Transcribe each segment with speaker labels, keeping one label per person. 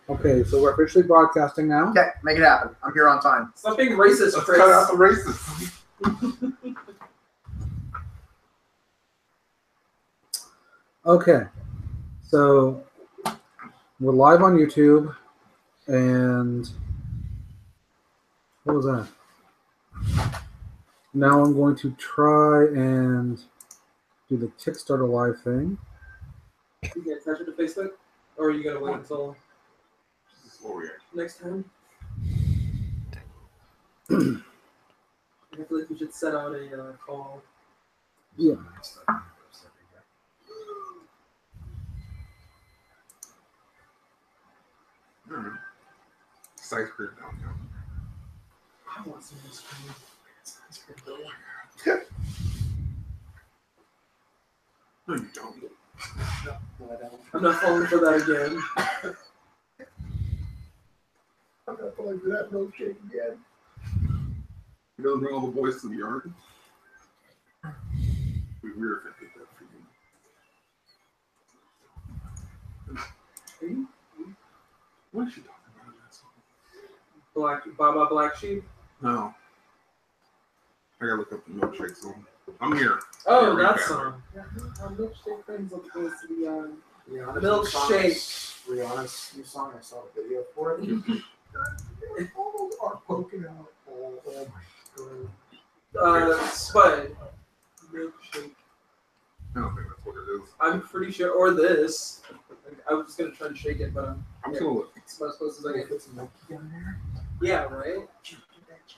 Speaker 1: Okay, so we're officially broadcasting now.
Speaker 2: Okay, make it happen. I'm here on time.
Speaker 3: Stop being racist,
Speaker 4: Let's
Speaker 3: Chris.
Speaker 4: cut out the racism.
Speaker 1: Okay, so we're live on YouTube, and what was that? Now I'm going to try and do the Kickstarter live thing.
Speaker 3: You get attach it to Facebook, or are you gonna wait until next time? I feel like we should set out a call.
Speaker 1: Yeah.
Speaker 4: It's ice cream down here.
Speaker 3: I want some ice cream. Ice cream though.
Speaker 4: No, you don't.
Speaker 3: No, I don't. I'm not falling for that again.
Speaker 2: I'm not falling for that milkshake again.
Speaker 4: You don't bring all the boys to the yard? We were if I did that for you. What is she talking about in that song?
Speaker 3: Baba Black Sheep.
Speaker 4: No. I gotta look up the milkshake song. I'm here.
Speaker 3: Oh,
Speaker 4: Yeah,
Speaker 3: that
Speaker 4: recap.
Speaker 3: song. Yeah, milkshake brings up goes to the
Speaker 2: Rihanna's
Speaker 3: milkshake.
Speaker 2: Rihanna's new song. I saw the video for it. All those are poking out. Oh my god.
Speaker 3: Spud. Milkshake.
Speaker 4: I don't think that's what it is.
Speaker 3: I'm pretty sure, or this. I was just gonna try to shake it, but
Speaker 4: I'm just gonna look.
Speaker 3: it's about as close as I can.
Speaker 2: Put some milky down there.
Speaker 3: Yeah, right.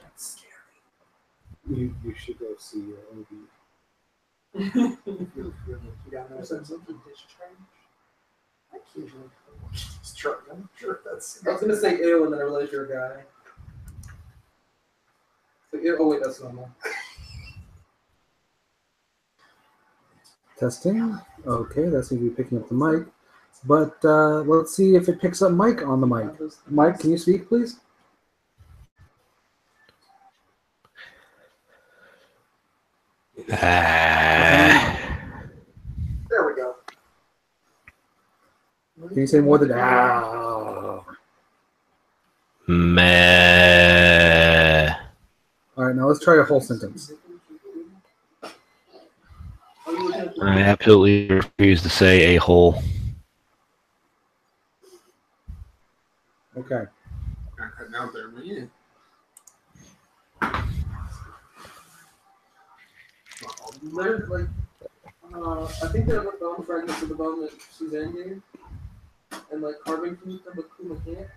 Speaker 2: That's scary.
Speaker 1: You should go see OB.
Speaker 2: Your milky down there. Some something dish trash. I occasionally watch this truck. I'm sure that's.
Speaker 3: I was gonna say ew, and then I realized you're a guy. So, ew, oh wait, that's normal.
Speaker 1: Testing. Okay, that seems to be picking up the mic. But let's see if it picks up Mike on the mic. Mike, can you speak, please?
Speaker 2: There we go.
Speaker 1: Can you say more than ah?
Speaker 5: Meh.
Speaker 1: All right, now let's try a whole sentence.
Speaker 5: I absolutely refuse to say a hole.
Speaker 1: Okay.
Speaker 4: I cut down there, man.
Speaker 3: They're like, I think they're like bone fragments of the bone that Suzanne gave, and like carving from them, but Kuma can't.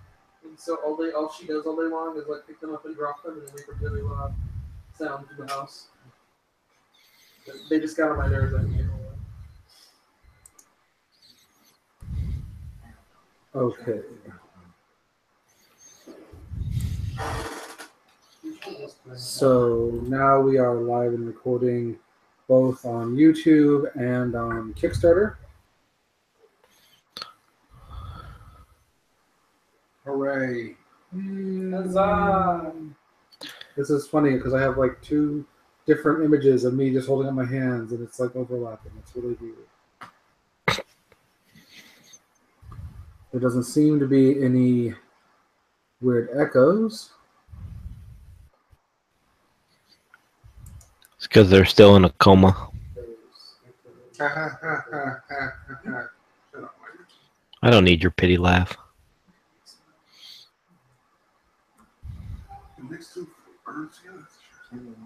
Speaker 3: And so all she does all day long is like pick them up and drop them, and then make a really loud sound through the house. They just got on my nerves. I can't know
Speaker 1: Okay. So now we are live and recording both on YouTube and on Kickstarter.
Speaker 4: Hooray.
Speaker 3: Huzzah!
Speaker 1: This is funny because I have like two different images of me just holding up my hands and it's like overlapping. It's really weird. There doesn't seem to be any weird echoes.
Speaker 5: It's because they're still in a coma.
Speaker 4: Shut up, Mike.
Speaker 5: I don't need your pity laugh.
Speaker 4: The next two birds together.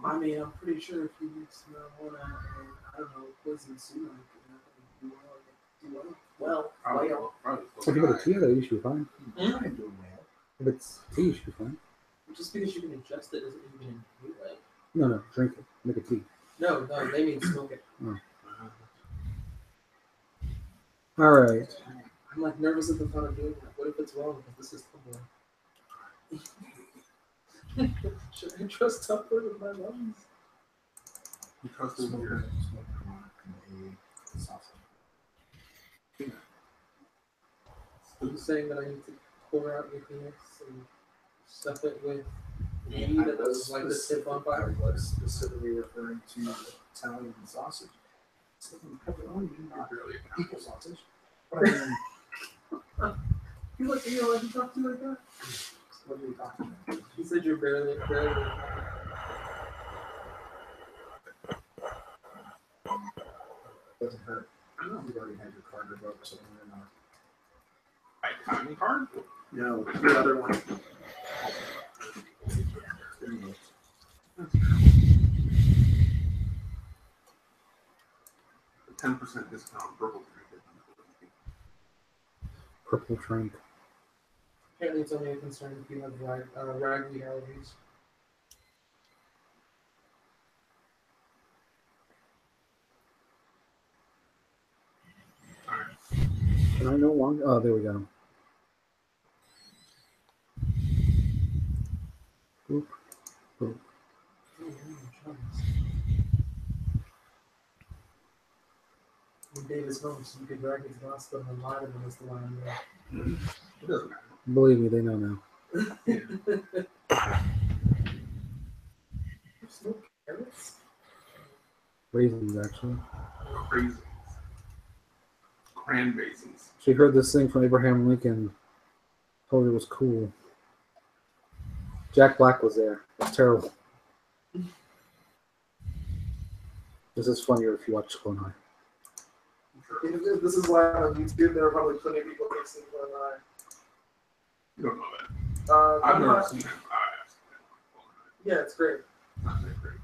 Speaker 3: I mean, I'm pretty sure if you mix marijuana and I don't know poison sumac, do well.
Speaker 1: If you got a tea, that you should be fine.
Speaker 2: I'm doing well.
Speaker 1: If it's tea, you should be fine.
Speaker 3: Just because you can ingest it doesn't mean you can inhale it.
Speaker 1: No, drink it. Make a tea.
Speaker 3: No, they mean smoke it.
Speaker 1: All right.
Speaker 3: I'm like nervous at the thought of doing that. What if it's wrong? Because this is Tumblr. Should I trust Tumblr with my lungs?
Speaker 4: You trust him here.
Speaker 3: Are you saying that I need to pour out your penis and stuff it with weed that does like the tip on fire?
Speaker 2: I was specifically referring to Italian sausage. It's pepperoni, not really people sausage. But I mean,
Speaker 3: You like you allowed to talk to me like that?
Speaker 2: What are you talking about?
Speaker 3: He said you're barely.
Speaker 2: Doesn't hurt. I don't know if you already had your card revoked somewhere or not.
Speaker 4: Timing card?
Speaker 2: No, your other one.
Speaker 4: The 10% discount purple drink.
Speaker 1: Purple drink.
Speaker 3: Apparently, it's only a concern if you have ragweed allergies.
Speaker 1: Can I no longer? Oh, there we go. Boop, boop.
Speaker 3: In Davis Homes, you could drag it to the hospital and lie to them as the line there.
Speaker 4: It doesn't matter.
Speaker 1: Believe me, they know now.
Speaker 3: There's no carrots?
Speaker 1: Raisins, actually.
Speaker 4: Crazy. Cranberries.
Speaker 1: She heard this thing from Abraham Lincoln. Told her it was cool. Jack Black was there. It's terrible. This is funnier if you watch Clone High.
Speaker 3: If this is live on YouTube, there are probably plenty of people listening to it.
Speaker 4: You don't know that.
Speaker 3: I'm
Speaker 4: I've never
Speaker 3: not.
Speaker 4: seen it.
Speaker 3: Yeah, it's great.
Speaker 4: Not that great.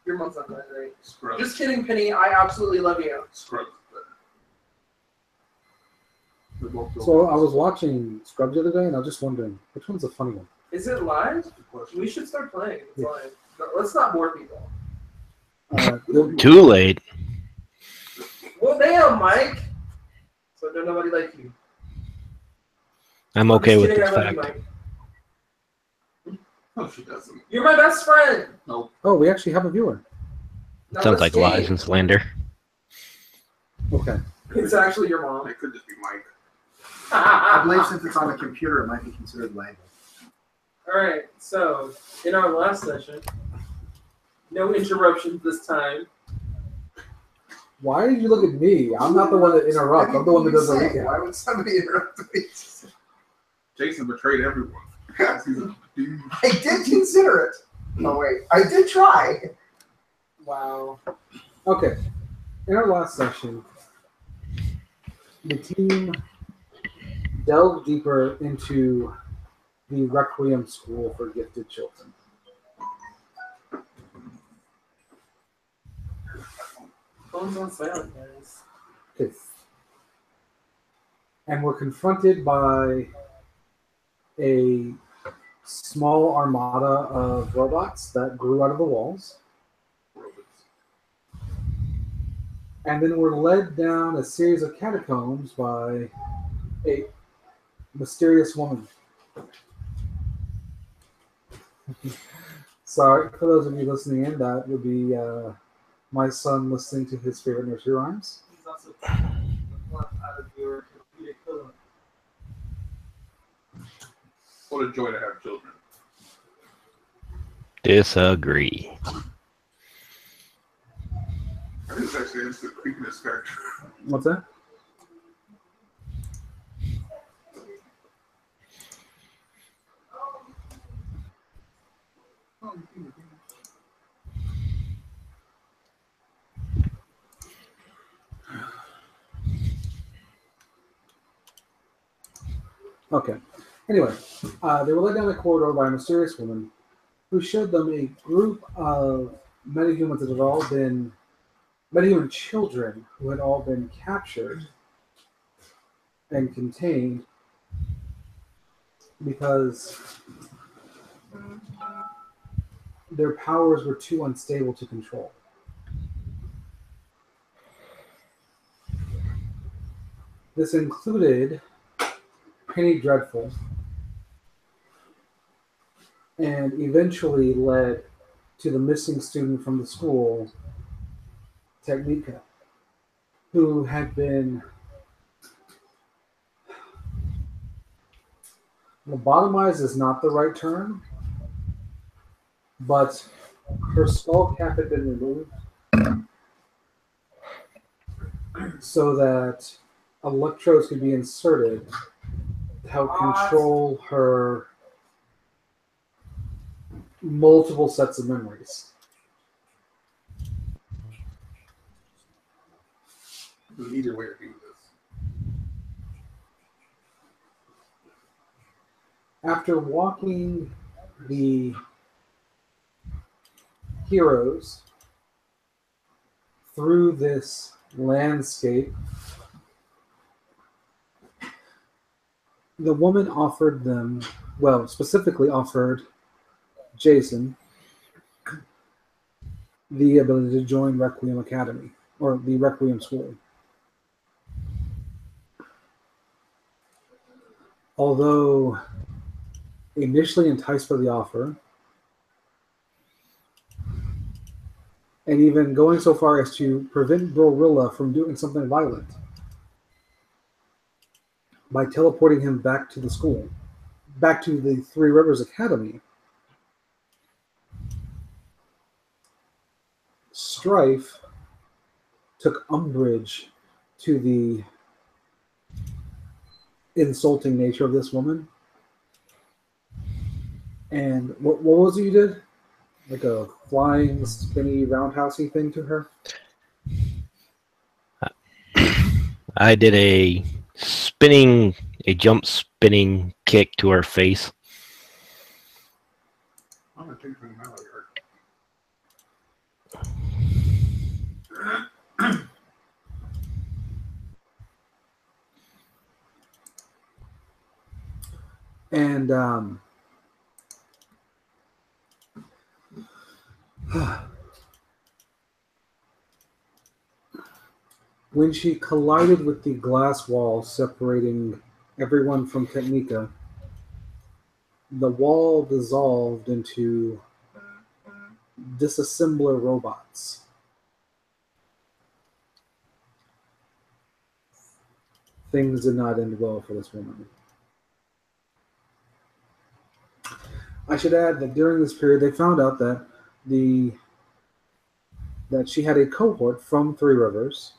Speaker 3: Your mom's not that great.
Speaker 4: Scrubs.
Speaker 3: Just kidding, Penny. I absolutely love you.
Speaker 4: Scrubs. They're both good.
Speaker 1: So I was watching Scrubs the other day, and I was just wondering, which one's the funny one?
Speaker 3: Is it live?
Speaker 4: Good question.
Speaker 3: We should start playing. It's
Speaker 1: Yeah.
Speaker 3: live. No, let's not bore people.
Speaker 1: Good-
Speaker 5: Too late.
Speaker 3: Well, damn, Mike. So don't nobody like you.
Speaker 5: I'm okay
Speaker 3: Just
Speaker 5: with
Speaker 3: kidding,
Speaker 5: this
Speaker 3: I love you,
Speaker 5: fact.
Speaker 3: Mike.
Speaker 4: No, she doesn't.
Speaker 3: You're my best friend.
Speaker 4: Nope.
Speaker 1: Oh, we actually have a viewer.
Speaker 3: Not
Speaker 5: Sounds
Speaker 3: this
Speaker 5: like lies
Speaker 3: game.
Speaker 5: and slander.
Speaker 1: Okay.
Speaker 3: It's actually your mom.
Speaker 4: It could just be Mike.
Speaker 2: I believe since it's on the computer, it might be considered label.
Speaker 3: All right. So in our last session, no interruptions this time.
Speaker 1: Why did you look at me? I'm not the one that interrupts. I'm the one that does the
Speaker 2: Say,
Speaker 1: recap.
Speaker 2: why would somebody interrupt me?
Speaker 4: Jason betrayed everyone. He's a dude.
Speaker 2: I did consider it. Oh wait, I did try.
Speaker 3: Wow.
Speaker 1: Okay. In our last session, the team delved deeper into the Requiem School for Gifted Children.
Speaker 3: Phone's on silent, guys.
Speaker 1: Okay. And were confronted by a small armada of robots that grew out of the walls.
Speaker 4: Robots.
Speaker 1: And then were led down a series of catacombs by a mysterious woman. Sorry, for those of you listening in, that would be my son listening to his favorite nursery rhymes.
Speaker 3: He's also out of your computer pillow.
Speaker 4: What a joy to have children.
Speaker 5: Disagree.
Speaker 4: I think it's actually the creepiness factor.
Speaker 1: What's that? Okay. Anyway, they were led down a corridor by a mysterious woman who showed them a group of metahumans that had all been metahuman children who had all been captured and contained because their powers were too unstable to control. This included Penny Dreadful and eventually led to the missing student from the school, Technica, who had been lobotomized is not the right term, but her skull cap had been removed so that electrodes could be inserted help control her multiple sets of memories.
Speaker 4: There's an easier way to do this.
Speaker 1: After walking the heroes through this landscape, the woman offered them, well, specifically offered Jason the ability to join Requiem Academy, or the Requiem School. Although initially enticed by the offer, and even going so far as to prevent Brorilla from doing something violent by teleporting him back to the school, back to the Three Rivers Academy, Strife took umbrage to the insulting nature of this woman. And what was it you did? Like a flying, spinny, roundhousey thing to her?
Speaker 5: I did a jump spinning kick to her face.
Speaker 4: I'm gonna take something out of here.
Speaker 1: And when she collided with the glass wall separating everyone from Technica, the wall dissolved into disassembler robots. Things did not end well for this woman. I should add that during this period, they found out that that she had a cohort from Three Rivers,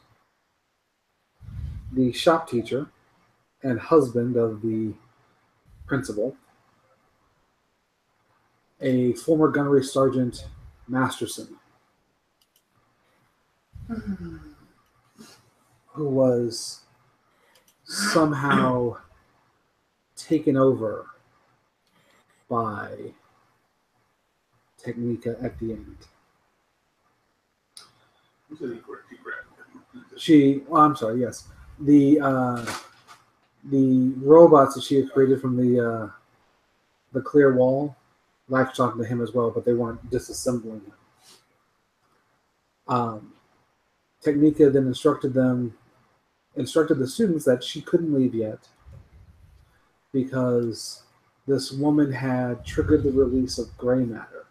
Speaker 1: the shop teacher and husband of the principal, a former gunnery sergeant, Masterson, who was somehow taken over by Technica at the end.
Speaker 4: You said he grabbed
Speaker 1: I'm sorry, yes. The robots that she had created from the clear wall latched onto him as well, but they weren't disassembling him. Technica then instructed the students that she couldn't leave yet because this woman had triggered the release of gray matter.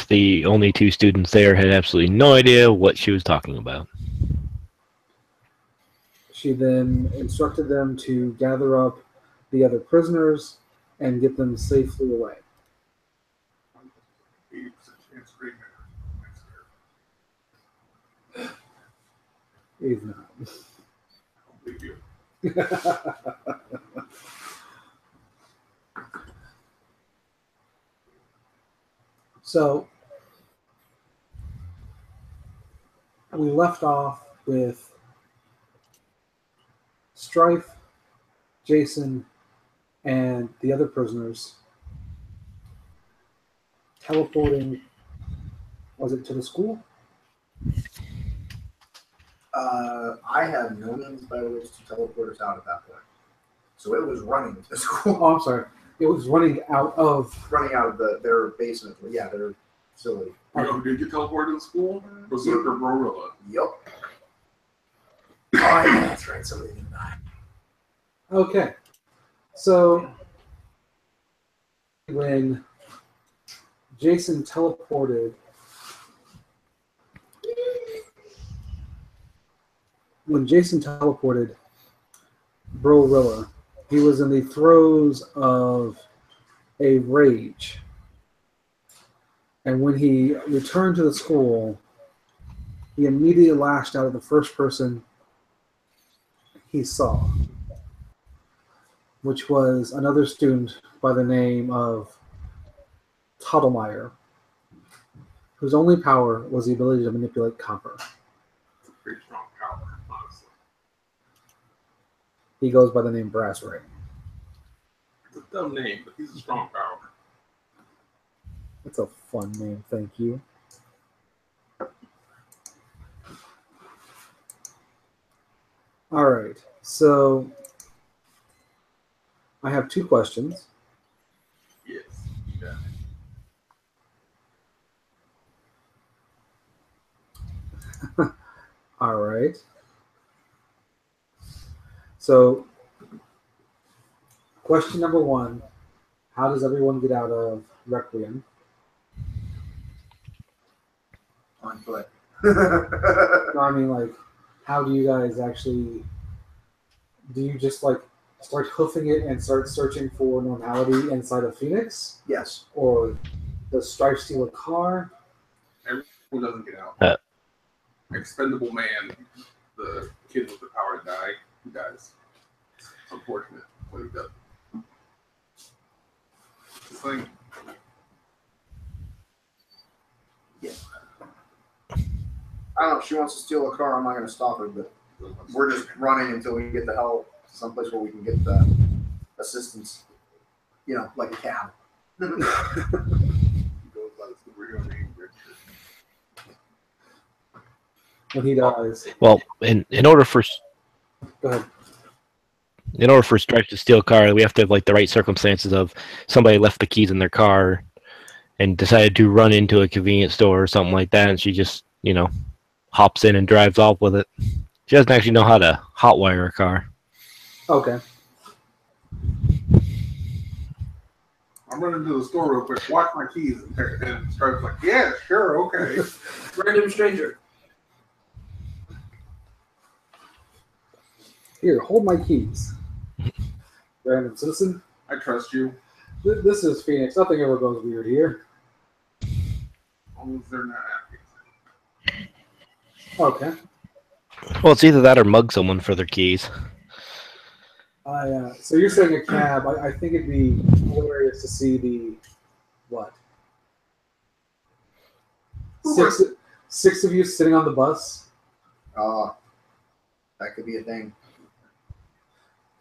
Speaker 5: The only two students there had absolutely no idea what she was talking about.
Speaker 1: She then instructed them to gather up the other prisoners and get them safely away.
Speaker 4: 80% chance green matter.
Speaker 1: He's not.
Speaker 4: Don't believe you.
Speaker 1: So we left off with Strife, Jason, and the other prisoners teleporting. Was it to the school?
Speaker 2: I have no means by which to teleport us out at that point. So it was running to the school.
Speaker 1: Oh, I'm sorry. It was running out of.
Speaker 2: Running out of their basement. Yeah, their facility.
Speaker 4: You know who did get teleported to the school? Berserker Brorilla.
Speaker 2: Yep. Oh, yeah, that's right. Somebody didn't die.
Speaker 1: Okay. So when Jason teleported. When Jason teleported Brorilla, he was in the throes of a rage. And when he returned to the school, he immediately lashed out at the first person he saw. which was another student by the name of Tottlemeyer, whose only power was the ability to manipulate copper.
Speaker 4: It's a pretty strong power, honestly.
Speaker 1: He goes by the name Brass Ray.
Speaker 4: It's a dumb name, but he's a strong power.
Speaker 1: That's a fun name, thank you. All right, so I have 2 questions.
Speaker 4: Yes. Yeah.
Speaker 1: All right. So, question number 1, how does everyone get out of Requiem?
Speaker 2: On foot.
Speaker 1: No, I mean, like, how do you guys actually... Do you just, like, start hoofing it and start searching for normality inside of Phoenix?
Speaker 2: Yes.
Speaker 1: Or does Strife steal a car?
Speaker 4: Who doesn't get out?
Speaker 5: Uh.
Speaker 4: Expendable man, the kid with the power to die, he dies. It's unfortunate, but he does. It's like,
Speaker 2: I don't know. If she wants to steal a car, I'm not going to stop her, but we're just running until we get the hell someplace where we can get the assistance. You know, like a cab.
Speaker 4: he goes by the superhero name Richard.
Speaker 1: When he dies.
Speaker 5: Well, in order for
Speaker 1: Go ahead.
Speaker 5: in order for Stripe to steal a car, we have to have like the right circumstances of somebody left the keys in their car and decided to run into a convenience store or something like that, and she just, hops in and drives off with it. She doesn't actually know how to hotwire a car.
Speaker 1: Okay.
Speaker 4: I'm running to the store real quick, watch my keys, and Stripe's like, yeah, sure, okay.
Speaker 3: Random stranger.
Speaker 1: Here, hold my keys. Random citizen.
Speaker 4: I trust you.
Speaker 1: This is Phoenix. Nothing ever goes weird here.
Speaker 4: As long as they're not happy.
Speaker 1: Okay.
Speaker 5: Well, it's either that or mug someone for their keys.
Speaker 1: So you're saying a cab. I think it'd be hilarious to see the what? Six of you sitting on the bus.
Speaker 2: That could be a thing.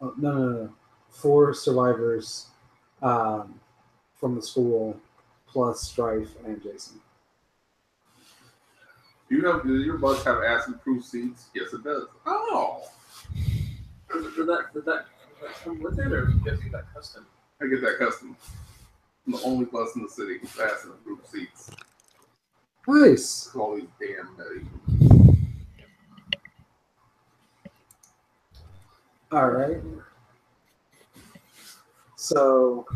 Speaker 1: Oh, no. 4 survivors from the school, plus Strife and Jason.
Speaker 4: Does your bus have acid-proof seats? Yes, it does. Oh!
Speaker 3: Did that come with it, or do you guys get that custom?
Speaker 4: I get that custom. I'm the only bus in the city with acid-proof seats.
Speaker 1: Nice.
Speaker 4: All these damn medications.
Speaker 1: All right. So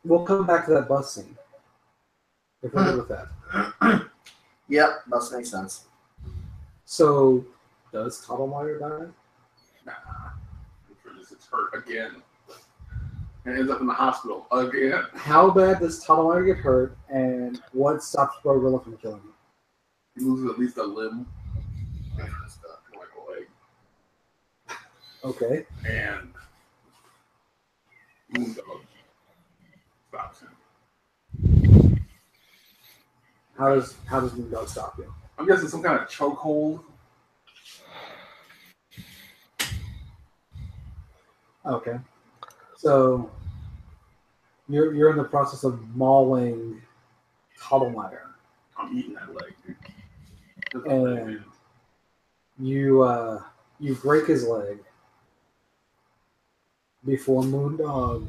Speaker 1: we'll come back to that bus scene. If we're good with that.
Speaker 2: Yep, that makes sense.
Speaker 1: So, does Tottlemeyer die?
Speaker 4: Nah. It's hurt again. And ends up in the hospital again.
Speaker 1: How bad does Tottlemeyer get hurt, and what stops Gorilla from killing him?
Speaker 4: He loses at least a limb. And like a leg.
Speaker 1: Okay.
Speaker 4: And Moondog stops him.
Speaker 1: How does Moondog stop you?
Speaker 4: I'm guessing some kind of chokehold.
Speaker 1: Okay. So you're in the process of mauling Tottlemeyer.
Speaker 4: I'm eating that leg, dude.
Speaker 1: And you break his leg before Moondog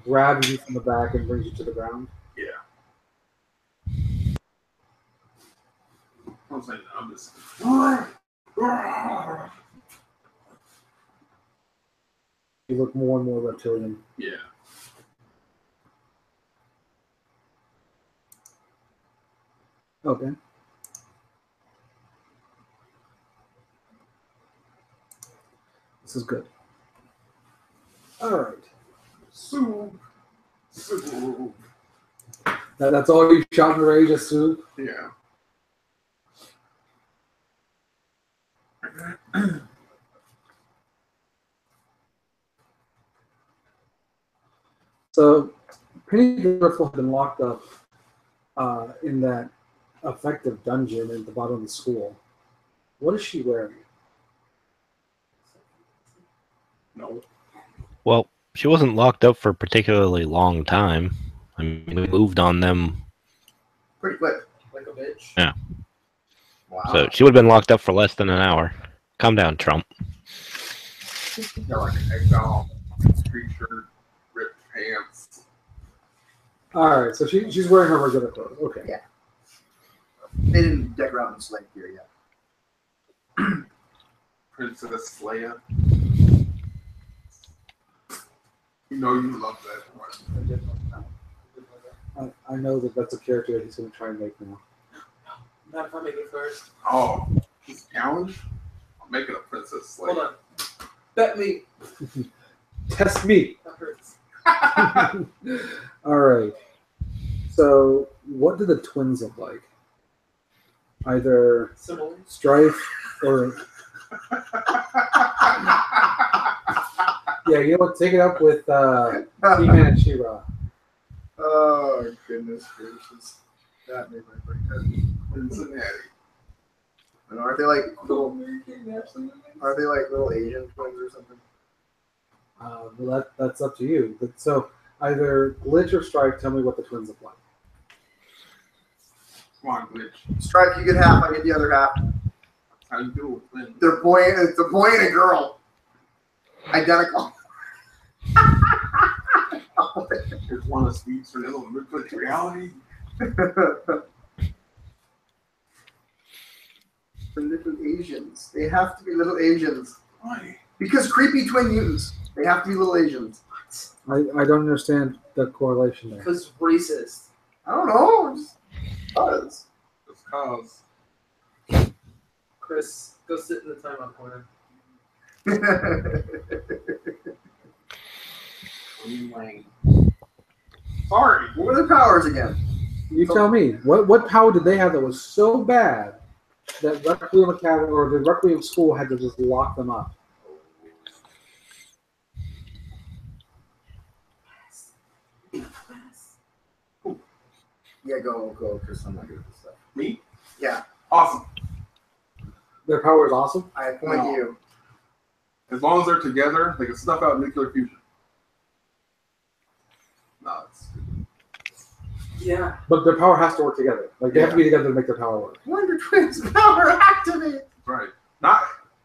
Speaker 1: grabs you from the back and brings you to the ground.
Speaker 4: Yeah. I'm saying I'm just.
Speaker 1: You look more and more reptilian.
Speaker 4: Yeah.
Speaker 1: Okay. This is good. All right.
Speaker 4: Soup.
Speaker 1: That's all you shot in the rage, just soup?
Speaker 4: Yeah. I
Speaker 1: So, Penny Dreadful had been locked up in that effective dungeon at the bottom of the school. What is she wearing?
Speaker 4: No.
Speaker 5: Well, she wasn't locked up for a particularly long time. I mean, we moved on them,
Speaker 2: Pretty quick.
Speaker 3: Like a bitch.
Speaker 5: Yeah.
Speaker 2: Wow.
Speaker 5: so she would have been locked up for less than an hour. Calm down, Trump.
Speaker 4: Got like an exile, street shirt, ripped pants.
Speaker 1: All right, so she's wearing her regular clothes. Okay.
Speaker 2: Yeah. They didn't deck her out in slave gear yet.
Speaker 4: Princess Leia. You know you love that one.
Speaker 3: I did love that. I did love that.
Speaker 1: I know that that's a character that he's going to try and make now.
Speaker 3: Not if I make it first.
Speaker 4: Oh, he's challenged? I'm making a Princess Leia.
Speaker 3: Hold on. Bet me.
Speaker 1: Test me.
Speaker 3: That hurts.
Speaker 1: All right. So, what do the twins look like? Either
Speaker 3: Similar.
Speaker 1: Strife or yeah, you know what? Take it up with He-Man and She-Ra.
Speaker 2: Oh, goodness gracious. That made my brain hurt.
Speaker 4: Cincinnati.
Speaker 2: And aren't they like little Asian twins or something?
Speaker 1: Well, that's up to you. But so either Glitch or Strife, tell me what the twins look like.
Speaker 4: Come on, Glitch.
Speaker 2: Stripe, you get half, I get the other half.
Speaker 4: How you do it, man?
Speaker 2: They're it's a boy and a girl. Identical.
Speaker 4: There's one of speeds for the other one. But reality,
Speaker 2: The little Asians. They have to be little Asians.
Speaker 4: why?
Speaker 2: Because creepy twin mutants. They have to be little Asians.
Speaker 1: I don't understand the correlation there.
Speaker 3: Because racist.
Speaker 2: I don't know. Just buzz.
Speaker 4: It's cause.
Speaker 3: Chris, go sit in the timeout corner.
Speaker 4: Sorry.
Speaker 2: What were their powers again?
Speaker 1: You tell me. What power did they have that was so bad that Requiem Academy or the Requiem School had to just lock them up?
Speaker 2: Yeah, go, because I'm not good at this stuff.
Speaker 4: Me?
Speaker 2: Yeah,
Speaker 4: Awesome.
Speaker 1: Their power is awesome.
Speaker 2: I appoint
Speaker 4: No.
Speaker 2: you.
Speaker 4: As long as they're together, they can snuff out nuclear fusion. No, it's
Speaker 3: Yeah.
Speaker 1: But their power has to work together. Like they have to be together to make their power work.
Speaker 2: Wonder Twins power activate.
Speaker 4: right. Not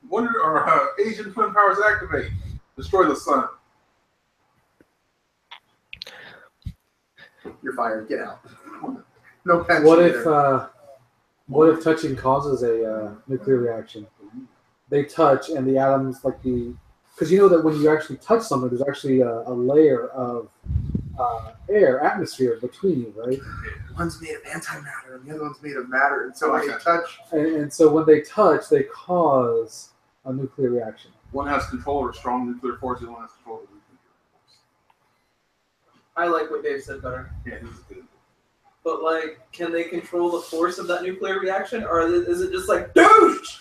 Speaker 4: Wonder or Asian twin powers activate. Destroy the sun.
Speaker 2: You're fired. Get out. No pension.
Speaker 1: What if touching causes a nuclear reaction? They touch and the atoms because you know that when you actually touch something, there's actually a layer of atmosphere between you, right?
Speaker 2: One's made of antimatter and the other one's made of matter, and so when they touch,
Speaker 1: And so when they touch, they cause a nuclear reaction.
Speaker 4: One has control over strong nuclear force, the other one has control over weak nuclear force.
Speaker 3: I like what Dave said better.
Speaker 4: Yeah, this is good.
Speaker 3: But, like, can they control the force of that nuclear reaction? Or is it just like, douche!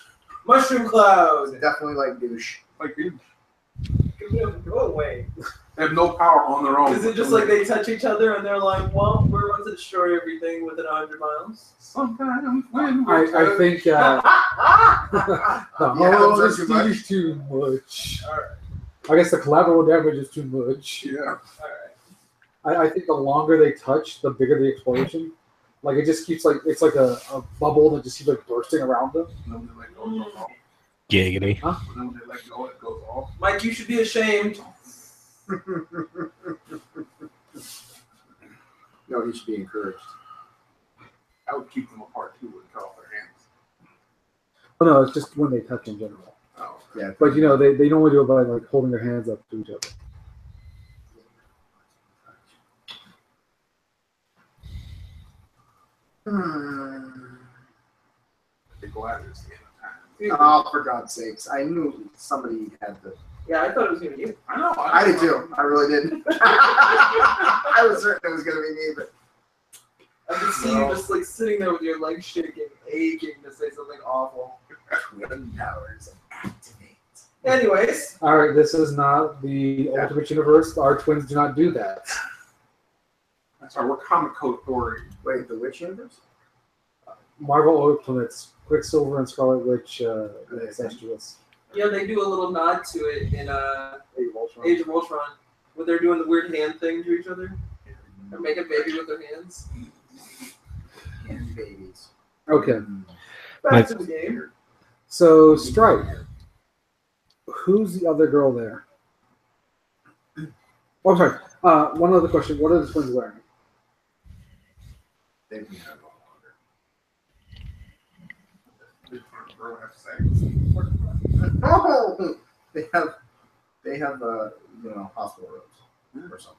Speaker 3: Mushroom cloud!
Speaker 2: definitely like douche.
Speaker 4: Like, dude,
Speaker 3: Go away.
Speaker 4: they have no power on their own.
Speaker 3: Is it just like they touch each other and they're like, well, we're going to destroy everything within 100 miles?
Speaker 4: Sometimes when
Speaker 1: I think the
Speaker 2: Yeah,
Speaker 1: honesty is too much.
Speaker 3: Alright.
Speaker 1: I guess the collateral damage is too much.
Speaker 4: Yeah.
Speaker 3: Alright.
Speaker 1: I think the longer they touch, the bigger the explosion. Like it just keeps it's like a bubble that just keeps like bursting around them.
Speaker 4: And then when they let go, it goes off.
Speaker 5: Giggity.
Speaker 1: Huh?
Speaker 4: And then when they let go, it goes off.
Speaker 3: Mike, you should be ashamed.
Speaker 2: No, he should be encouraged.
Speaker 4: I would keep them apart too and cut off their hands.
Speaker 1: Oh no, it's just when they touch in general.
Speaker 4: Oh.
Speaker 2: Yeah.
Speaker 1: But you know, they normally do it by like holding their hands up to each other.
Speaker 4: They go at it at the end of time.
Speaker 2: Oh, for God's sakes. I knew somebody had to.
Speaker 3: Yeah, I thought it was going to be you.
Speaker 4: I know.
Speaker 2: I did too. I really did. I was certain it was going to be me, but
Speaker 3: I could see you just like sitting there with your legs shaking, aching to say something awful.
Speaker 2: twin powers
Speaker 3: Anyways,
Speaker 1: All right, this is not the Ultimate Universe. Our twins do not do that.
Speaker 4: That's why we're comic code authority.
Speaker 2: Wait, the Witch Universe?
Speaker 1: Marvel Ultimates, Quicksilver and Scarlet Witch, incestuous.
Speaker 3: yeah, they do a little nod to it in
Speaker 1: Age of Ultron.
Speaker 3: Age of Ultron, where they're doing the weird hand thing to each other. They're making baby with their hands.
Speaker 2: And babies.
Speaker 1: Okay,
Speaker 3: Back to the game.
Speaker 1: so Stripe. Who's the other girl there? Oh, sorry. One other question. What are the twins wearing?
Speaker 2: They've been out
Speaker 4: Girl have sex.
Speaker 2: longer. Oh! They have hospital robes or something.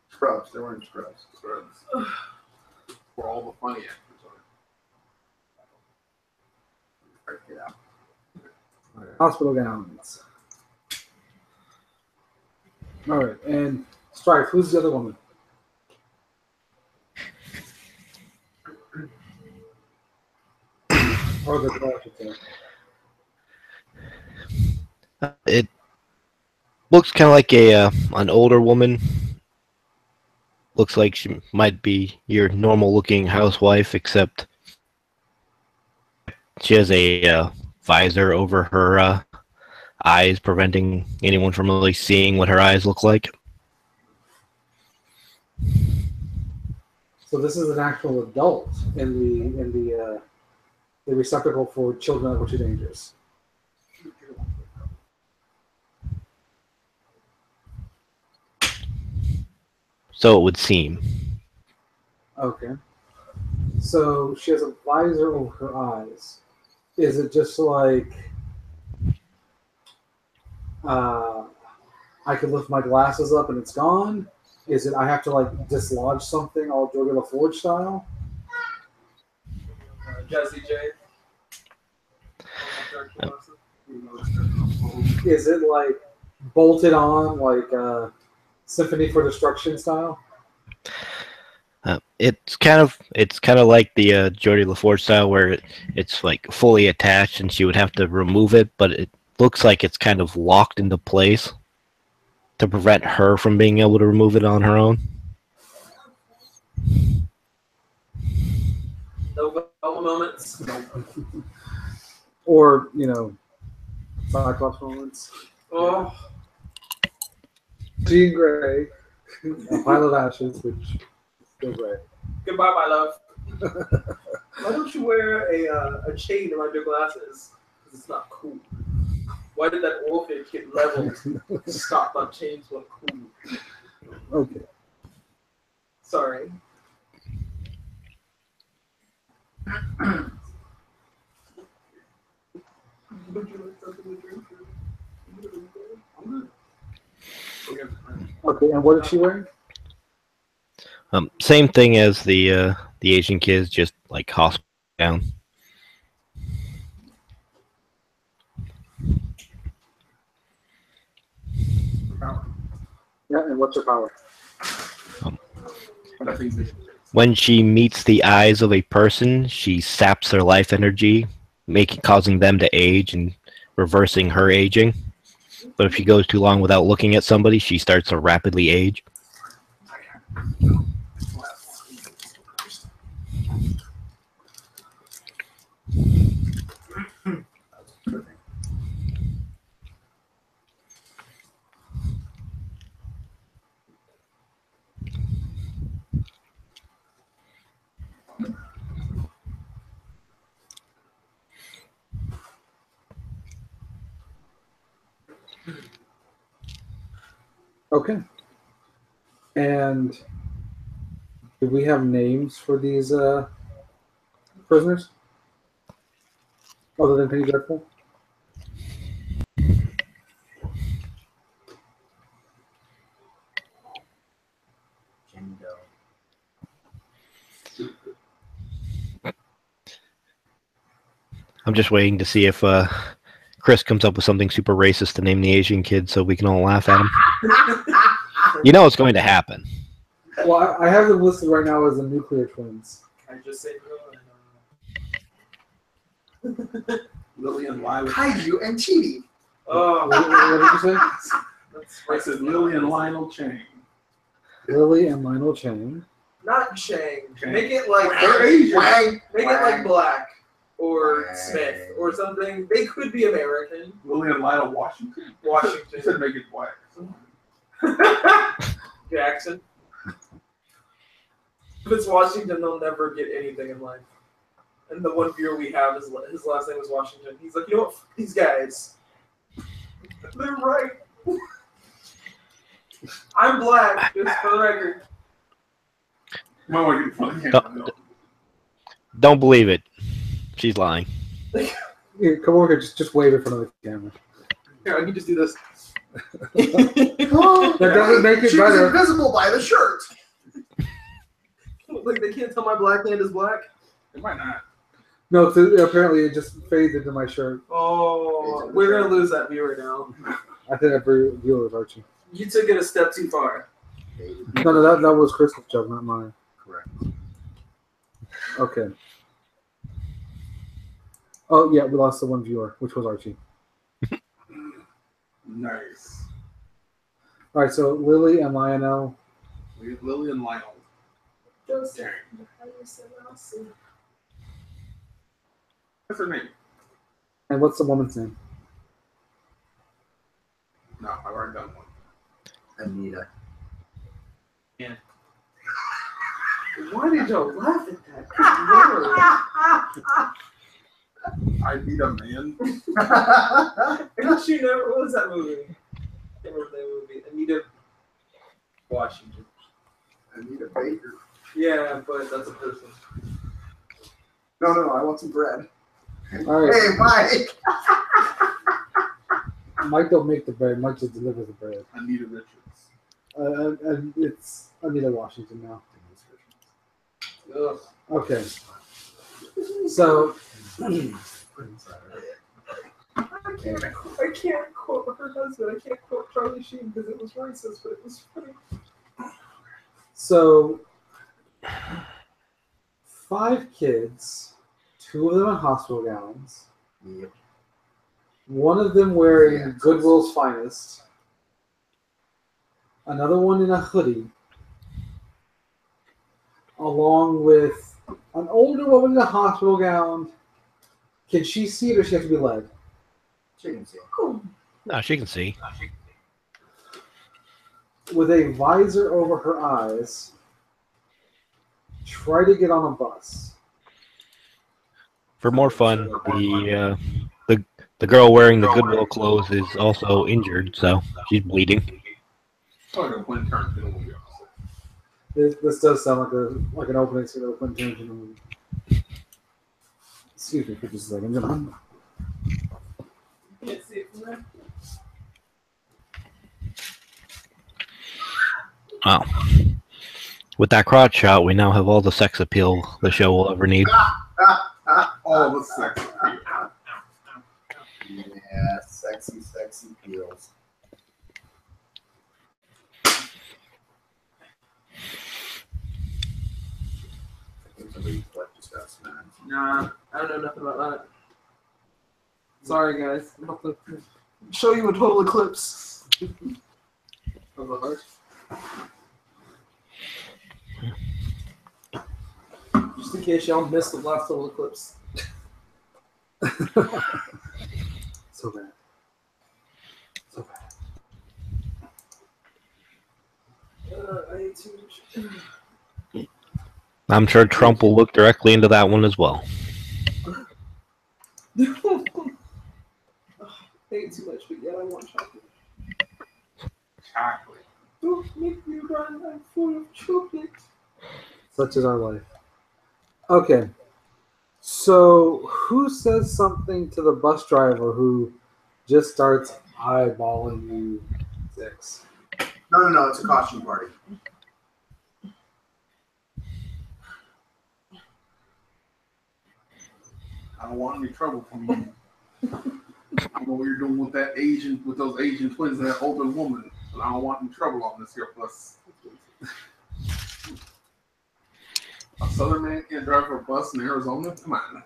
Speaker 2: Scrubs. They're wearing scrubs.
Speaker 4: Scrubs. For all the funny actors on it.
Speaker 2: All right, get out.
Speaker 1: Hospital gowns. All right, and Stripe. Who's the other woman? Or the girl, I should say.
Speaker 5: It looks kind of like an older woman. Looks like she might be your normal-looking housewife, except she has a visor over her eyes, preventing anyone from really seeing what her eyes look like.
Speaker 1: So this is an actual adult in the receptacle for children that were too dangerous.
Speaker 5: So it would seem.
Speaker 1: Okay. So she has a visor over her eyes. Is it just like I could lift my glasses up and it's gone? Is it I have to like dislodge something all Geordi LaForge style?
Speaker 3: Jesse J.
Speaker 1: Is it like bolted on like Symphony for Destruction style?
Speaker 5: It's kind of like the Geordi LaForge style, where it's like fully attached, and she would have to remove it, but it looks like it's kind of locked into place to prevent her from being able to remove it on her own.
Speaker 3: No moments.
Speaker 1: Or, Cyclops moments.
Speaker 3: Oh,
Speaker 1: Jean Grey, a pile of ashes, which is still gray.
Speaker 3: goodbye, my love. Why don't you wear a chain around your glasses? Because it's not cool. Why did that orphan get leveled? Stop on chains were cool.
Speaker 1: Okay.
Speaker 3: Sorry. Would you like something to drink?
Speaker 1: Okay, and what is she wearing?
Speaker 5: Same thing as the Asian kids, just like hospital down.
Speaker 1: Yeah, and what's her power?
Speaker 5: When she meets the eyes of a person, she saps their life energy, causing them to age and reversing her aging. But if she goes too long without looking at somebody, she starts to rapidly age.
Speaker 1: Okay. And do we have names for these prisoners? Other than Penny Dreadful?
Speaker 5: I'm just waiting to see if Chris comes up with something super racist to name the Asian kid so we can all laugh at him. You know it's going to happen.
Speaker 1: Well, I have them listed right now as the nuclear twins.
Speaker 3: I just say no.
Speaker 4: Lily and Lila.
Speaker 2: Kaiju and Chibi.
Speaker 3: Oh,
Speaker 1: What did you say?
Speaker 3: that's
Speaker 4: I said Lily and Lionel Chang.
Speaker 1: Lily and Lionel Chang.
Speaker 3: Not Chang.
Speaker 4: Chang.
Speaker 3: Make it like
Speaker 4: They're Asian.
Speaker 2: Wang.
Speaker 3: Make it like
Speaker 2: Wang.
Speaker 3: Black or
Speaker 2: Wang.
Speaker 3: Smith or something. They could be American.
Speaker 4: Lily and Lionel Washington. You
Speaker 3: Washington.
Speaker 4: said make it black.
Speaker 3: Jackson. If it's Washington, they'll never get anything in life. And the one viewer we have, his last name is Washington. He's like, you know what? F these guys. They're right. I'm black, just for the record.
Speaker 4: You might want to get in front of the camera.
Speaker 5: Don't believe it. She's lying.
Speaker 1: Here, come over here. Just wave in front of the camera.
Speaker 3: Here, I can just do this.
Speaker 1: That doesn't make it
Speaker 2: She was
Speaker 1: better.
Speaker 2: invisible by the shirt.
Speaker 3: Like, they can't tell my black hand is black.
Speaker 4: It might not.
Speaker 1: No, apparently it just fades into my shirt.
Speaker 3: Oh, we're going to lose that viewer now.
Speaker 1: I think every viewer was Archie.
Speaker 3: You took it a step too far.
Speaker 1: No, that was Crystal's joke, not mine.
Speaker 2: Correct.
Speaker 1: Okay. Oh, yeah, we lost the one viewer, which was Archie.
Speaker 4: Nice.
Speaker 1: All right, so Lily and Lionel.
Speaker 4: We get Lily and Lionel.
Speaker 3: Joseph.
Speaker 4: What's her name?
Speaker 1: And what's the woman's name?
Speaker 4: No, I've already done one.
Speaker 2: Anita.
Speaker 3: Why did y'all laugh at that? Good
Speaker 4: I Need a Man.
Speaker 3: Lord. I guess you never. What was that movie? I can't remember that movie. Anita Washington.
Speaker 2: Anita Baker.
Speaker 3: Yeah, but that's a person.
Speaker 2: No, I want some bread.
Speaker 1: All right.
Speaker 2: Hey, Mike.
Speaker 1: Mike don't make the bread. Mike just delivers the bread.
Speaker 4: Anita Richards.
Speaker 1: And it's Anita Washington now.
Speaker 3: Ugh.
Speaker 1: Okay. So,
Speaker 3: I can't quote her husband. I can't quote Charlie Sheen because it was racist, but it was funny.
Speaker 1: so 5 kids, 2 of them in hospital gowns,
Speaker 2: Yep.
Speaker 1: one of them wearing
Speaker 2: Yeah.
Speaker 1: Goodwill's finest, another one in a hoodie, along with an older woman in a hospital gown. Can she see it or does she have to be led?
Speaker 2: She can see.
Speaker 5: No, she can see.
Speaker 1: With a visor over her eyes, try to get on a bus.
Speaker 5: For more fun, the girl wearing the Goodwill clothes is also injured, so she's bleeding.
Speaker 4: Oh, no, Quentin Tarantino movie, honestly.
Speaker 1: This does sound like an opening scene of a Quentin Tarantino movie. Excuse me for just a second. John.
Speaker 3: Can't see it from there.
Speaker 5: Wow. With that crotch shot, we now have all the sex appeal the show will ever need.
Speaker 4: All the sex.
Speaker 2: Yeah, sexy feels.
Speaker 3: Nah, I don't know nothing about that. Sorry, guys. I'm about to show you a total eclipse of the heart. Just in case y'all missed the last total eclipse.
Speaker 1: So bad. So bad.
Speaker 3: I ate too much.
Speaker 5: I'm sure Trump will look directly into that one as well.
Speaker 3: I ate too much, but yet I want chocolate.
Speaker 4: Chocolate.
Speaker 3: Don't make me run, I'm full of chocolate.
Speaker 1: Such is our life. Okay. So, who says something to the bus driver who just starts eyeballing you 6?
Speaker 2: No, it's a costume party.
Speaker 4: I don't want any trouble from you. I don't know what you're doing with those Asian twins and that older woman. But I don't want any trouble on this here bus. A Southern man can't drive a bus in Arizona? Come on.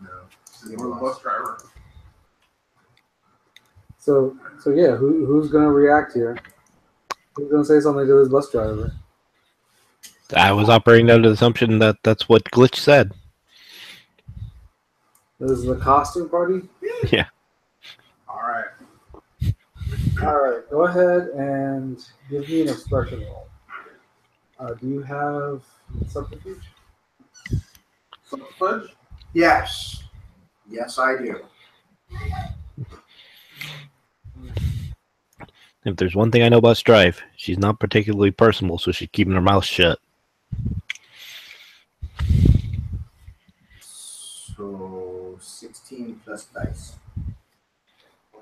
Speaker 2: No.
Speaker 4: Or the bus driver.
Speaker 1: So yeah, who's gonna react here? Who's gonna say something to this bus driver?
Speaker 5: I was operating under the assumption that that's what Glitch said.
Speaker 1: This is the costume party.
Speaker 5: Yeah.
Speaker 4: All right.
Speaker 1: All right, go ahead and give me an expression roll. Do you have subterfuge?
Speaker 4: Some fudge?
Speaker 2: Yes. Yes, I do.
Speaker 5: If there's one thing I know about Strife, she's not particularly personable, so she's keeping her mouth shut.
Speaker 2: So 16 plus dice.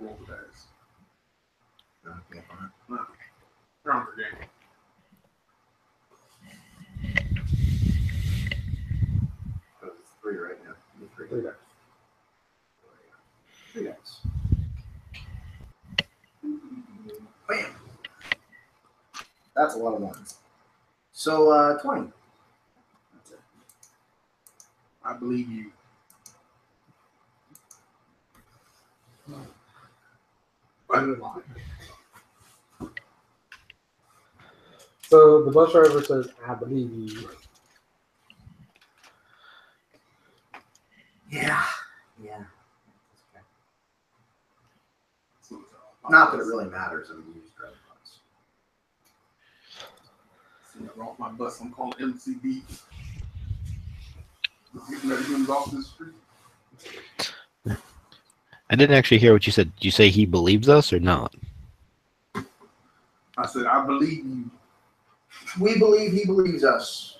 Speaker 4: Roll the dice.
Speaker 2: Okay, fine.
Speaker 4: No. Round the game.
Speaker 2: Because it's 3 right now. Three.
Speaker 1: 3 dice.
Speaker 2: 3 dice. Bam. That's a lot of ones. So 20. That's it.
Speaker 4: I believe you.
Speaker 1: So the bus driver says, "I believe you."
Speaker 2: Yeah. Yeah. Not that it really matters. I mean, you just drive bus.
Speaker 4: See, I'm off my bus. I'm calling MCB. Getting ready to get off the street.
Speaker 5: I didn't actually hear what you said. Did you say he believes us or not?
Speaker 4: I said, I believe you.
Speaker 2: We believe he believes us.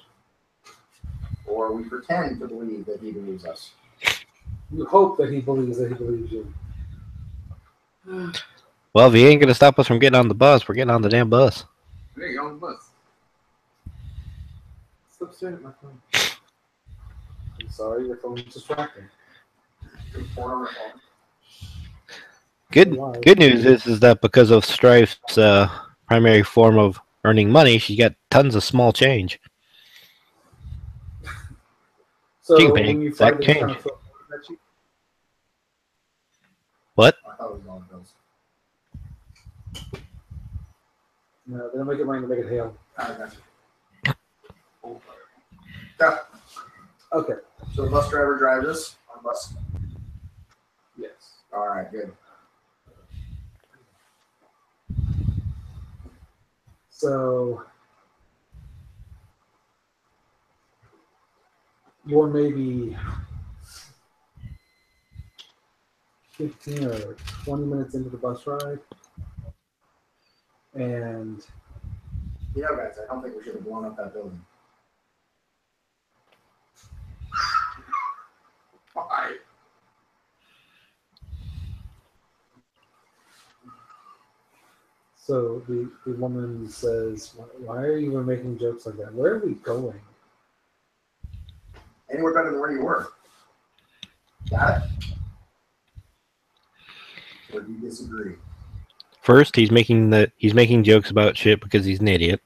Speaker 2: Or we pretend to believe that he believes us.
Speaker 1: You hope that he believes you.
Speaker 5: Well, if he ain't gonna stop us from getting on the bus, we're getting on the damn bus.
Speaker 4: Hey, you're on the bus.
Speaker 1: Stop staring at my phone. I'm sorry, your phone's distracting.
Speaker 5: Good news is that because of Strife's primary form of earning money, she got tons of small change.
Speaker 1: So
Speaker 5: She can pay
Speaker 1: when you
Speaker 5: exact
Speaker 1: find this
Speaker 5: change.
Speaker 1: kind of phone, that you,
Speaker 5: What?
Speaker 2: I thought it was on bills.
Speaker 1: no, they don't make it rain, they make it hail.
Speaker 2: I got you. Yeah.
Speaker 1: Okay.
Speaker 2: So the bus driver drives us on the bus.
Speaker 1: Yes.
Speaker 2: All right, good.
Speaker 1: So you're maybe 15 or 20 minutes into the bus ride, and
Speaker 2: You know, guys, I don't think we should have blown up that building.
Speaker 4: Why?
Speaker 1: so the woman says, "Why are you even making jokes like that? Where are we going?"
Speaker 2: Anywhere better than where you were. Got it? Or do you disagree?
Speaker 5: First, he's making jokes about shit because he's an idiot.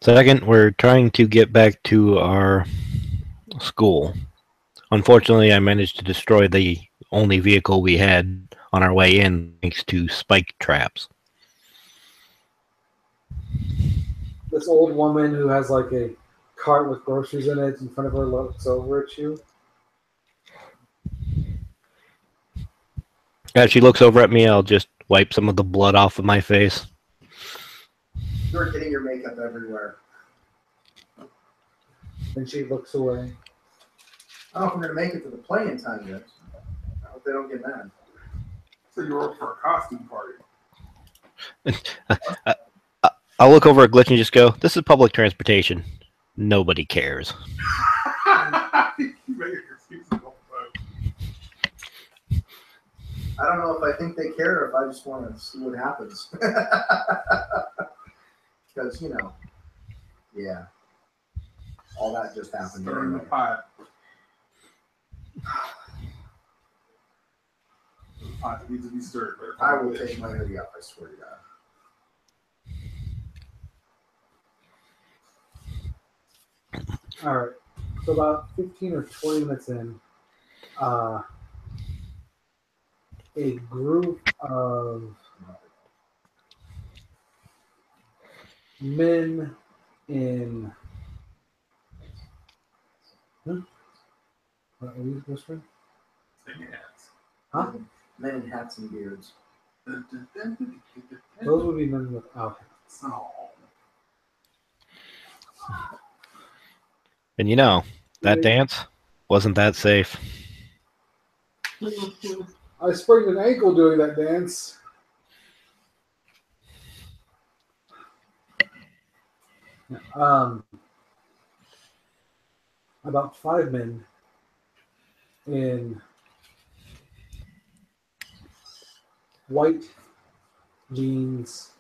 Speaker 5: Second, we're trying to get back to our school. Unfortunately, I managed to destroy the only vehicle we had on our way in thanks to spike traps.
Speaker 1: This old woman who has like a cart with groceries in it in front of her looks over at you.
Speaker 5: As she looks over at me, I'll just wipe some of the blood off of my face.
Speaker 2: You're getting your makeup everywhere.
Speaker 1: And she looks away.
Speaker 2: I don't know if we're going to make it to the play in time yet. I hope they don't get mad.
Speaker 4: So you're up for a costume party.
Speaker 5: I'll look over at Glitch and just go, "This is public transportation. Nobody cares."
Speaker 4: You make it confusing all the time.
Speaker 2: I don't know if I think they care or if I just want to see what happens. Because, you know, yeah. All that just happened.
Speaker 4: Stirring the pot. The pot needs to be stirred.
Speaker 2: I will take my hoodie off, I swear to God.
Speaker 1: All right. So about 15 or 20 minutes in, uh, a group of men in. What are you whispering? Huh?
Speaker 2: Men in hats and beards.
Speaker 1: Those would be men without hats.
Speaker 4: Oh.
Speaker 5: And you know, that dance wasn't that safe.
Speaker 1: I sprained an ankle doing that dance. Um, about 5 men in white jeans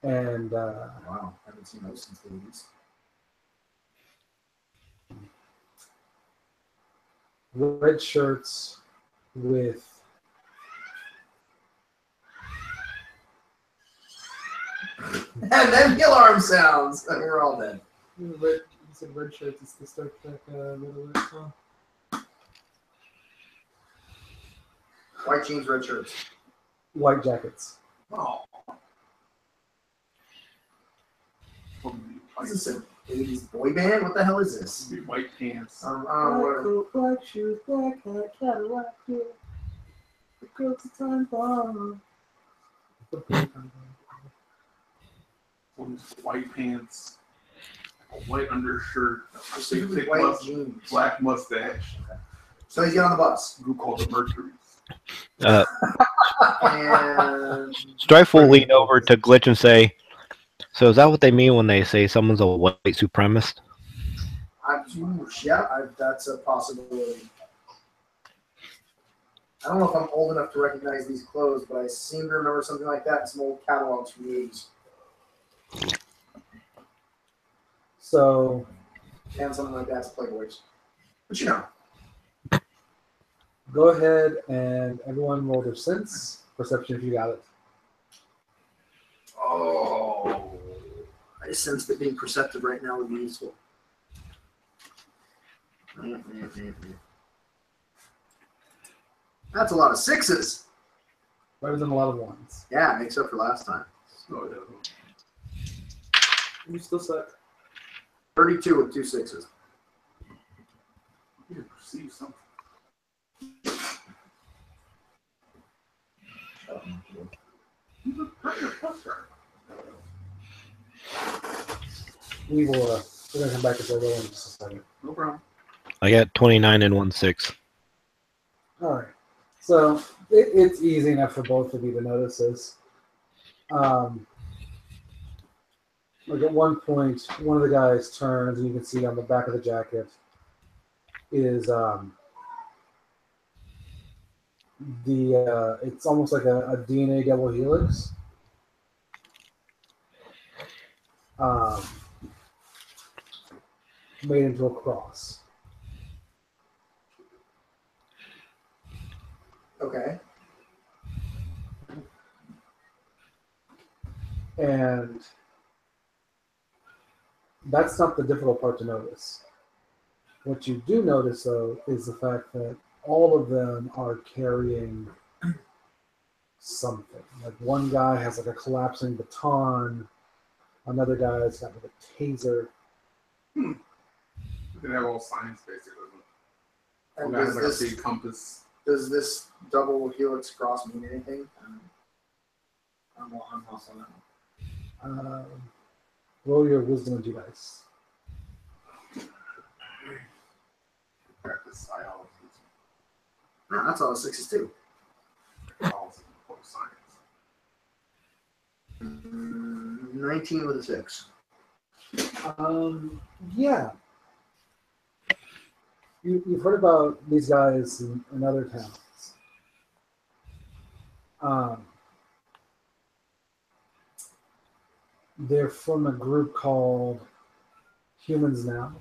Speaker 1: and
Speaker 2: Wow, haven't seen those since the 80s.
Speaker 1: red shirts with
Speaker 2: And then the alarm sounds. And we're all dead.
Speaker 3: Red, you said red shirts. It's the Star Trek Red Alert song.
Speaker 2: White jeans, red shirts.
Speaker 1: white jackets.
Speaker 4: Oh.
Speaker 2: Is this an 80s boy band? What the hell is this?
Speaker 4: White pants.
Speaker 3: Black
Speaker 2: What?
Speaker 3: coat, black shoes, black hat, Cadillac, yeah. The girl's a time bomb.
Speaker 4: White pants. A white undershirt. A thick
Speaker 2: White jeans.
Speaker 4: black mustache.
Speaker 2: So he's getting on the bus.
Speaker 4: Group called the Mercuries.
Speaker 2: And
Speaker 5: Strife will lean over to Glitch and say, "So is that what they mean when they say someone's a white supremacist?"
Speaker 2: that's a possibility. I don't know if I'm old enough to recognize these clothes, but I seem to remember something like that in some old catalogs from the 80s.
Speaker 1: So
Speaker 2: And something like that's Playboys. But you know.
Speaker 1: go ahead and everyone roll their sense perception if you got it.
Speaker 2: Oh. I sense that being perceptive right now would be useful. That's a lot of sixes.
Speaker 1: Better than a lot of ones.
Speaker 2: Yeah, it makes up for last time.
Speaker 3: You still suck.
Speaker 2: 32 with 2 6s.
Speaker 4: You perceive something.
Speaker 1: We will. We're gonna come back to that in just a second.
Speaker 4: No problem.
Speaker 5: I got 29 and 16.
Speaker 1: All right. So it's easy enough for both of you to notice this. Like at one point, one of the guys turns, and you can see on the back of the jacket is it's almost like a DNA double helix. Made into a cross.
Speaker 2: Okay.
Speaker 1: And that's not the difficult part to notice. What you do notice, though, is the fact that all of them are carrying something. Like one guy has like a collapsing baton. Another guy's got like a taser.
Speaker 4: You can have all science, basically.
Speaker 2: And
Speaker 4: One guy has
Speaker 2: does
Speaker 4: like a
Speaker 2: this,
Speaker 4: big compass.
Speaker 2: does this double helix cross mean anything? I'm lost on that one.
Speaker 1: Roll your wisdom and 2 dice.
Speaker 4: Practice biology.
Speaker 2: No, that's all the 6s too.
Speaker 4: Policy for science.
Speaker 2: 19 with a 6.
Speaker 1: Yeah. You've heard about these guys in other towns. They're from a group called Humans Now.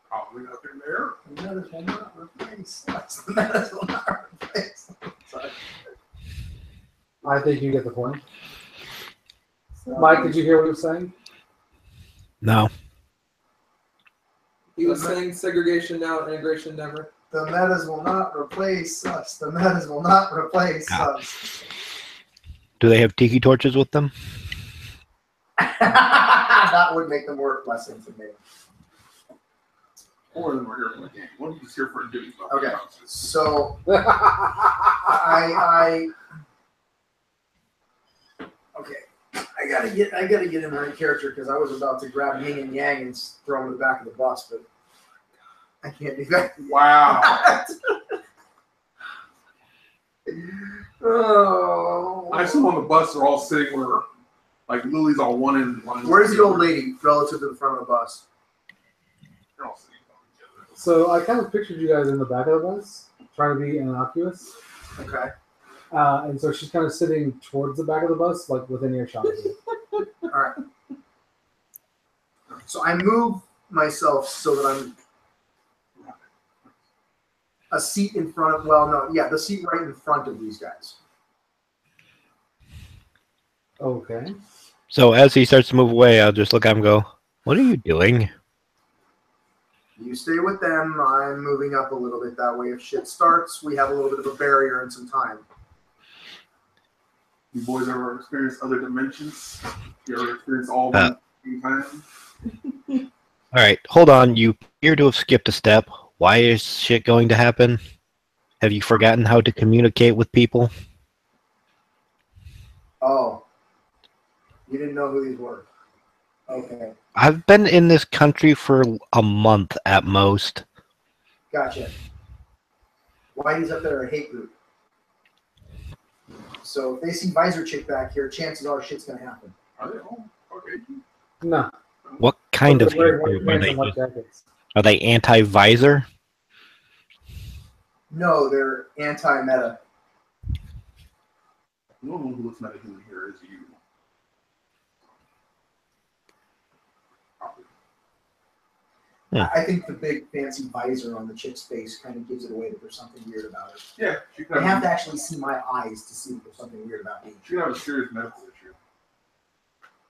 Speaker 4: Probably up in there.
Speaker 2: Medicine not replace. That's the medicine not replace. Sorry.
Speaker 1: I think you get the point. Mike, did you hear what he was saying?
Speaker 5: No.
Speaker 3: He was saying segregation now, integration never.
Speaker 2: The metas will not replace us. The metas will not replace
Speaker 5: Ah.
Speaker 2: us.
Speaker 5: Do they have tiki torches with them?
Speaker 2: That would make them work less intimidating.
Speaker 4: Or then we're here for the game. One of us here for a duty.
Speaker 2: Okay, so I gotta get in the right character because I was about to grab Yin and Yang and throw him in the back of the bus, but I can't do that.
Speaker 4: Wow.
Speaker 2: Oh.
Speaker 4: I assume on the bus they're all sitting where, like, Lily's on one end.
Speaker 2: Where's the old lady relative to the front of the bus?
Speaker 4: They're all sitting together.
Speaker 1: So I kind of pictured you guys in the back of the bus, trying to be innocuous.
Speaker 2: Okay.
Speaker 1: And so she's kind of sitting towards the back of the bus, like within earshot of you.
Speaker 2: All right. So I move myself so that I'm a seat in front of, the seat right in front of these guys.
Speaker 1: Okay.
Speaker 5: So as he starts to move away, I'll just look at him and go, "What are you doing?"
Speaker 2: You stay with them. I'm moving up a little bit that way. If shit starts, we have a little bit of a barrier and some time.
Speaker 4: You boys ever experienced other dimensions? You ever experienced all of them at the same time?
Speaker 5: All right, hold on. You appear to have skipped a step. Why is shit going to happen? Have you forgotten how to communicate with people?
Speaker 2: Oh. You didn't know who these were. Okay.
Speaker 5: I've been in this country for a month at most.
Speaker 2: Gotcha. Whitey's up there a hate group. So if they see Visor Chick back here, chances are shit's gonna happen.
Speaker 4: Are they all? Okay.
Speaker 1: No.
Speaker 5: What kind of
Speaker 1: They're wearing
Speaker 5: hate group
Speaker 1: white
Speaker 5: are
Speaker 1: pants
Speaker 5: they?
Speaker 1: and white jackets.
Speaker 5: Are they anti-visor?
Speaker 2: No, they're anti-meta.
Speaker 4: The only one who looks metahuman here is you.
Speaker 2: I think the big fancy visor on the chick's face kind of gives it away that there's something weird about it.
Speaker 4: Yeah, she could
Speaker 2: I have
Speaker 4: have,
Speaker 2: to actually see my eyes to see that there's something weird about me.
Speaker 4: she could have a serious medical issue.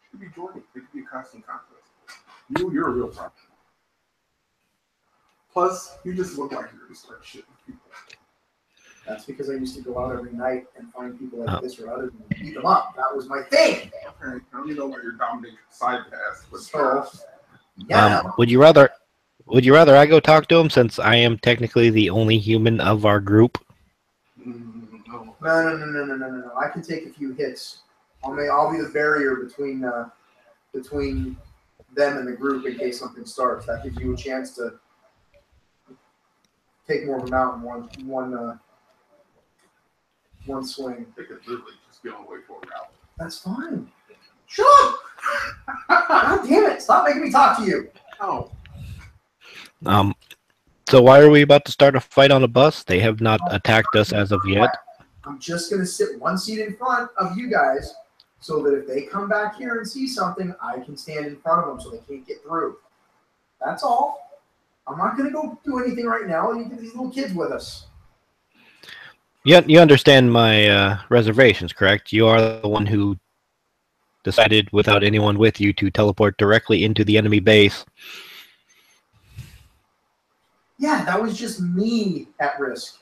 Speaker 4: She could be joining. It could be a constant contest. You're a real problem. Plus, you just look like you're just start shit with people.
Speaker 2: That's because I used to go out every night and find people like this or others and beat them up. That was my thing.
Speaker 4: Okay, I don't even know about your dominating side pass, but
Speaker 2: So, yeah.
Speaker 5: Would you rather I go talk to him since I am technically the only human of our group?
Speaker 4: no.
Speaker 2: No. I can take a few hits. I'll be the barrier between them and the group in case something starts. That gives you a chance to take more of them out in one swing.
Speaker 4: They could literally just get on the way for a route.
Speaker 2: That's fine. Shut up! God damn it! Stop making me talk to you.
Speaker 4: Oh,
Speaker 5: So why are we about to start a fight on a bus? They have not attacked us as of yet.
Speaker 2: I'm just gonna sit one seat in front of you guys, so that if they come back here and see something, I can stand in front of them so they can't get through. That's all. I'm not gonna go do anything right now. You get these little kids with us.
Speaker 5: You understand my reservations, correct? You are the one who decided without anyone with you to teleport directly into the enemy base.
Speaker 2: Yeah, that was just me at risk.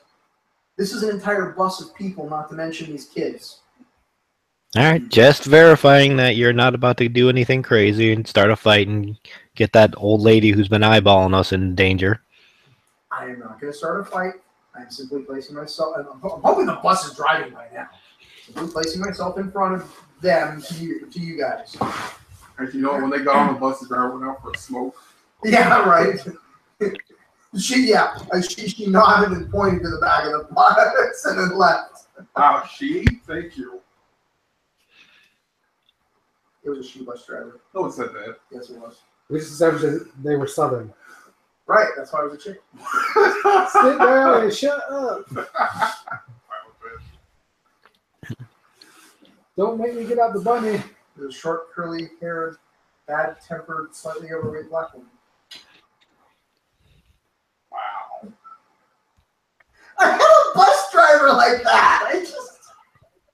Speaker 2: This is an entire bus of people, not to mention these kids.
Speaker 5: Alright, just verifying that you're not about to do anything crazy and start a fight and get that old lady who's been eyeballing us in danger.
Speaker 2: I am not going to start a fight. I'm simply placing myself, and I'm hoping the bus is driving by now. Simply placing myself in front of them to you guys.
Speaker 4: actually, you know, when they got on the bus, the driver went out for a smoke.
Speaker 2: Yeah, right. She nodded and pointed to the back of the bus and then left.
Speaker 4: Wow, thank you.
Speaker 2: It was a she bus driver.
Speaker 4: No one said that.
Speaker 2: Yes, it was.
Speaker 1: We just established that they were Southern.
Speaker 2: Right, that's why I was a chick.
Speaker 1: Sit down and shut up. Don't make me get out the bunny.
Speaker 2: There's a short, curly-haired, bad-tempered, slightly overweight black woman.
Speaker 4: Wow.
Speaker 2: I had a bus driver like that.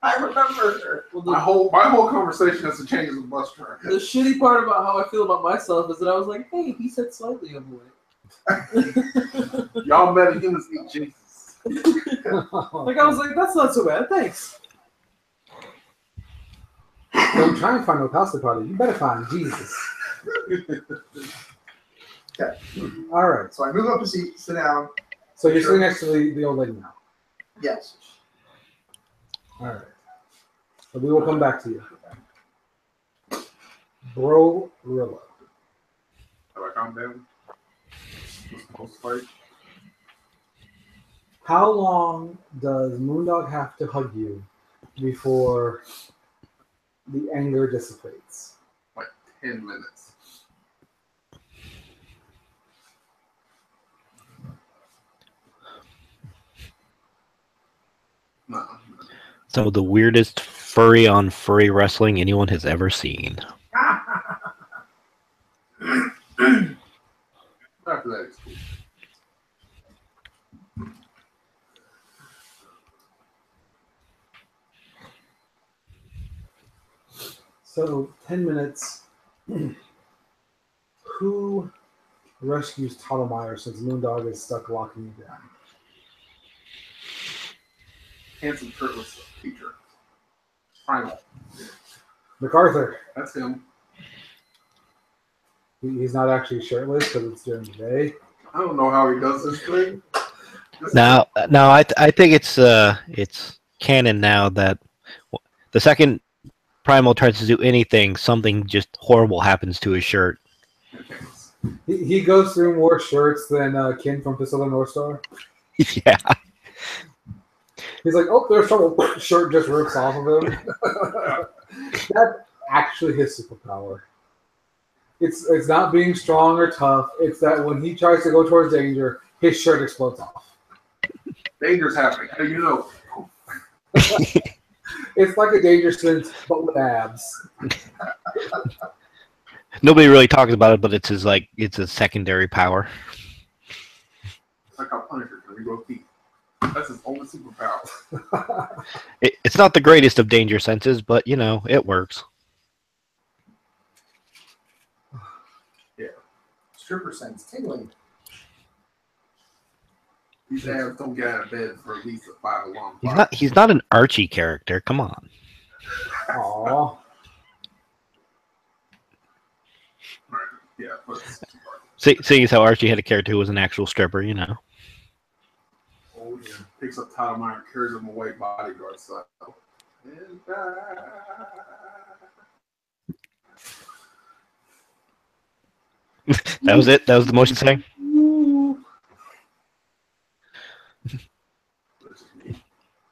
Speaker 2: I remember.
Speaker 3: Well,
Speaker 4: My whole conversation has to change as a bus driver.
Speaker 3: the shitty part about how I feel about myself is that I was like, hey, he said slightly overweight.
Speaker 4: Y'all metahumans need Jesus.
Speaker 3: Like, I was like, that's not so bad, thanks.
Speaker 1: Don't try and find no pasta party. You better find Jesus.
Speaker 2: Okay.
Speaker 1: All right.
Speaker 2: So I move up a seat, sit down.
Speaker 1: So you're sitting next to the old lady now.
Speaker 2: Yes.
Speaker 1: All right. So we will come back to you. Bro Rilla.
Speaker 4: Have I calmed down? Post-fight?
Speaker 1: How long does Moondog have to hug you before the anger dissipates?
Speaker 4: Like 10 minutes. No.
Speaker 5: Some of the weirdest furry on furry wrestling anyone has ever seen.
Speaker 4: After that, it's cool.
Speaker 1: So 10 minutes. Who rescues Totemeyer since Moondog is stuck locking you down?
Speaker 4: Handsome shirtless teacher. Primal.
Speaker 1: MacArthur.
Speaker 4: That's him.
Speaker 1: He's not actually shirtless because it's during the day.
Speaker 4: I don't know how he does this thing.
Speaker 5: Now, I think it's canon now that the second Primal tries to do anything, something just horrible happens to his shirt.
Speaker 1: He goes through more shirts than Kin from Pistol and North Star.
Speaker 5: Yeah.
Speaker 1: He's like, oh, there's trouble. Shirt just rips off of him. That's actually his superpower. It's not being strong or tough. It's that when he tries to go towards danger, his shirt explodes off.
Speaker 4: Danger's happening. How do you know?
Speaker 1: It's like a danger sense, but with abs.
Speaker 5: Nobody really talks about it, but it's a secondary power.
Speaker 4: It's like how Punisher can regrow teeth. That's his only superpower.
Speaker 5: It's not the greatest of danger senses, but it works.
Speaker 4: Yeah.
Speaker 2: Stripper sense tingling.
Speaker 4: These abs don't get out of bed for at least a 5 long.
Speaker 5: He's not an Archie character. Come on.
Speaker 1: Aww.
Speaker 4: Right. Yeah. But
Speaker 5: Seeing as how Archie had a character who was an actual stripper,
Speaker 4: oh yeah. Picks up Totemeyer and carries him away bodyguard style. And
Speaker 5: That was it. That was the motion saying.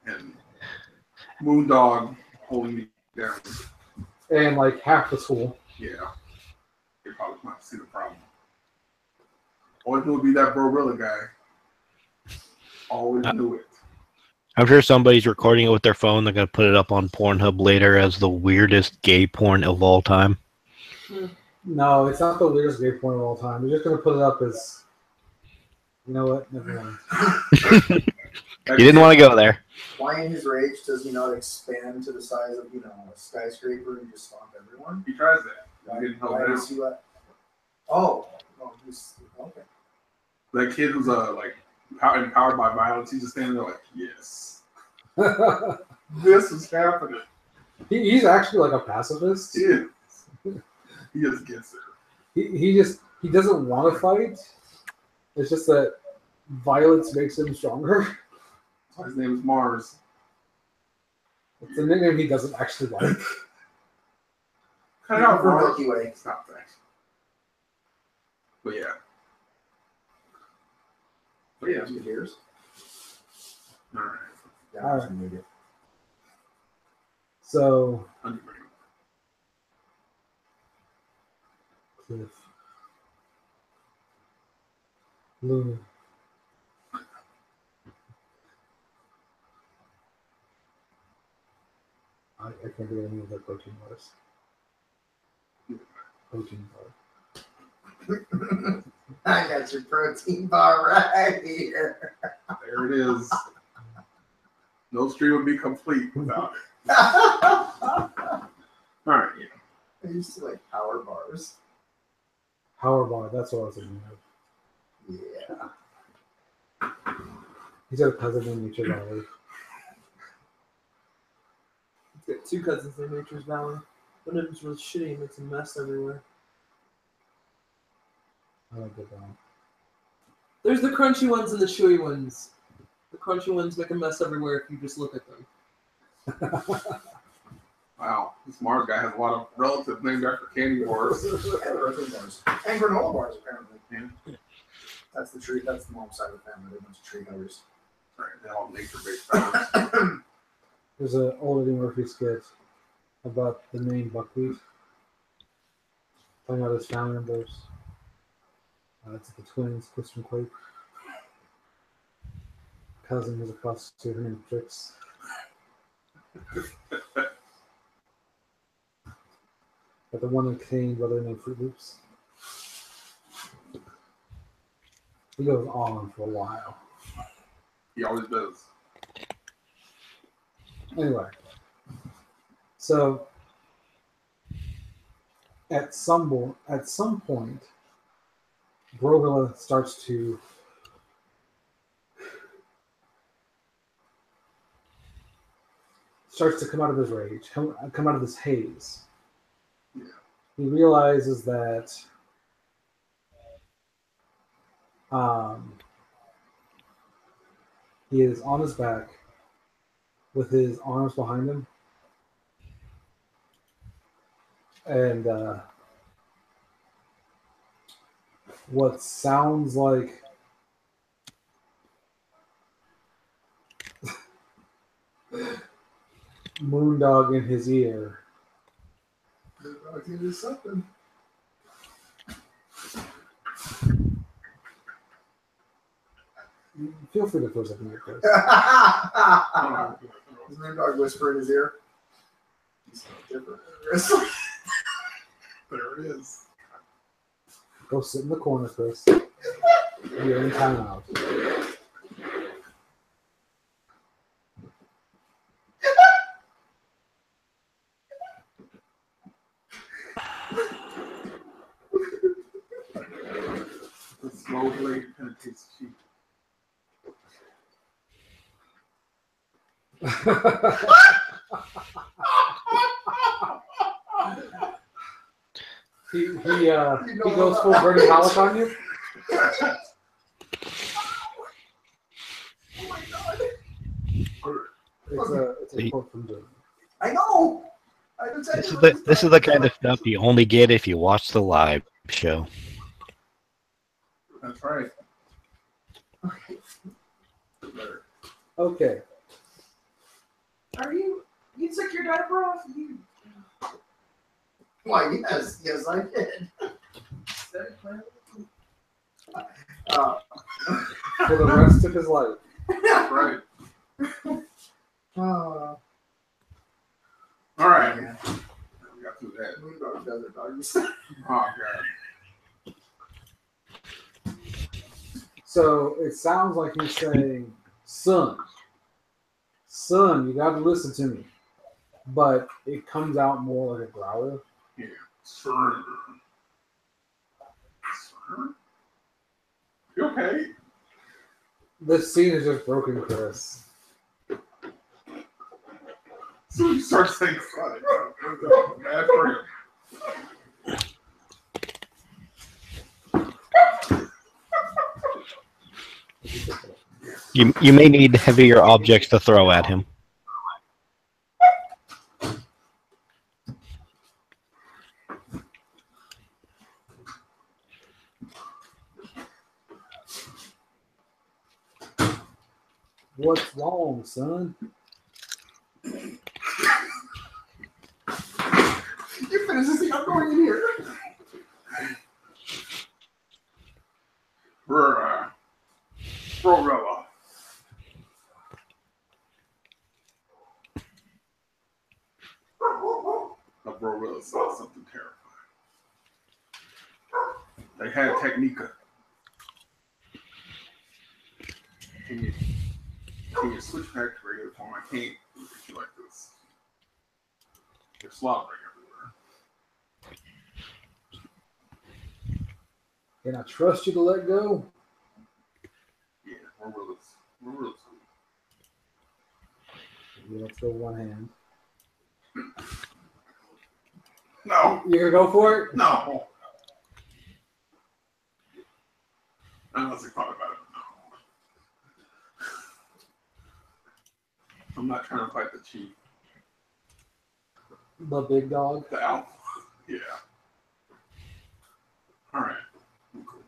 Speaker 4: and Moondog holding me down.
Speaker 1: And like half the school.
Speaker 4: Yeah. They probably might see the problem. Always knew it would be that Brorilla guy. Always knew it.
Speaker 5: I'm sure somebody's recording it with their phone. They're going to put it up on Pornhub later as the weirdest gay porn of all time.
Speaker 1: No, it's not the weirdest gay porn of all time. We're just going to put it up as... You know what? Never mind.
Speaker 5: You didn't want to go there.
Speaker 2: Why in his rage does he not expand to the size of, a skyscraper and just stomp everyone?
Speaker 4: He tries that. I didn't know
Speaker 2: Why
Speaker 4: that.
Speaker 2: does he let... Oh, he's... Okay.
Speaker 4: That kid who's empowered by violence, he's just standing there like, yes. This is happening.
Speaker 1: He's actually like a pacifist.
Speaker 4: Yeah. He just gets there.
Speaker 1: He doesn't want to fight. It's just that violence makes him stronger.
Speaker 4: His name is Mars.
Speaker 1: It's a nickname he doesn't actually like.
Speaker 4: Cut it out for
Speaker 2: Milky Way.
Speaker 4: Stop that. But yeah.
Speaker 2: Here's.
Speaker 4: All right.
Speaker 2: Yeah,
Speaker 1: All right.
Speaker 2: maybe.
Speaker 1: So,
Speaker 4: Underground.
Speaker 1: Cliff. Luna. I can't do any of the protein bars. Protein bar.
Speaker 2: I got your protein bar right here.
Speaker 4: There it is. No stream would be complete without it.
Speaker 2: I
Speaker 4: Alright,
Speaker 2: used to like power bars.
Speaker 1: Power bar, that's what I was thinking of.
Speaker 2: Yeah.
Speaker 1: He's got a cousin named Nature Valley.
Speaker 3: It's got two cousins named Nature's Valley. One of them's really shitty and makes a mess everywhere.
Speaker 1: I don't get that.
Speaker 3: There's the crunchy ones and the chewy ones. The crunchy ones make a mess everywhere if you just look at them.
Speaker 4: wow. This Mars guy has a lot of relatives named after candy bars.
Speaker 2: And protein bars. And granola bars, apparently.
Speaker 4: Yeah.
Speaker 2: That's the tree. That's the mom's side of the family. They're a bunch of tree huggers.
Speaker 4: Right, they're all nature-based families.
Speaker 1: There's an old Eddie Murphy skit about the name Buckwheat. Talking about his family members. It's the twins, Chris and Quake. Cousin was across to her named Trix. But the one that came brother named Fruit Loops. He goes on for a while.
Speaker 4: He always does.
Speaker 1: Anyway, so at some point, Brogula starts to come out of his rage, come out of this haze.
Speaker 4: Yeah.
Speaker 1: He realizes that he is on his back with his arms behind him. And what sounds like Moondog in his ear.
Speaker 2: It is something.
Speaker 1: Feel free to throw something like this.
Speaker 2: His name dog whisper in his ear. He's different.
Speaker 4: There it is.
Speaker 1: Go sit in the corner, Chris. You're in timeout.
Speaker 4: The slow blade penetrates cheek.
Speaker 1: He goes full Bernie Halleck on you.
Speaker 2: Oh my god!
Speaker 1: It's a quote from Germany.
Speaker 2: I know.
Speaker 5: This is the kind of stuff you only get if you watch the live show.
Speaker 4: That's right.
Speaker 1: Okay.
Speaker 3: Are you took your diaper off? You
Speaker 2: Why, yes, I did.
Speaker 1: For the rest of his life.
Speaker 4: That's right.
Speaker 2: Oh,
Speaker 4: All right.
Speaker 2: yeah.
Speaker 4: We got through that.
Speaker 2: Moondog does it, doggies.
Speaker 4: Oh, God.
Speaker 1: So it sounds like he's saying, son, you got to listen to me. But it comes out more like a growler.
Speaker 4: Yeah. Sir. Sir? You okay?
Speaker 1: This scene is just broken, Chris.
Speaker 4: So you start saying son. Bad for him.
Speaker 5: You may need heavier objects to throw at him.
Speaker 1: What's wrong, son?
Speaker 2: You finish this thing, I'm going in here.
Speaker 4: Brorella. The Brorella saw something terrifying. They had Technica. Can you switch back to regular form? I can't look at you like this. They're slobbering everywhere.
Speaker 1: Can I trust you to let go?
Speaker 4: Yeah, we're really sweet.
Speaker 1: Yeah, let's go one hand.
Speaker 4: No,
Speaker 1: You gonna go for it?
Speaker 4: no. Unless they thought about it. No. I'm not trying to fight the chief.
Speaker 1: The big dog.
Speaker 4: The alpha. Yeah. All right. Cool.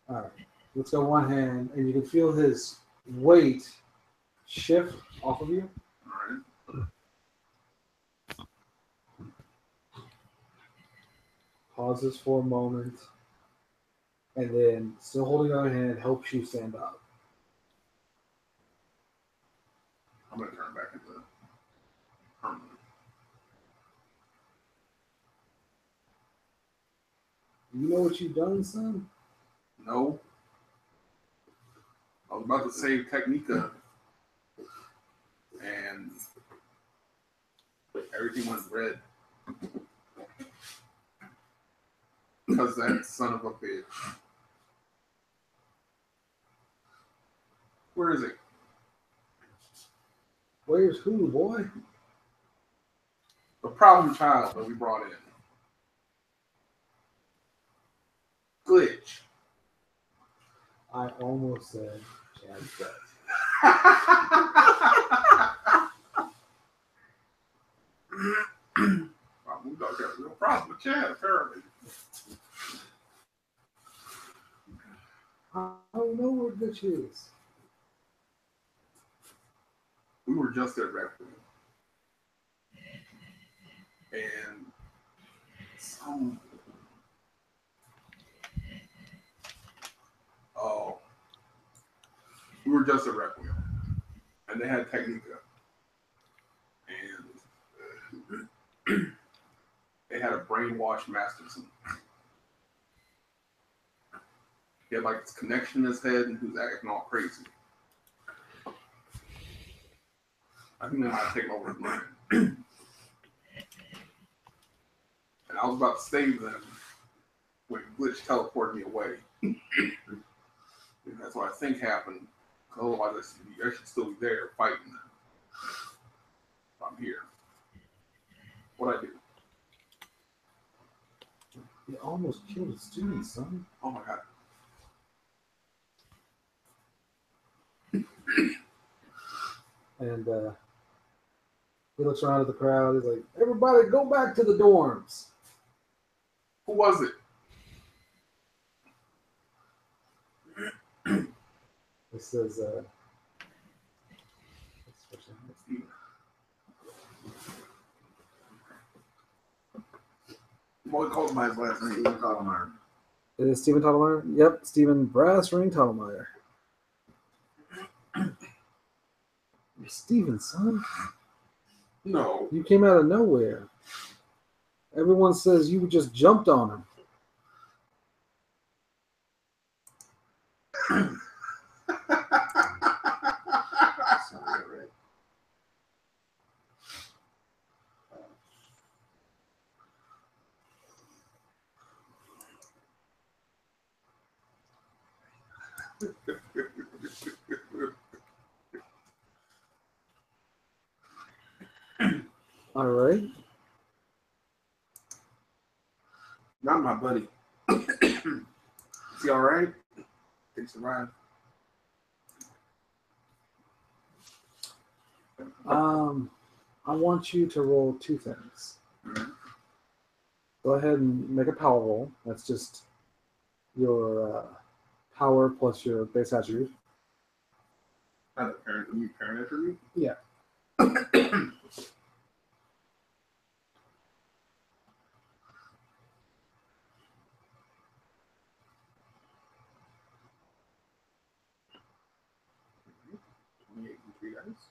Speaker 1: All right. Let's go one hand, and you can feel his weight shift off of you.
Speaker 4: All right.
Speaker 1: Pauses for a moment, and then, still holding the other hand, helps you stand up.
Speaker 4: I'm gonna turn back into permanent.
Speaker 1: You know what you've done, son?
Speaker 4: No. I was about to save Technica, and everything went red. Because that son of a bitch. Where is it?
Speaker 1: Where's who, boy?
Speaker 4: The problem child that we brought in. Glitch.
Speaker 1: I almost said Chad.
Speaker 4: We got a real problem with Chad, apparently.
Speaker 1: I don't know where Glitch is.
Speaker 4: We were just at Repercussions. And some. Oh. We were just at Requiem. And they had Technica. And they had a brainwashed Masterson. He had like this connection in his head and he was acting all crazy. I think they might have taken over his mind. And I was about to save them when Glitch teleported me away. And that's what I think happened. Otherwise, I should still be there fighting them. But I'm here. What'd I do?
Speaker 1: You almost killed a student, son.
Speaker 4: Oh my god.
Speaker 1: And he looks around at the crowd. He's like, everybody go back to the dorms.
Speaker 4: Who was it?
Speaker 1: He says,
Speaker 4: What called my last name?
Speaker 2: Stephen Tottlemeyer.
Speaker 1: it is Stephen Tottlemeyer? Yep, Stephen Brass Ring Tottlemeyer. You're Stephen, son.
Speaker 4: No.
Speaker 1: You came out of nowhere. Everyone says you just jumped on him.
Speaker 2: Sounds right.
Speaker 1: All right.
Speaker 4: Not my buddy. Is he alright? Did he survive?
Speaker 1: I want you to roll two things.
Speaker 4: Mm-hmm.
Speaker 1: Go ahead and make a power roll. That's just your power plus your base attribute.
Speaker 4: Not a parent, a new parent attribute?
Speaker 1: Yeah.
Speaker 4: Three dice.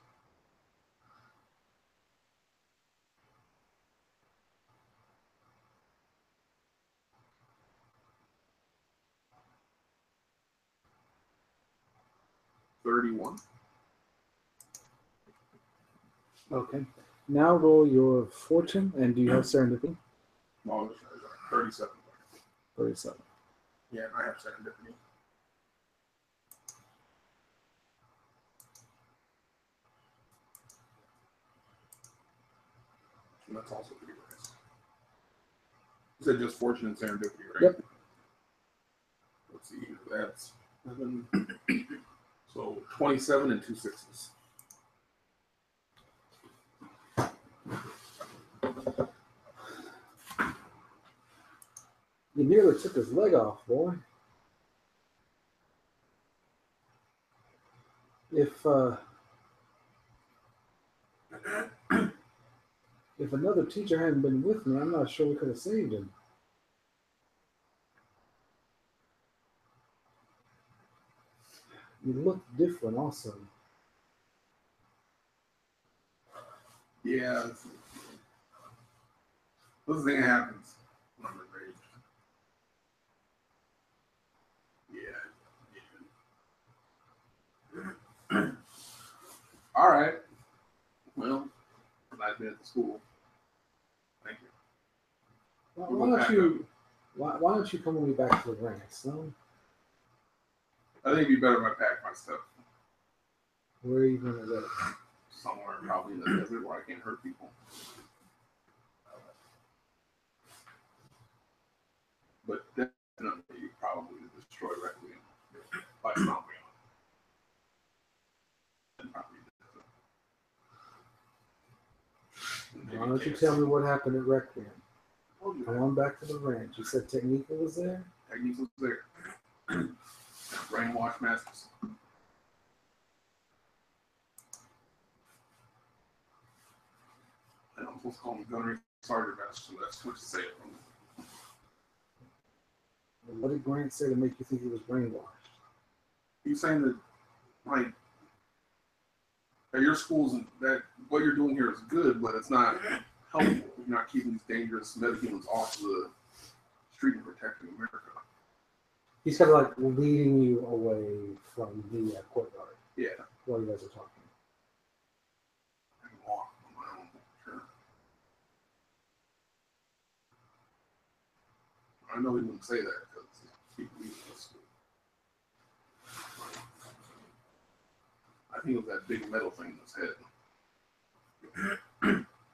Speaker 4: $31.
Speaker 1: Okay. Now roll your fortune, and do you have serendipity?
Speaker 4: Well, 37.
Speaker 1: 37.
Speaker 4: Yeah, I have serendipity. And that's also pretty nice. You said just fortune and serendipity, right?
Speaker 1: Yep.
Speaker 4: Let's see. That's 7. So 27 and 2 6s.
Speaker 1: You nearly took his leg off, boy. If another teacher hadn't been with me, I'm not sure we could have saved him. You look different, also.
Speaker 4: Yeah. This is the thing that happens when I'm enraged. Yeah. All right. Well, I've been at the school. Thank you.
Speaker 1: Why don't you come with me back to the ranch, son?
Speaker 4: I think it'd be better if I pack my stuff
Speaker 1: Where are you gonna go?
Speaker 4: somewhere, probably in the desert where I can't hurt people. But definitely, probably destroy Requiem by stomping on it.
Speaker 1: Why don't you tell me what happened at Requiem?
Speaker 4: Told you
Speaker 1: Come
Speaker 4: that.
Speaker 1: on back to the ranch. You said Technica was there?
Speaker 4: Techniques was there. Brainwash masters. And I'm supposed to call him Gunnery Sergeant Master, so that's what you say it from.
Speaker 1: What did Grant say to make you think he was brainwashed?
Speaker 4: He's saying that, like, at your schools, that what you're doing here is good, but it's not helpful. You're not keeping these dangerous metahumans off the street and protecting America.
Speaker 1: He's kind of like leading you away from the courtyard
Speaker 4: Yeah.
Speaker 1: while you guys are talking.
Speaker 4: I can walk on my own, sure. I know he wouldn't say that because people leave us. I think it was that big metal thing in his head.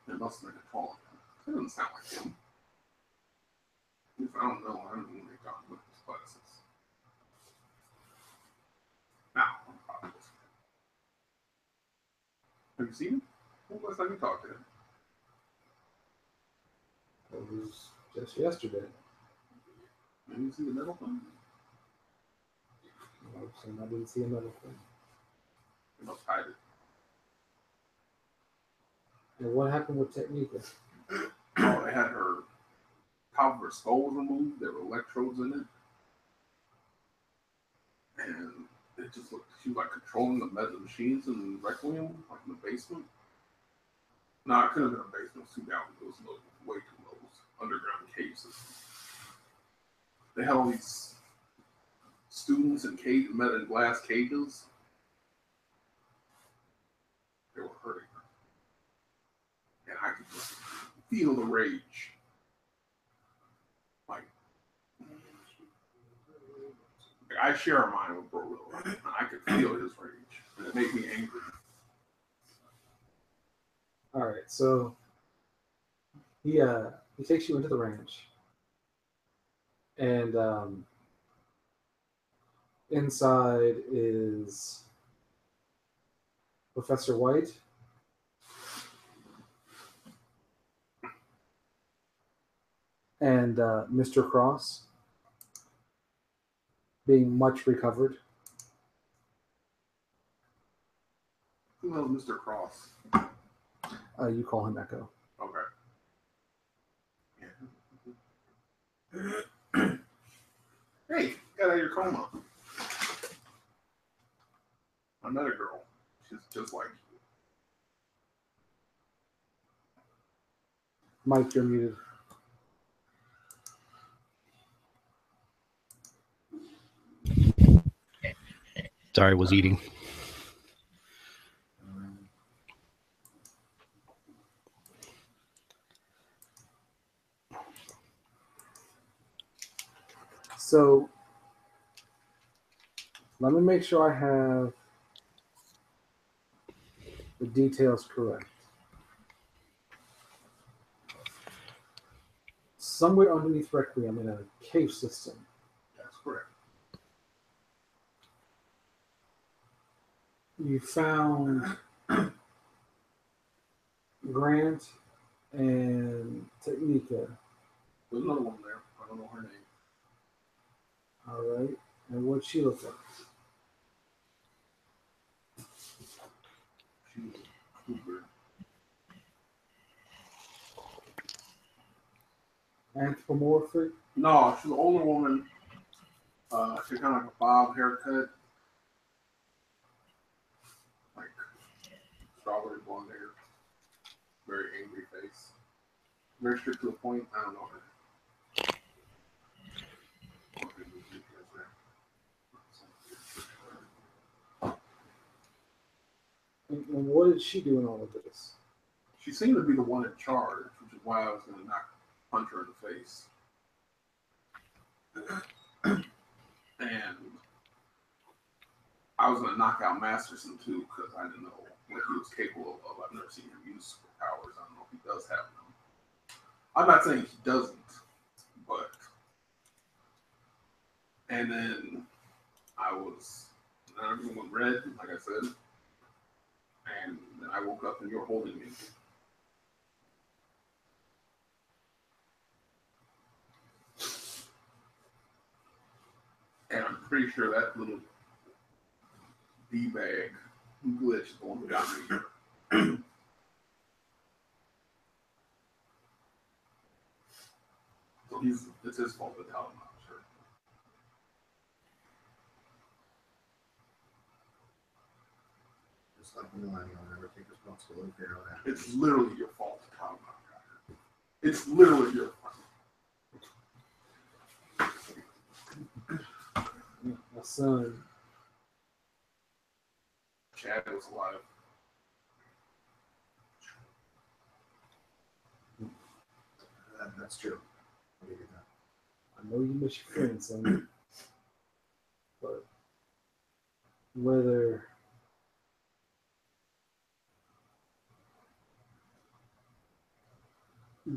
Speaker 4: It must have been controlling him. It doesn't sound like him. I don't know. I don't know when they got with his classes. Now, probably. Have you seen him? When was the last time you talked to him?
Speaker 1: It was just yesterday.
Speaker 4: Have you seen the metal thing?
Speaker 1: I didn't see another thing.
Speaker 4: You must hide it.
Speaker 1: And what happened with Technica?
Speaker 4: Oh, they had her top of her skull was removed. There were electrodes in it. And it just looked, she was like controlling the metal machines in Requiem, like in the basement. No, it couldn't have been a basement. It was too down. It was low, way too low. It was underground cave system. They had all these students in cage, met in glass cages. They were hurting her. And I could just feel the rage. Like, I share a mind with Bro. I could feel his rage. And it made me angry.
Speaker 1: All right, so he takes you into the ranch, and inside is Professor White and Mr. Cross, being much recovered.
Speaker 4: Who knows Mr. Cross?
Speaker 1: You call him Echo.
Speaker 4: Okay. Hey, got out of your coma. I met a girl. She's just like you.
Speaker 1: Mike, you're muted.
Speaker 5: Sorry, I was eating.
Speaker 1: So let me make sure I have the details correct. Somewhere underneath Requiem in a cave system,
Speaker 4: That's correct.
Speaker 1: you found Grant and Technica.
Speaker 4: There's another one there. I don't know her name.
Speaker 1: All right. And what she look like?
Speaker 4: She was a cougar.
Speaker 1: Anthropomorphic.
Speaker 4: No, she's an older woman. She kind of like a bob haircut, like strawberry blonde hair, very angry face, very strict to the point. I don't know her.
Speaker 1: And what did she do in all of this?
Speaker 4: She seemed to be the one in charge, which is why I was going to punch her in the face. And I was going to knock out Masterson too, because I didn't know what he was capable of. I've never seen him use superpowers. I don't know if he does have them. I'm not saying he doesn't, but. And then everything went red, like I said. And then I woke up and you're holding me. And I'm pretty sure that little D-bag glitch is the one who got me here. So it's his fault to tell him, I'm sure.
Speaker 2: Just like me, I'll never take responsibility for your own actions.
Speaker 4: It's literally your fault to tell him, it's literally your fault.
Speaker 1: My son.
Speaker 4: Chad was alive.
Speaker 2: That's true. I'll give you that.
Speaker 1: I know you miss your friends, son. But whether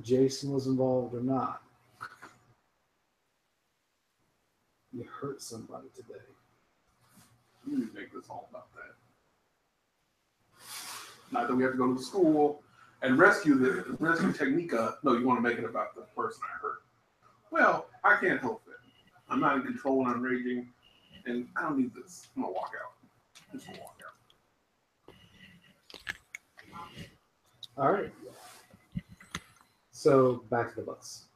Speaker 1: Jason was involved or not, you hurt somebody today.
Speaker 4: You need to make this all about that. Not that we have to go to the school and rescue Technica. No, you want to make it about the person I hurt. Well, I can't help it. I'm not in control and I'm raging, and I don't need this. I'm gonna walk out. I'm just gonna walk out.
Speaker 1: All right. So back to the bus.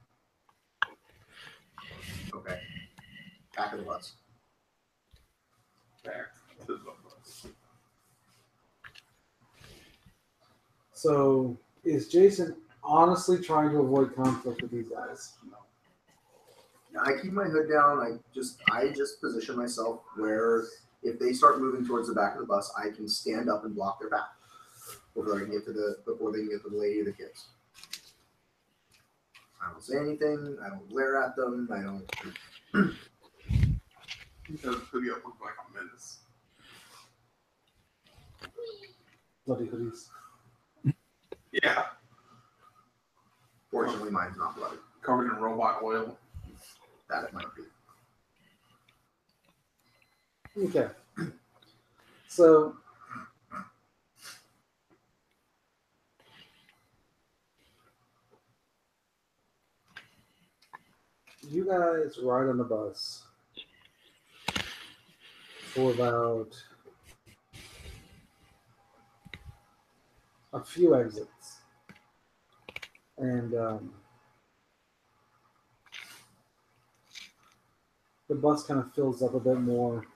Speaker 2: Okay. Back of the bus.
Speaker 4: Back to the bus.
Speaker 1: So is Jason honestly trying to avoid conflict with these guys?
Speaker 4: No.
Speaker 2: I keep my hood down. I just position myself where if they start moving towards the back of the bus, I can stand up and block their path before they can get to the lady or the kids. I don't say anything. I don't glare at them. I don't.
Speaker 4: Because hoodie up look like a menace.
Speaker 1: Bloody hoodies.
Speaker 4: Yeah.
Speaker 2: Fortunately, mine's not bloody.
Speaker 4: Covered in robot oil.
Speaker 2: That it might be.
Speaker 1: Okay. So you guys ride on the bus for about a few exits. And the bus kind of fills up a bit more.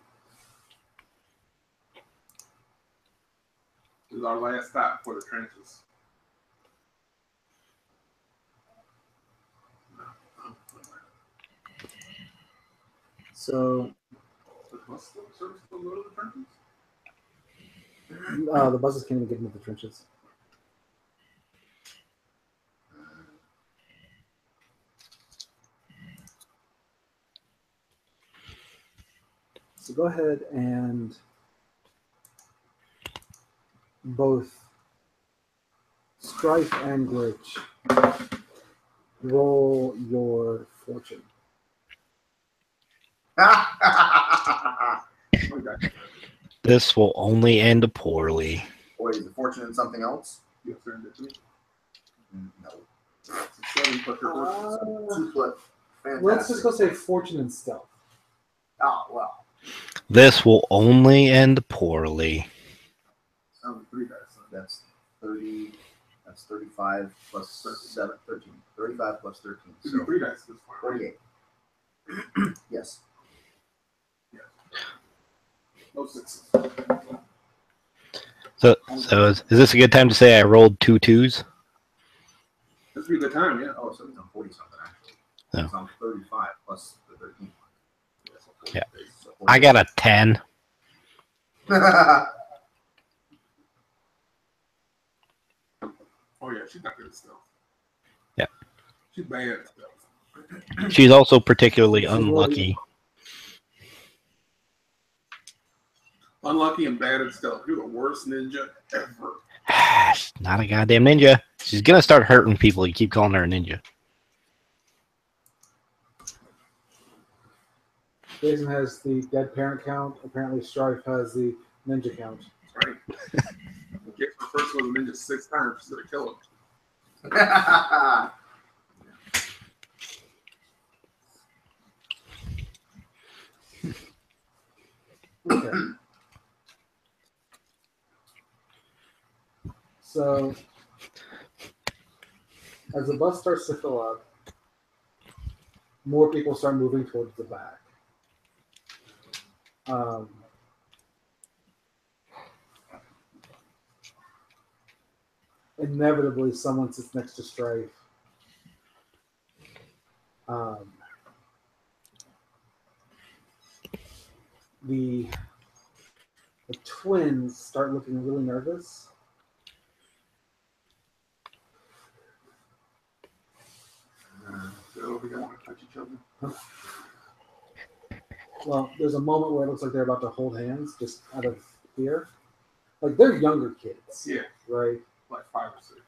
Speaker 4: This is our last stop for the trenches.
Speaker 1: So
Speaker 4: The bus still service still go to the trenches?
Speaker 1: the buses can't even get into the trenches. So go ahead and both Strife and Glitch roll your fortune.
Speaker 5: This will only end poorly.
Speaker 2: Wait, is the fortune in something else?
Speaker 4: You have serendipity.
Speaker 2: No.
Speaker 4: It's a 7 plus your fortune.
Speaker 2: 2 plus. Fantastic.
Speaker 1: Let's just go say fortune and stealth.
Speaker 2: Oh, well.
Speaker 5: This will only end poorly.
Speaker 4: 3 dice.
Speaker 2: That's 30. That's 35 plus 7, 13. 35 plus 13.
Speaker 4: You
Speaker 2: So
Speaker 4: do 3 dice this point.
Speaker 2: 48. Yes.
Speaker 4: No 6s.
Speaker 5: So is this a good time to say I rolled 2 2s?
Speaker 4: This would be a good time, yeah.
Speaker 2: Oh, so it's on 40 something actually.
Speaker 5: Oh.
Speaker 2: It's on 35 plus the 13.
Speaker 5: Yeah.
Speaker 2: So
Speaker 5: I got a 10.
Speaker 4: Oh, yeah, she's not good at stealth.
Speaker 5: Yeah.
Speaker 4: She's bad at stealth.
Speaker 5: She's also particularly unlucky.
Speaker 4: Unlucky and bad at stealth. You're the worst ninja ever.
Speaker 5: She's not a goddamn ninja. She's gonna start hurting people. You keep calling her a ninja.
Speaker 1: Jason has the dead parent count. Apparently, Strife has the ninja count.
Speaker 4: That's right. Get the first one ninja 6 times. She's gonna kill him.
Speaker 1: Okay. So, as the bus starts to fill up, more people start moving towards the back. Inevitably, someone sits next to Strife. The twins start looking really nervous.
Speaker 4: So we don't want to touch each other.
Speaker 1: Well, there's a moment where it looks like they're about to hold hands just out of fear. Like, they're younger kids.
Speaker 4: Yeah,
Speaker 1: Right?
Speaker 4: like 5 or 6.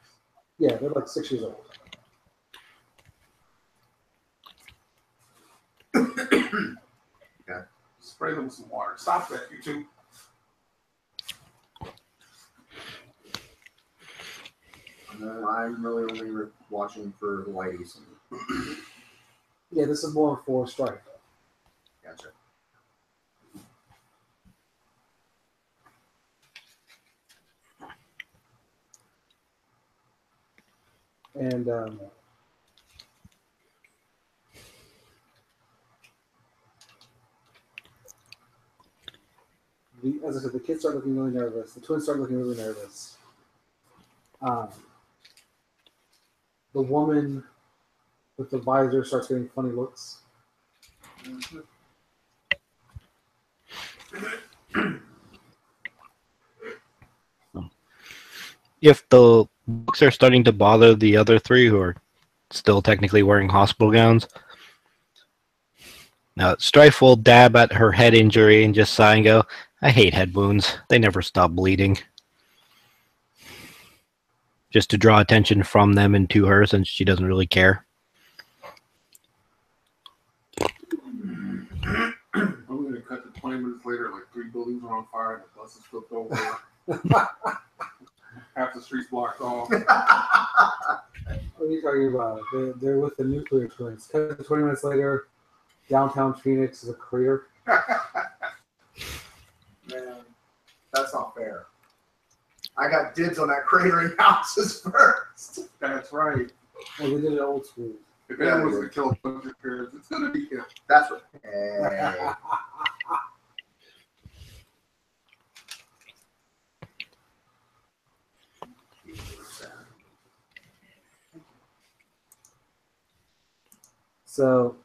Speaker 1: Yeah, they're like 6 years old.
Speaker 2: Okay.
Speaker 4: Spray them with some water. Stop that, you two.
Speaker 2: I'm really only watching for the ladies.
Speaker 1: Yeah, this is more for Strife.
Speaker 2: Gotcha.
Speaker 1: And as I said, the kids start looking really nervous. The twins start looking really nervous. The woman with the visor starts getting funny looks.
Speaker 5: If the looks are starting to bother the other 3 who are still technically wearing hospital gowns, now Strife will dab at her head injury and just sigh and go, I hate head wounds. They never stop bleeding. Just to draw attention from them and to her since she doesn't really care.
Speaker 4: I'm going to cut to 20 minutes later, like 3 buildings are on fire and the bus is flipped over. Half the street's blocked off.
Speaker 1: What are you talking about? They're with the nuclear twins. 20 minutes later, downtown Phoenix is a crater.
Speaker 2: Man, that's not fair. I got dibs on that cratering houses first.
Speaker 4: That's right.
Speaker 1: Well, they did it old school.
Speaker 4: If anyone's going to kill a bunch of parents, it's going to be him.
Speaker 2: That's right. Hey.
Speaker 1: So,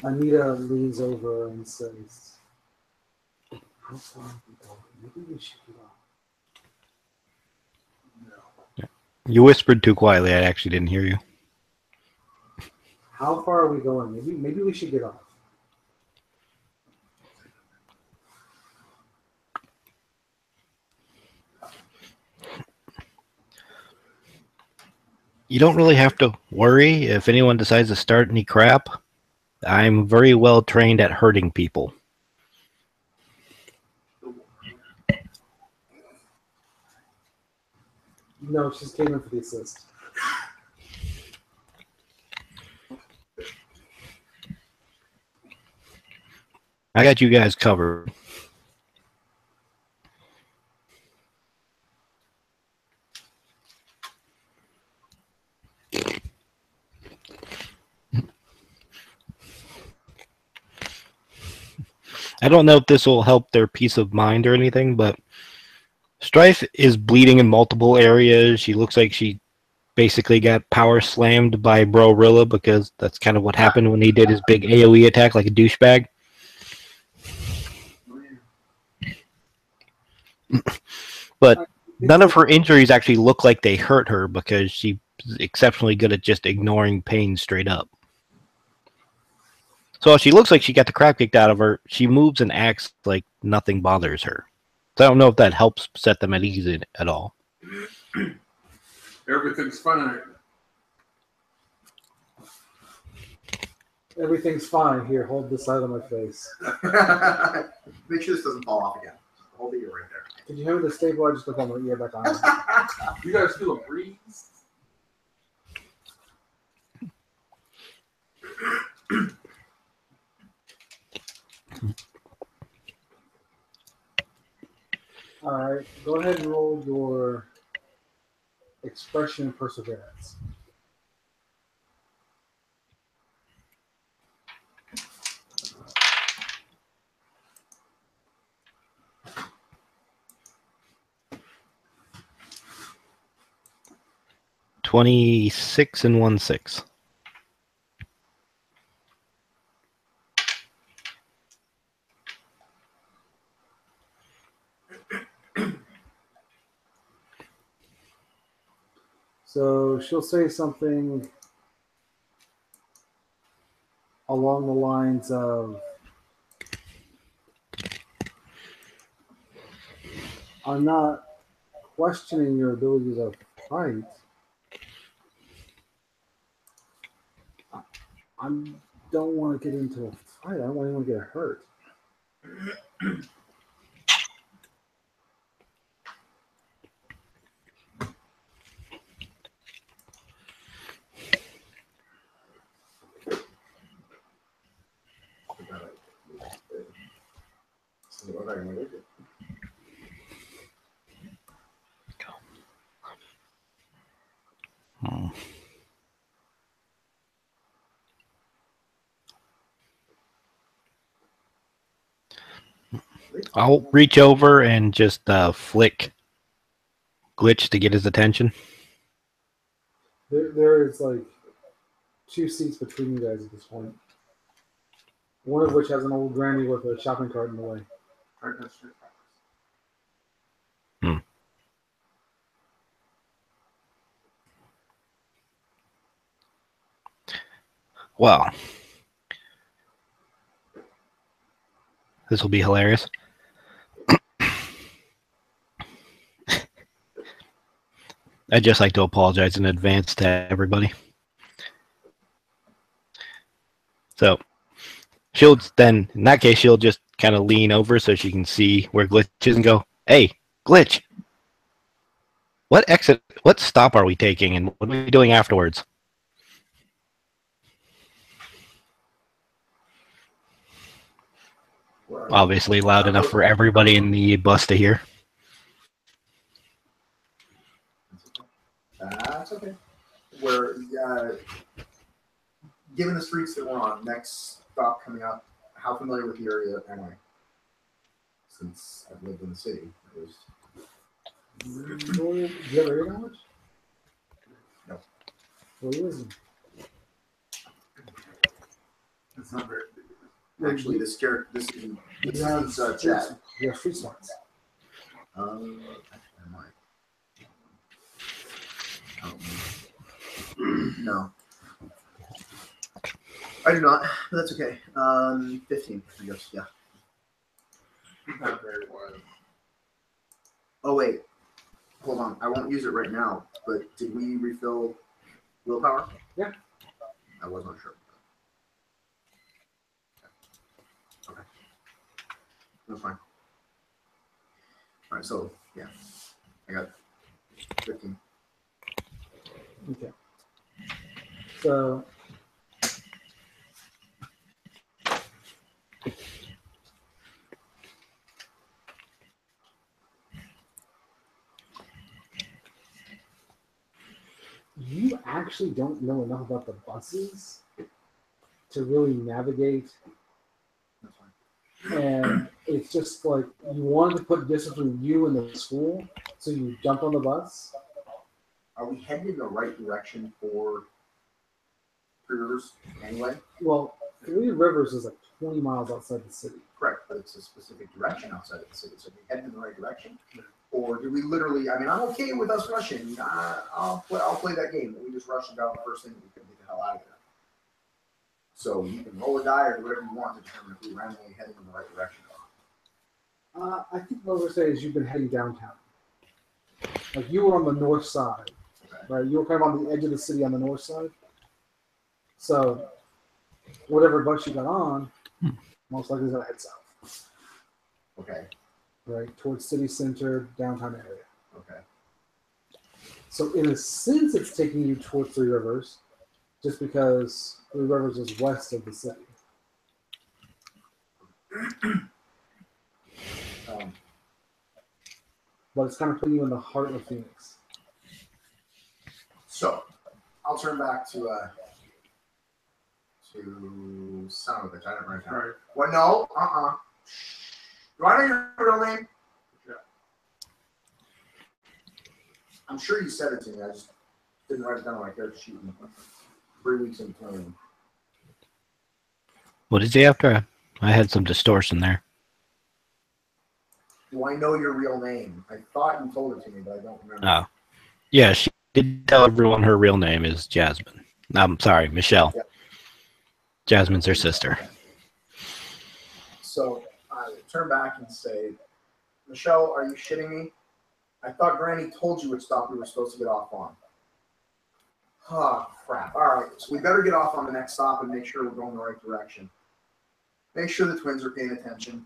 Speaker 1: Anita leans over and says, how far have we gone? Maybe we should give up.
Speaker 5: You whispered too quietly. I actually didn't hear you.
Speaker 1: How far are we going? Maybe we should get off.
Speaker 5: You don't really have to worry if anyone decides to start any crap. I'm very well trained at hurting people.
Speaker 1: No, she just came in for the assist.
Speaker 5: I got you guys covered. I don't know if this will help their peace of mind or anything, but Strife is bleeding in multiple areas. She looks like she basically got power slammed by Bro Rilla because that's kind of what happened when he did his big AoE attack like a douchebag. But none of her injuries actually look like they hurt her because she's exceptionally good at just ignoring pain straight up. So she looks like she got the crap kicked out of her. She moves and acts like nothing bothers her. So I don't know if that helps set them at ease at all.
Speaker 4: Everything's fine.
Speaker 1: Everything's fine. Here, hold this side of my face.
Speaker 2: Make sure this doesn't fall off again. Hold it right there.
Speaker 1: Did you hear the stable? I just put my ear back on.
Speaker 4: You guys feel a breeze?
Speaker 1: All right, go ahead and roll your expression and perseverance.
Speaker 5: $26 and 16.
Speaker 1: So she'll say something along the lines of, I'm not questioning your ability to fight. I don't want to get into a fight. I don't want anyone to get hurt.
Speaker 5: I'll reach over and just flick Glitch to get his attention.
Speaker 1: There is like 2 seats between you guys at this point. One of which has an old granny with a shopping cart in the way.
Speaker 5: Well, this will be hilarious. I'd just like to apologize in advance to everybody. So she'll then, in that case, she'll just kind of lean over so she can see where Glitch is and go, "Hey, Glitch, what exit, what stop are we taking and what are we doing afterwards?" Obviously loud enough for everybody in the bus to hear.
Speaker 2: That's okay. We're given the streets that we're on, next stop coming up, how familiar with the area am I? Since I've lived in the city.
Speaker 1: Do you have area knowledge?
Speaker 2: No.
Speaker 1: Well, you listen.
Speaker 4: It's not very big.
Speaker 2: Actually, this character, this is
Speaker 1: You have
Speaker 2: chat.
Speaker 1: You have street smarts.
Speaker 2: Actually, I might. I don't know. No. I do not, but that's okay. 15, I guess. Yeah.
Speaker 4: Not very wise.
Speaker 2: Oh wait, hold on. I won't use it right now. But did we refill willpower?
Speaker 1: Yeah.
Speaker 2: I was not sure. Okay. That's fine. All right. So yeah, I got 15.
Speaker 1: Okay. So you actually don't know enough about the buses to really navigate,
Speaker 2: That's fine.
Speaker 1: and it's just like you wanted to put distance between you and the school, so you jump on the bus.
Speaker 2: Are we headed in the right direction for Three Rivers anyway?
Speaker 1: Well, Three Rivers is like 20 miles outside the city.
Speaker 2: Correct, but it's a specific direction outside of the city. So we headed in the right direction, or do we literally? I mean, I'm okay with us rushing. I'll play that game. We just rush and down the first thing that we can get the hell out of there. So you can roll a die or do whatever you want to determine if we randomly heading in the right direction.
Speaker 1: I think what we're saying is you've been heading downtown. Like you were on the north side,
Speaker 2: Okay.
Speaker 1: right? You were kind of on the edge of the city on the north side. So whatever bus you got on, most likely is gonna head south,
Speaker 2: Okay.
Speaker 1: right, towards city center, downtown area.
Speaker 2: Okay.
Speaker 1: So in a sense, it's taking you towards Three Rivers, just because Three Rivers is west of the city. But it's kind of putting you in the heart of Phoenix.
Speaker 2: So I'll turn back to son of a bitch. I didn't write down.
Speaker 4: Right.
Speaker 2: What? No. Do I know your real name?
Speaker 4: Yeah.
Speaker 2: I'm sure you said it to me. I just didn't write it down on my character sheet. 3 weeks in between.
Speaker 5: What did you after? I had some distortion there.
Speaker 2: Do I know your real name? I thought you told it to me, but I don't remember.
Speaker 5: Oh. Yeah, she did tell everyone her real name is Jasmine. I'm sorry, Michelle.
Speaker 2: Yep.
Speaker 5: Jasmine's her sister.
Speaker 2: Okay. So I turn back and say, Michelle, are you shitting me? I thought Granny told you which stop we were supposed to get off on. Oh, crap. All right, so we better get off on the next stop and make sure we're going the right direction. Make sure the twins are paying attention.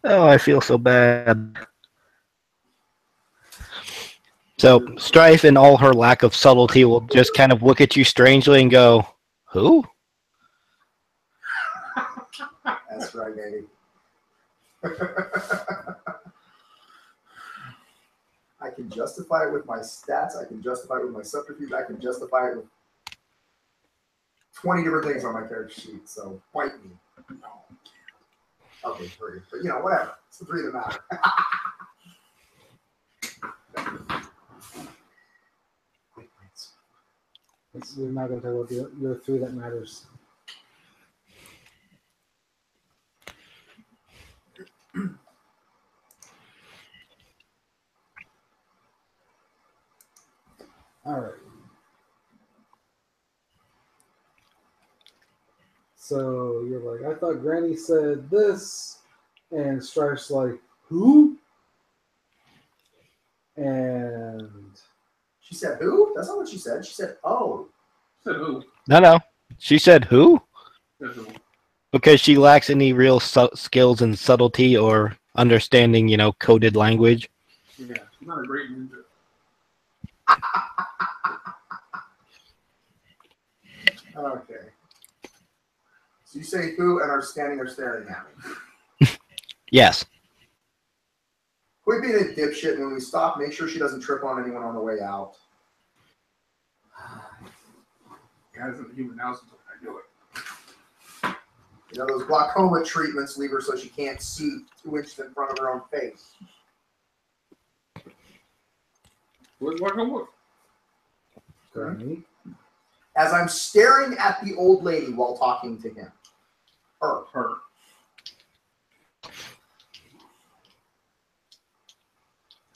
Speaker 5: Oh, I feel so bad. So Strife, in all her lack of subtlety, will just kind of look at you strangely and go, "Who?"
Speaker 2: That's right, baby. I can justify it with my stats. I can justify it with my subterfuge. I can justify it with 20 different things on my character sheet. So bite me. Okay, 3. But whatever. It's the 3 that matter.
Speaker 1: We're not going to talk about the 3 that matters. All right. So you're like, I thought Granny said this, and Strife's like, who? And
Speaker 2: She said, who? That's not what she said. She said, oh.
Speaker 4: Said who?
Speaker 5: No. She said, "Who?"
Speaker 4: Said who?
Speaker 5: Because she lacks any real skills in subtlety or understanding, coded language.
Speaker 4: Yeah, she's not a great ninja.
Speaker 2: Okay. So you say who and are standing there staring at me.
Speaker 5: Yes.
Speaker 2: Quit being a dipshit. When we stop, make sure she doesn't trip on anyone on the way out.
Speaker 4: Guys in the human house until I do it.
Speaker 2: Those glaucoma treatments leave her so she can't see 2 inches in front of her own face.
Speaker 4: Where's my homework?
Speaker 1: Granny.
Speaker 2: As I'm staring at the old lady while talking to him. Her.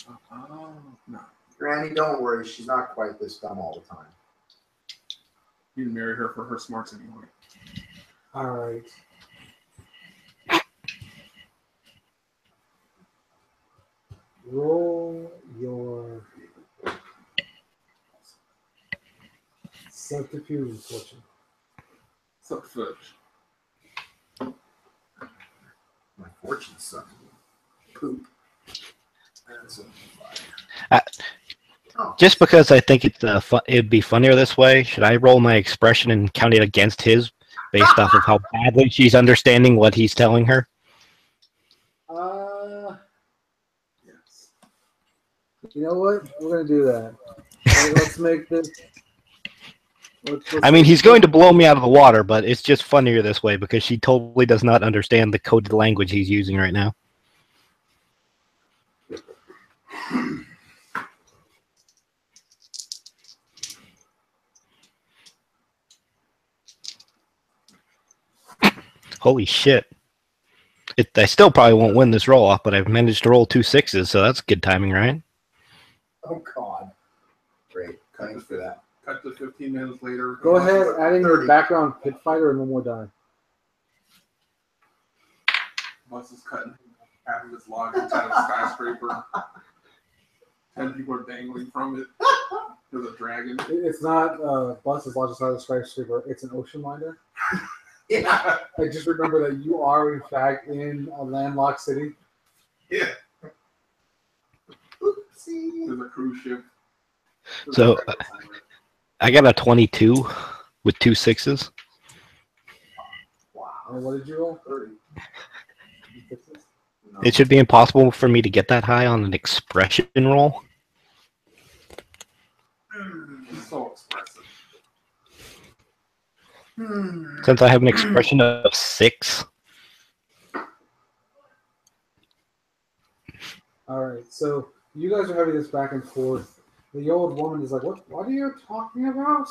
Speaker 4: Oh, no.
Speaker 2: Granny, don't worry. She's not quite this dumb all the time.
Speaker 4: You didn't marry her for her smarts anyway.
Speaker 1: All right. Roll your subterfuge fortune.
Speaker 4: Subterfuge.
Speaker 2: My fortune sucks. Poop. That's a
Speaker 5: Just because I think it'd be funnier this way, should I roll my expression and count it against his based off of how badly she's understanding what he's telling her?
Speaker 4: Yes.
Speaker 1: You know what? We're gonna do that. Let's make this. Let's
Speaker 5: I mean, he's going to blow me out of the water, but it's just funnier this way because she totally does not understand the coded language he's using right now. Holy shit. I still probably won't win this roll off, but I've managed to roll 2 6s, so that's good timing, right?
Speaker 2: Oh, God. Great. Thanks for that.
Speaker 4: Cut to 15 minutes later.
Speaker 1: Go ahead, adding your
Speaker 2: 30.
Speaker 1: background pit fighter and one more die.
Speaker 4: Bus is cutting half of its log inside a skyscraper. 10 people are dangling from it. There's a dragon.
Speaker 1: It's not buses launched inside the skyscraper. It's an ocean liner.
Speaker 2: Yeah.
Speaker 1: I just remember that you are in fact in a landlocked city.
Speaker 4: Yeah.
Speaker 2: Oopsie.
Speaker 4: There's a cruise ship. There's
Speaker 5: So,
Speaker 4: a dragon somewhere.
Speaker 5: I got a 22 with 2 6s.
Speaker 2: Wow.
Speaker 1: And what did you roll?
Speaker 2: 30. No.
Speaker 5: It should be impossible for me to get that high on an expression roll.
Speaker 4: He's so expressive.
Speaker 5: Since I have an expression of 6.
Speaker 1: All right, so you guys are having this back and forth. The old woman is like, What are you talking about?"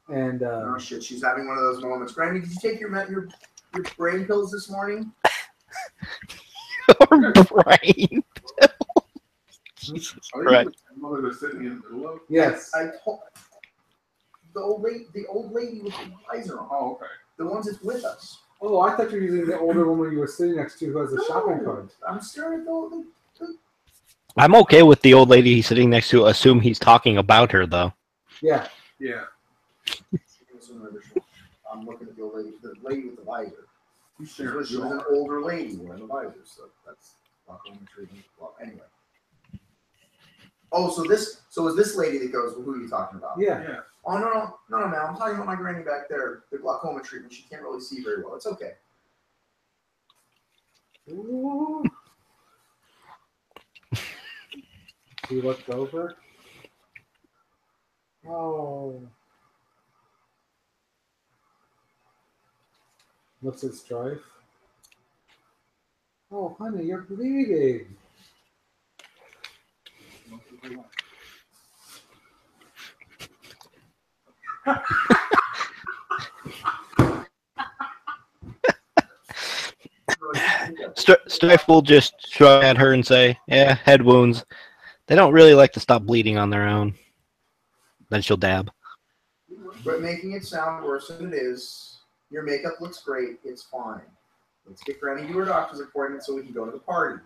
Speaker 1: And
Speaker 2: Oh shit, she's having one of those moments. Granny, did you take your brain pills this morning?
Speaker 5: Your brain.
Speaker 4: Are
Speaker 5: Right.
Speaker 4: you the mother they're sitting in the middle of?
Speaker 1: yes,
Speaker 2: I told the old lady with the visor on.
Speaker 4: Oh, okay.
Speaker 2: The ones that's with us.
Speaker 1: oh, I thought you were using the older woman you were sitting next to who has a shopping cart.
Speaker 2: I'm staring at the old lady.
Speaker 5: I'm okay with the old lady he's sitting next to. Assume he's talking about her, though.
Speaker 1: Yeah,
Speaker 4: Yeah.
Speaker 2: I'm looking at the lady with the visor.
Speaker 4: He's
Speaker 2: She
Speaker 4: sharing
Speaker 2: was an older lady wearing the visor, so that's glaucoma treatment. Well, anyway. Oh, so is this lady that goes, well, who are you talking about?
Speaker 1: yeah.
Speaker 4: Yeah.
Speaker 2: Oh, no, man. I'm talking about my granny back there, the glaucoma treatment. She can't really see very well. It's okay.
Speaker 1: Ooh. He looked over. Oh. Looks at Strife. Oh, honey, you're bleeding.
Speaker 5: Strife will just shrug at her and say, "Yeah, head wounds. They don't really like to stop bleeding on their own." Then she'll dab.
Speaker 2: But making it sound worse than it is, your makeup looks great. It's fine. Let's get Granny to her doctor's appointment so we can go to the party.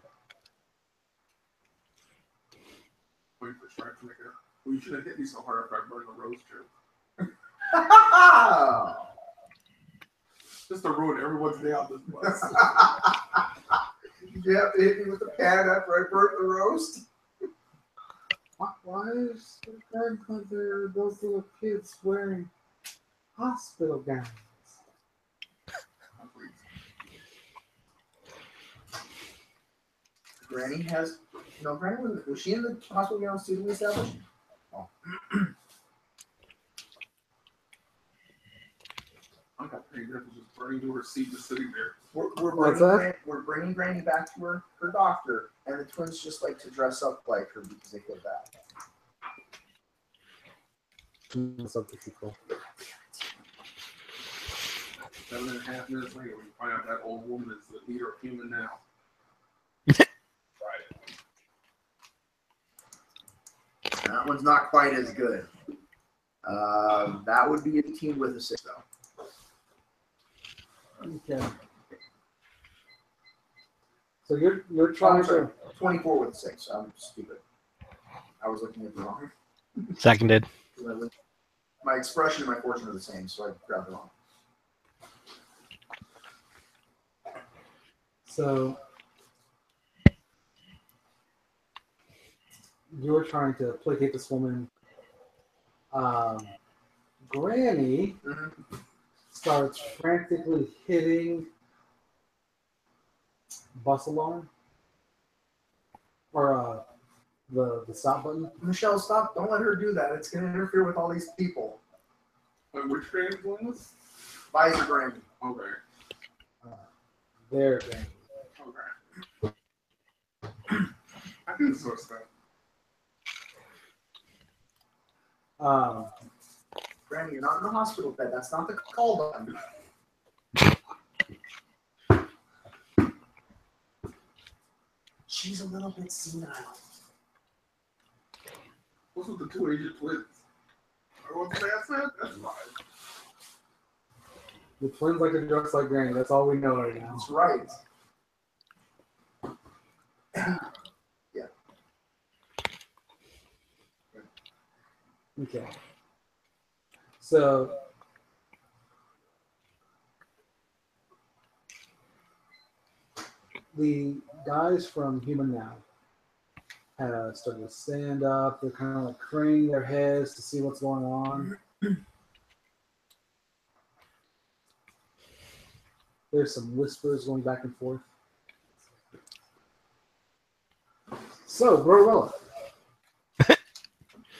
Speaker 4: Wait for Stripe to make it. Well, you should have hit me so hard after I burned the roaster. Just to ruin everyone's day on this bus.
Speaker 2: Did you have to hit me with the pan after I burnt the roast?
Speaker 1: Why is the grandmother, those little kids wearing hospital gowns?
Speaker 2: Granny has no. Granny was she in the hospital gown too? Did we establish? Oh.
Speaker 4: I got Penny Griffin just burning to her seat, just sitting there.
Speaker 2: We're bringing Granny back to her doctor, and the twins just like to dress up like her because they feel bad.
Speaker 1: Something cool.
Speaker 4: 7.5 minutes later, when you find out that old woman is the leader of Human Now. Right.
Speaker 2: That one's not quite as good. That would be 18 with a 6, though.
Speaker 1: Okay. So you're trying to
Speaker 2: 24 with a 6. I'm stupid. I was looking at the wrong.
Speaker 5: Seconded.
Speaker 2: My expression and my fortune are the same, so I grabbed it wrong.
Speaker 1: So you're trying to placate this woman. Granny starts frantically hitting bus alarm or the stop button.
Speaker 2: Michelle, stop. Don't let her do that. It's going to interfere with all these people.
Speaker 4: Wait, which Granny doing this?
Speaker 2: Visor Granny.
Speaker 4: Okay.
Speaker 1: There, Granny.
Speaker 4: Okay. I can source that.
Speaker 2: Granny, you're not in the hospital bed. That's not the call button. She's a little bit senile.
Speaker 4: What's with the 2 Asian twins? Or what the man said? That's fine.
Speaker 1: The twins like to dress like Granny. That's all we know right now.
Speaker 2: That's right. Yeah.
Speaker 1: Okay. So the guys from Human Now have started to stand up. They're kind of like craning their heads to see what's going on. There's some whispers going back and forth. So, Gorilla.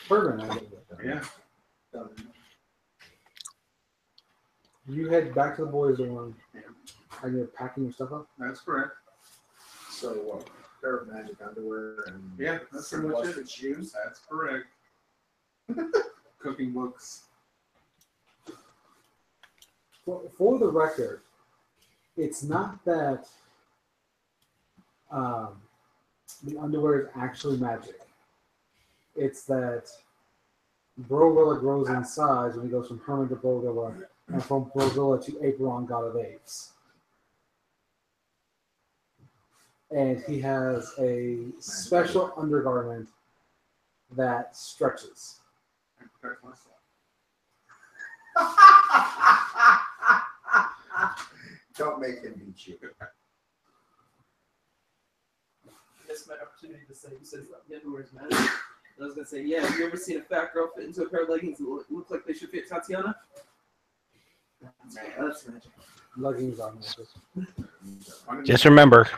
Speaker 1: Bergman, I think.
Speaker 4: Yeah.
Speaker 1: You head back to the boys' dorm.
Speaker 4: Yeah.
Speaker 1: And you're packing your stuff up?
Speaker 4: That's correct.
Speaker 2: So, pair of magic underwear and
Speaker 4: Yeah, that's pretty
Speaker 2: some
Speaker 4: much
Speaker 2: busted
Speaker 4: it.
Speaker 2: shoes.
Speaker 4: That's correct. Cooking books.
Speaker 1: For the record, it's not that the underwear is actually magic. It's that Brogilla grows in size when he goes from Herman to Brogilla, and from Brogilla to Aperon, God of Apes. And he has a special undergarment that stretches.
Speaker 4: I protect myself.
Speaker 2: Don't make him beat you.
Speaker 3: Missed my opportunity to say, you said the underwear is magic. I was gonna say, yeah, have you ever seen a fat girl fit into a pair of leggings that look like they should fit Tatiana? That's magic.
Speaker 1: Leggings are magic.
Speaker 5: Just remember,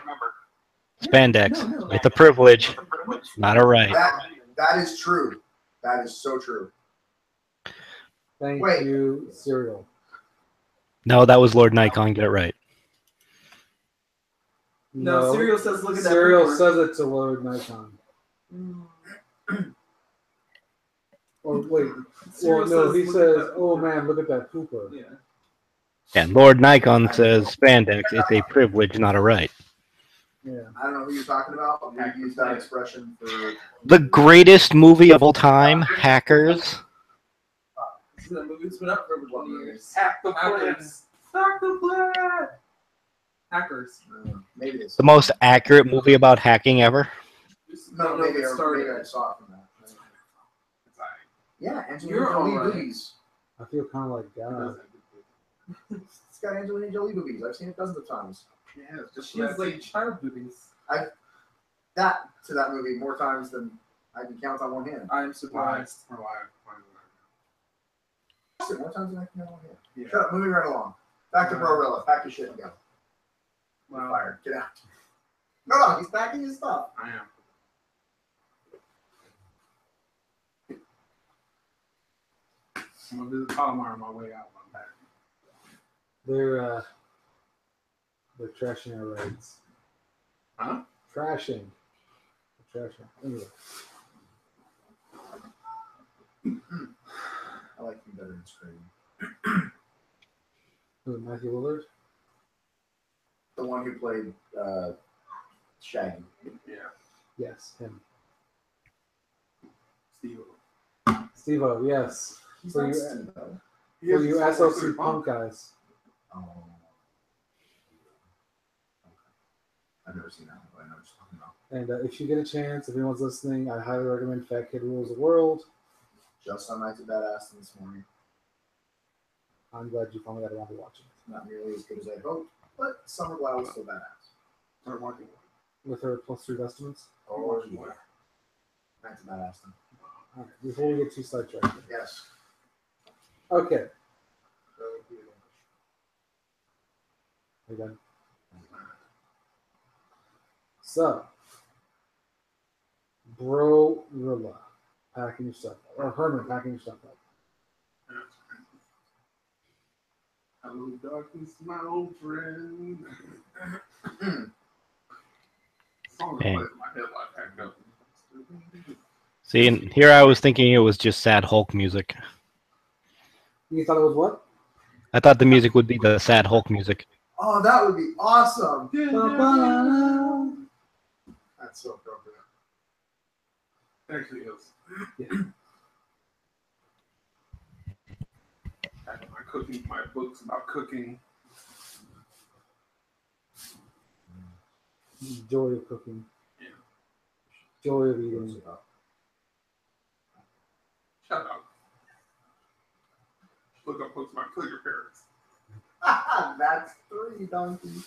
Speaker 5: spandex. It's a privilege, not a right.
Speaker 2: That is true. That is so true.
Speaker 1: Thank
Speaker 2: Wait.
Speaker 1: you, Cereal.
Speaker 5: No, that was Lord Nikon. Get it right.
Speaker 3: No, Cereal says, look at that.
Speaker 1: Cereal
Speaker 3: paper.
Speaker 1: says it to Lord Nikon. Or wait,
Speaker 3: Cereal
Speaker 1: well, no,
Speaker 3: says,
Speaker 1: he
Speaker 3: look at
Speaker 1: says,
Speaker 3: that
Speaker 1: "Oh
Speaker 3: pooper."
Speaker 1: man, look at that pooper."
Speaker 3: Yeah.
Speaker 5: And Lord Nikon says spandex. It's a privilege, not a right.
Speaker 1: Yeah.
Speaker 2: I don't know who you're talking about, but we've used that expression for
Speaker 5: The greatest movie of all time, Hackers.
Speaker 3: This is a movie that's been up for over 20 years.
Speaker 4: Hack the plan.
Speaker 3: Hackers. Hack the plan! Hackers.
Speaker 2: maybe it's
Speaker 5: The most accurate movie about hacking ever.
Speaker 3: Just
Speaker 2: no,
Speaker 3: don't know
Speaker 2: maybe,
Speaker 3: if it started.
Speaker 2: maybe I saw it from that. Yeah, Angelina
Speaker 3: You're
Speaker 2: Jolie
Speaker 3: alright.
Speaker 2: boobies.
Speaker 1: I feel kind of like God.
Speaker 2: It's got Angelina Jolie boobies. I've seen it dozens of times.
Speaker 4: Yeah, it's just
Speaker 3: She has like child boobies.
Speaker 2: That to that movie more times than I can count on one hand.
Speaker 3: I'm surprised.
Speaker 4: We're live.
Speaker 2: More times than I can count on one hand.
Speaker 4: Yeah.
Speaker 2: Shut up, moving right along. Back to Brorilla. Pack your shit and go.
Speaker 4: Well,
Speaker 2: Fired. Get out. No, he's packing his stuff.
Speaker 4: I am. I'm gonna visit Palomar on my way out. I'm back.
Speaker 1: They're trashing our rights.
Speaker 4: Huh?
Speaker 1: Trashing. Trashing. Anyway.
Speaker 2: I like him better than Scream.
Speaker 1: Who, Matthew Willard?
Speaker 2: The one who played Shaggy.
Speaker 4: Yeah,
Speaker 1: Yes, him.
Speaker 4: Steve.
Speaker 1: Steve-O, yes.
Speaker 2: He's
Speaker 1: For
Speaker 2: not
Speaker 1: you,
Speaker 2: Steve-O.
Speaker 1: for you SLC punk guys.
Speaker 2: Oh. I've never seen that one, but I know what you're talking about.
Speaker 1: And if you get a chance, if anyone's listening, I highly recommend Fat Kid Rules the World.
Speaker 2: Just on Night to Badass this morning.
Speaker 1: I'm glad you finally got around to watching it.
Speaker 2: Not nearly as good as I hoped, but Summer Glau was still badass.
Speaker 4: Start watching.
Speaker 1: With her +3 estimates.
Speaker 2: Oh, yeah. Night to Badass then.
Speaker 1: All right, before we get too sidetracked.
Speaker 2: Yes.
Speaker 1: Okay. Are you done? So, Bro-rilla packing your stuff up. Or Herman packing your stuff up.
Speaker 4: Hello, darkness, my old friend. Song that
Speaker 5: Dang.
Speaker 4: plays in my head like packed up.
Speaker 5: See, and here I was thinking it was just sad Hulk music.
Speaker 1: You thought it was what?
Speaker 5: I thought the music would be the sad Hulk music.
Speaker 2: Oh, that would be awesome. That's so appropriate.
Speaker 4: It actually is.
Speaker 1: Yeah.
Speaker 4: I have my cooking, my books about cooking.
Speaker 1: Joy of cooking.
Speaker 4: Yeah.
Speaker 1: Joy of eating.
Speaker 4: Shut up. Look up books about kill your parents.
Speaker 2: That's 3, donkey.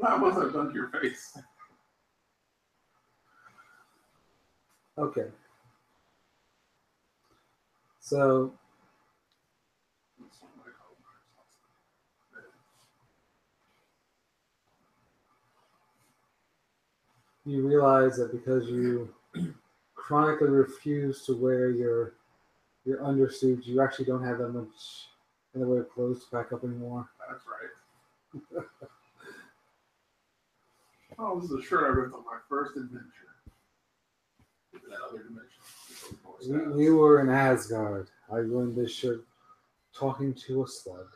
Speaker 4: That wasn't done to your face.
Speaker 1: Okay. So, you realize that because you chronically refuse to wear your undersuit, you actually don't have that much in the way of clothes to pack up anymore.
Speaker 4: That's right. Oh, this is a shirt I ripped on my first adventure. That other dimension.
Speaker 1: We were in Asgard. I ruined this shirt talking to a slug.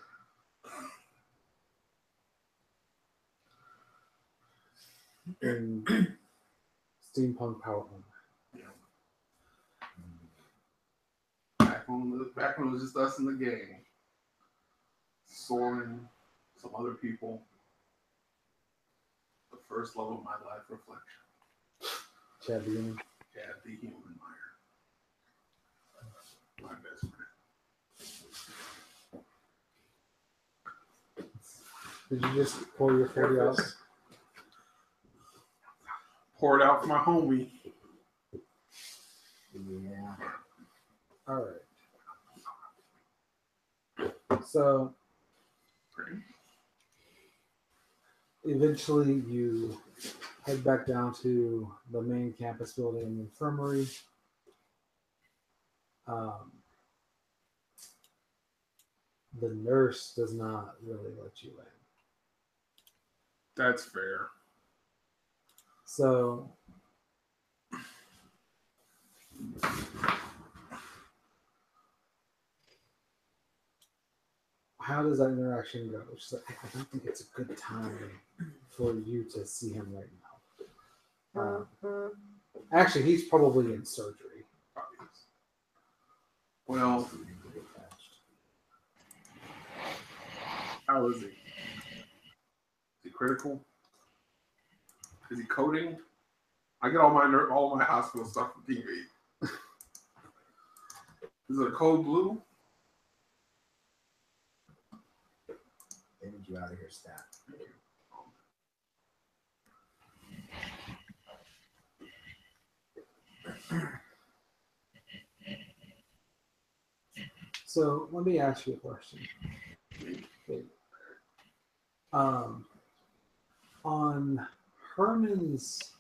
Speaker 1: In steampunk power armor.
Speaker 4: Back when it was just us in the gang. Soren, some other people. The first love of my life, reflection.
Speaker 1: Chad Beaman.
Speaker 4: Chad the Human Meyer. My best friend.
Speaker 1: Did you just pour your 40 out?
Speaker 4: Pour it out for my homie.
Speaker 2: Yeah.
Speaker 1: All right. So, eventually you head back down to the main campus building and infirmary. The nurse does not really let you in.
Speaker 4: That's fair.
Speaker 1: So, how does that interaction go? She's like, I don't think it's a good time for you to see him right now. Actually, he's probably in surgery.
Speaker 4: Well, how is he? Is he critical? Is he coding? I get all my hospital stuff from TV. Is it a code blue?
Speaker 2: They need you out of here, stat.
Speaker 1: So let me ask you a question. Okay. On Herman's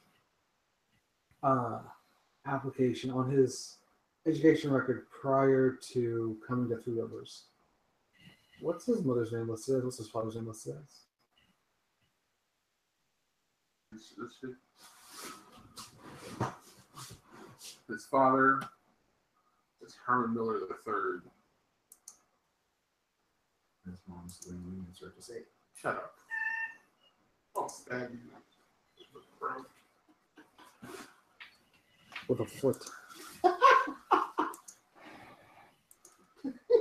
Speaker 1: application, on his education record prior to coming to Three Rivers, what's his mother's name listed as? What's his father's name listed as?
Speaker 4: His father is Herman Miller III.
Speaker 2: His mom's leaning and start to say,
Speaker 4: Shut up. I'll stab you. Bro.
Speaker 1: With a foot.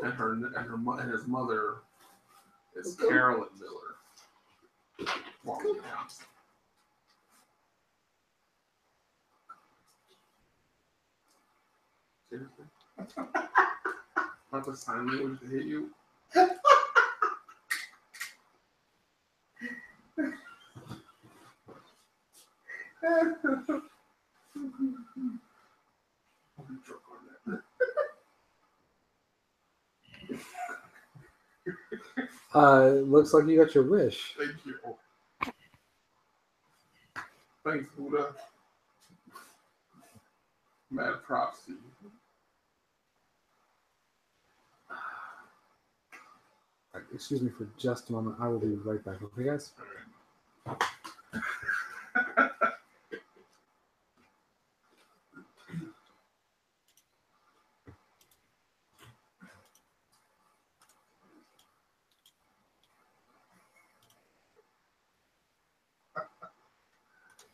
Speaker 4: And his mother is Carolyn Miller. Walking down. Seriously? Not the sign language to hit you?
Speaker 1: Looks like you got your wish.
Speaker 4: Thank you. Thanks, Buddha. Mad props to you.
Speaker 1: Excuse me for just a moment. I will be right back. Okay, guys?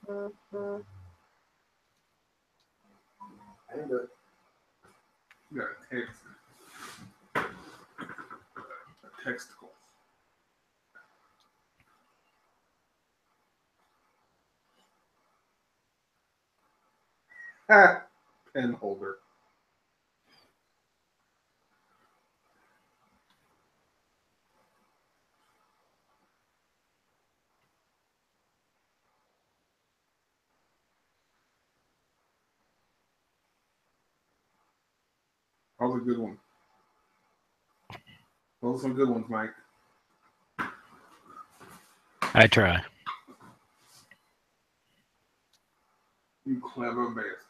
Speaker 2: I didn't do it.
Speaker 4: You got a text. A texticle. Pen holder. That was a good one. Those are some good ones, Mike.
Speaker 5: I try.
Speaker 4: You clever bastard.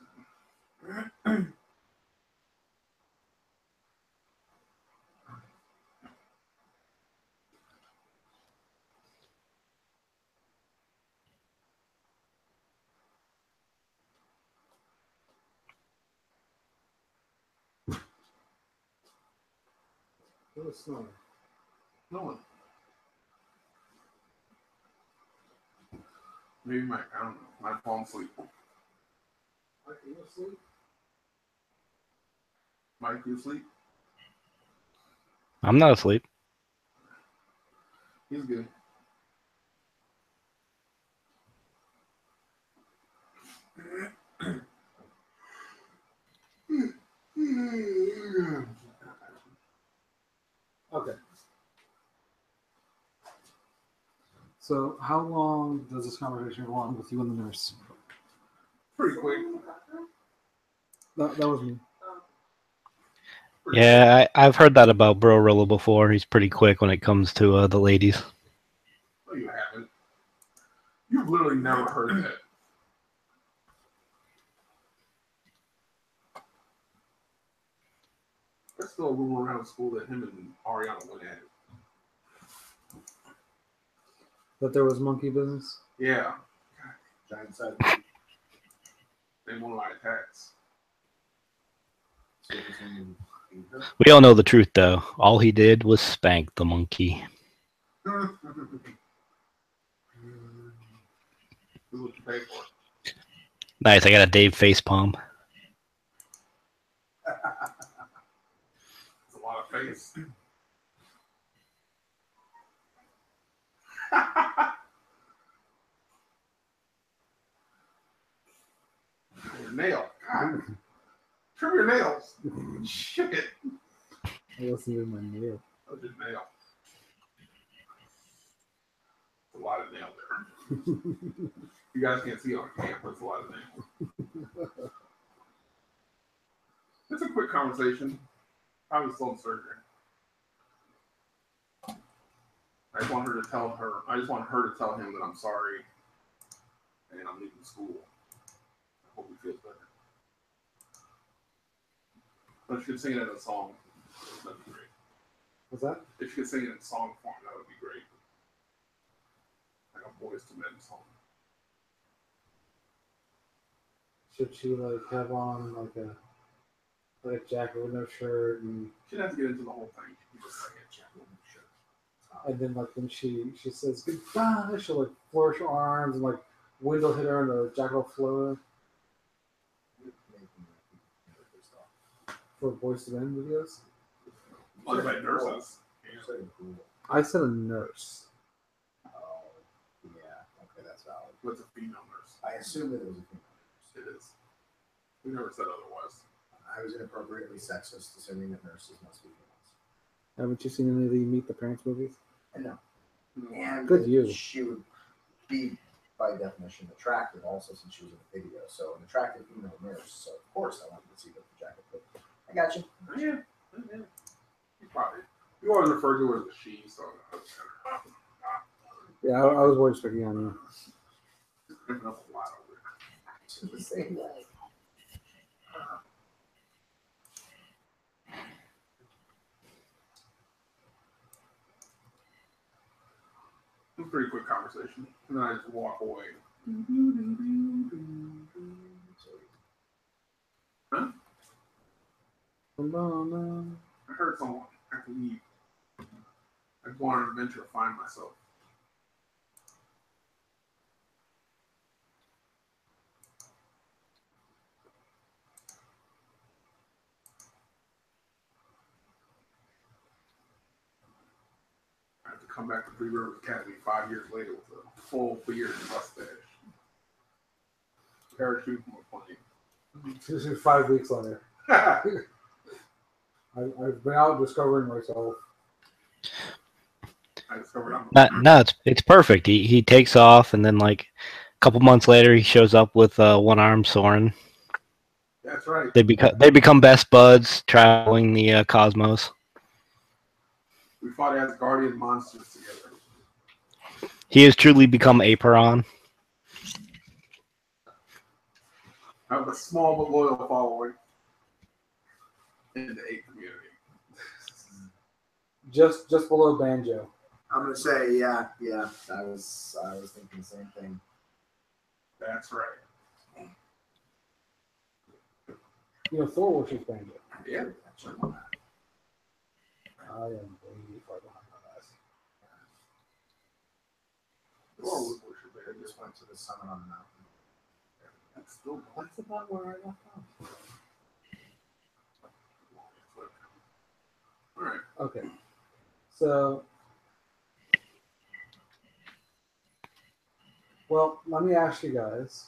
Speaker 1: What was snowing?
Speaker 4: No one. Maybe Mike. I don't know. Might fall asleep.
Speaker 1: Are you asleep?
Speaker 4: Mike, you asleep?
Speaker 5: I'm not asleep.
Speaker 4: He's good.
Speaker 1: Okay. So, how long does this conversation go on with you and the nurse?
Speaker 4: Pretty quick.
Speaker 1: That was me.
Speaker 5: Yeah, I've heard that about Bro Rilla before. He's pretty quick when it comes to the ladies.
Speaker 4: No, you haven't. You've literally never heard that. There's still a rumor around school that him and Ariana went at it.
Speaker 1: That there was monkey business?
Speaker 4: Yeah.
Speaker 2: Giant side.
Speaker 4: They won a lot of attacks.
Speaker 2: So this one beat her.
Speaker 5: We all know the truth, though. All he did was spank the monkey.
Speaker 4: This is what you pay for.
Speaker 5: Nice, I got a Dave facepalm.
Speaker 4: It's a lot of face. Your nail. God. Trim your nails. Shit.
Speaker 1: I wasn't even my nail.
Speaker 4: That was your nail. It's a lot of nail there. You guys can't see on camera, but it's a lot of nail. It's a quick conversation. Probably still in surgery. I just want her to tell him that I'm sorry and I'm leaving school. I hope he feels better. But if you could sing it in a song, that'd be great.
Speaker 1: What's that?
Speaker 4: If you could sing it in song form, that would be great. Like a Boys to Men song.
Speaker 1: Should she like have on like a jacket with no shirt and
Speaker 4: She didn't have to get into the whole thing. She could just sing it.
Speaker 2: Jack Wilson shirt.
Speaker 1: And then like when she says goodbye, she'll like flourish her arms and like wind will hit her and the jacket will float for Boys to Men videos.
Speaker 4: What about nurses?
Speaker 1: I said a nurse.
Speaker 2: Oh, yeah. Okay, that's valid.
Speaker 4: What's a female nurse?
Speaker 2: I assume that it was a female nurse.
Speaker 4: It is. We never said otherwise.
Speaker 2: I was inappropriately sexist, assuming that nurses must be females.
Speaker 1: Haven't you seen any of the Meet the Parents movies?
Speaker 2: No. And
Speaker 1: Good you.
Speaker 2: she would be, by definition, attractive also since she was in the video. So an attractive female nurse. So of course I wanted to see what the jacket put. I got you.
Speaker 4: Yeah. You probably. You always refer to her as a she, so
Speaker 1: Yeah, I was worried picking on you.
Speaker 4: picking up a lot over
Speaker 2: The same way.
Speaker 4: it. It was a pretty quick conversation. And then I just walk away. Huh? I heard someone. I have to leave. I go on an adventure to find myself. I have to come back to Three Rivers Academy 5 years later with a full beard and mustache. Parachute from a plane.
Speaker 1: 5 weeks later. I've been out discovering myself.
Speaker 4: I discovered I'm
Speaker 5: No, it's perfect. He takes off, and then like a couple months later, he shows up with one arm Soren.
Speaker 4: That's right.
Speaker 5: They become best buds, traveling the cosmos.
Speaker 4: We fought as guardian monsters together.
Speaker 5: He has truly become a Peron.
Speaker 4: I have a small but loyal following in the ape community.
Speaker 1: Just below Banjo.
Speaker 2: I'm gonna say, yeah. I was thinking the same thing.
Speaker 4: That's right.
Speaker 1: You know, Thor worships Banjo.
Speaker 4: Yeah.
Speaker 1: I am way far behind on that.
Speaker 4: Thor would worship
Speaker 2: I
Speaker 4: it.
Speaker 2: just went to the summit on the mountain.
Speaker 4: That's still
Speaker 1: That's about where I left off.
Speaker 4: all right.
Speaker 1: Okay. So, well, let me ask you guys.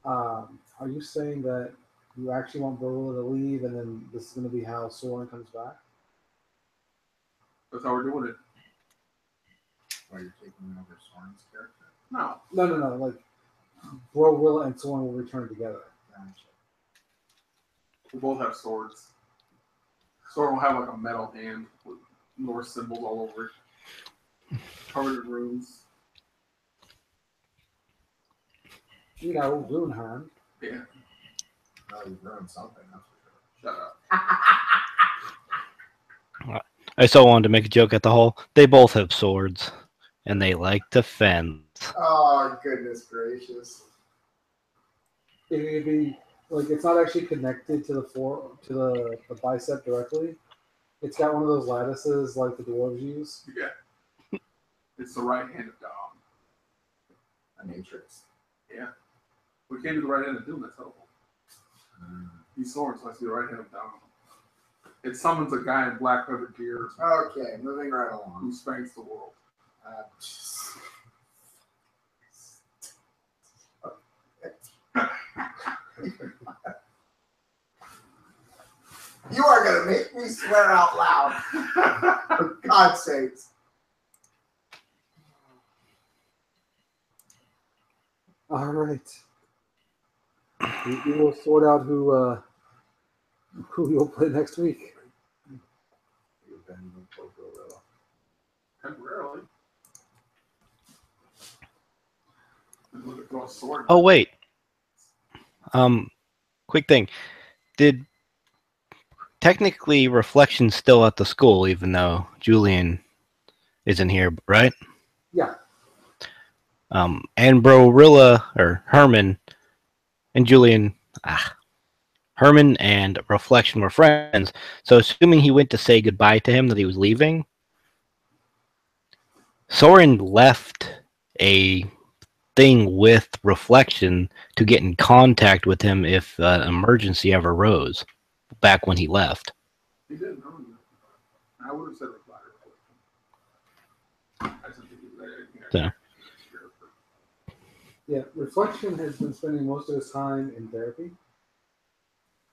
Speaker 1: Are you saying that you actually want Berla to leave, and then this is going to be how Soren comes back?
Speaker 4: That's how we're doing it.
Speaker 2: Why you're taking over Soren's character?
Speaker 4: No.
Speaker 1: No. Like, Berla and Soren will return together.
Speaker 2: Gotcha.
Speaker 4: We both have swords. Soren will have like a metal hand with Norse symbols all over it. Covered in runes.
Speaker 1: You know, Runeheim.
Speaker 4: Yeah.
Speaker 2: No, you've ruined something, that's for sure.
Speaker 4: Shut up.
Speaker 5: I so wanted to make a joke at the whole. They both have swords, and they like to fence.
Speaker 2: Oh, goodness gracious.
Speaker 1: It'd be like it's not actually connected to the bicep directly. It's got one of those lattices like the dwarves use.
Speaker 4: Yeah. It's the right hand of Dom.
Speaker 2: A matrix.
Speaker 4: Yeah. We came to the right hand of Doom, that's helpful. These swords must be the right hand of Dom. It summons a guy in black leather gear
Speaker 2: Okay, moving right
Speaker 4: who
Speaker 2: along.
Speaker 4: spanks the world.
Speaker 2: You are going to make me swear out loud. For God's sakes.
Speaker 1: All right. We will sort out who you'll play next week.
Speaker 4: Temporarily. Look at those sword.
Speaker 5: Oh wait. Quick thing. Did technically Reflection's still at the school, even though Julian isn't here, right?
Speaker 1: Yeah.
Speaker 5: And Brorilla or Herman and Julian, Herman and Reflection were friends. So assuming he went to say goodbye to him that he was leaving, Soren left a thing with Reflection to get in contact with him if an emergency ever arose back when he left.
Speaker 4: He didn't know that. I would have said the bladder. I just think he was
Speaker 5: So.
Speaker 1: Yeah, Reflection has been spending most of his time in therapy.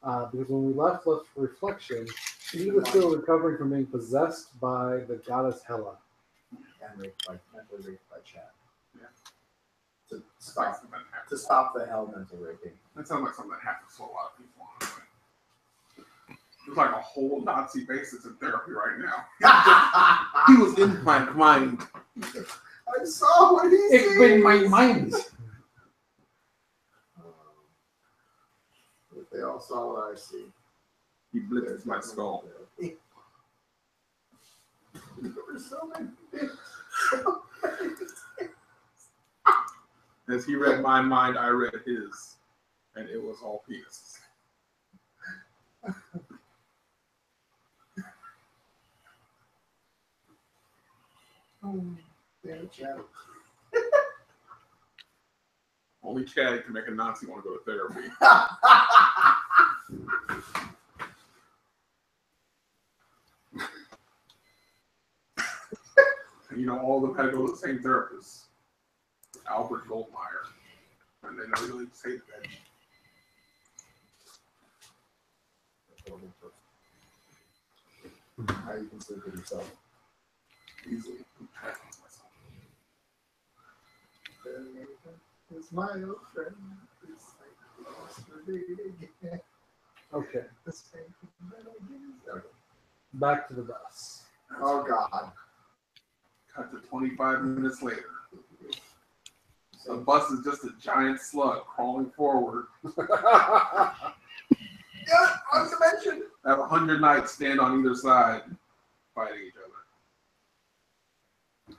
Speaker 1: Because when we left Reflection, he was still recovering from being possessed by the goddess Hela.
Speaker 2: And mentally raped by Chad.
Speaker 4: Yeah.
Speaker 2: To stop the hell mental raping.
Speaker 4: That sounds like something that happens to a lot of people. Honestly. There's like a whole Nazi basis in therapy right now. He was in my mind.
Speaker 2: I saw what he said.
Speaker 1: Ich bin mein mind.
Speaker 2: If they all saw what I see.
Speaker 4: He blitzes my skull.
Speaker 2: There were so many things.
Speaker 4: As he read my mind, I read his. And it was all penises.
Speaker 2: Damn Chad.
Speaker 4: Only Chad can make a Nazi want to go to therapy. And you know, all of them had to go to the same therapist, Albert Goldmeyer. And they never really say that.
Speaker 2: How you can sleep with yourself?
Speaker 4: Easily.
Speaker 2: It's my old friend. It's like lost the day again.
Speaker 1: Okay,
Speaker 2: The same thing that I did. Okay.
Speaker 1: back to the bus.
Speaker 2: Oh God.
Speaker 4: Cut to 25 minutes later. The bus is just a giant slug crawling forward.
Speaker 2: Yeah, on dimension.
Speaker 4: Have 100 knights stand on either side, fighting each other.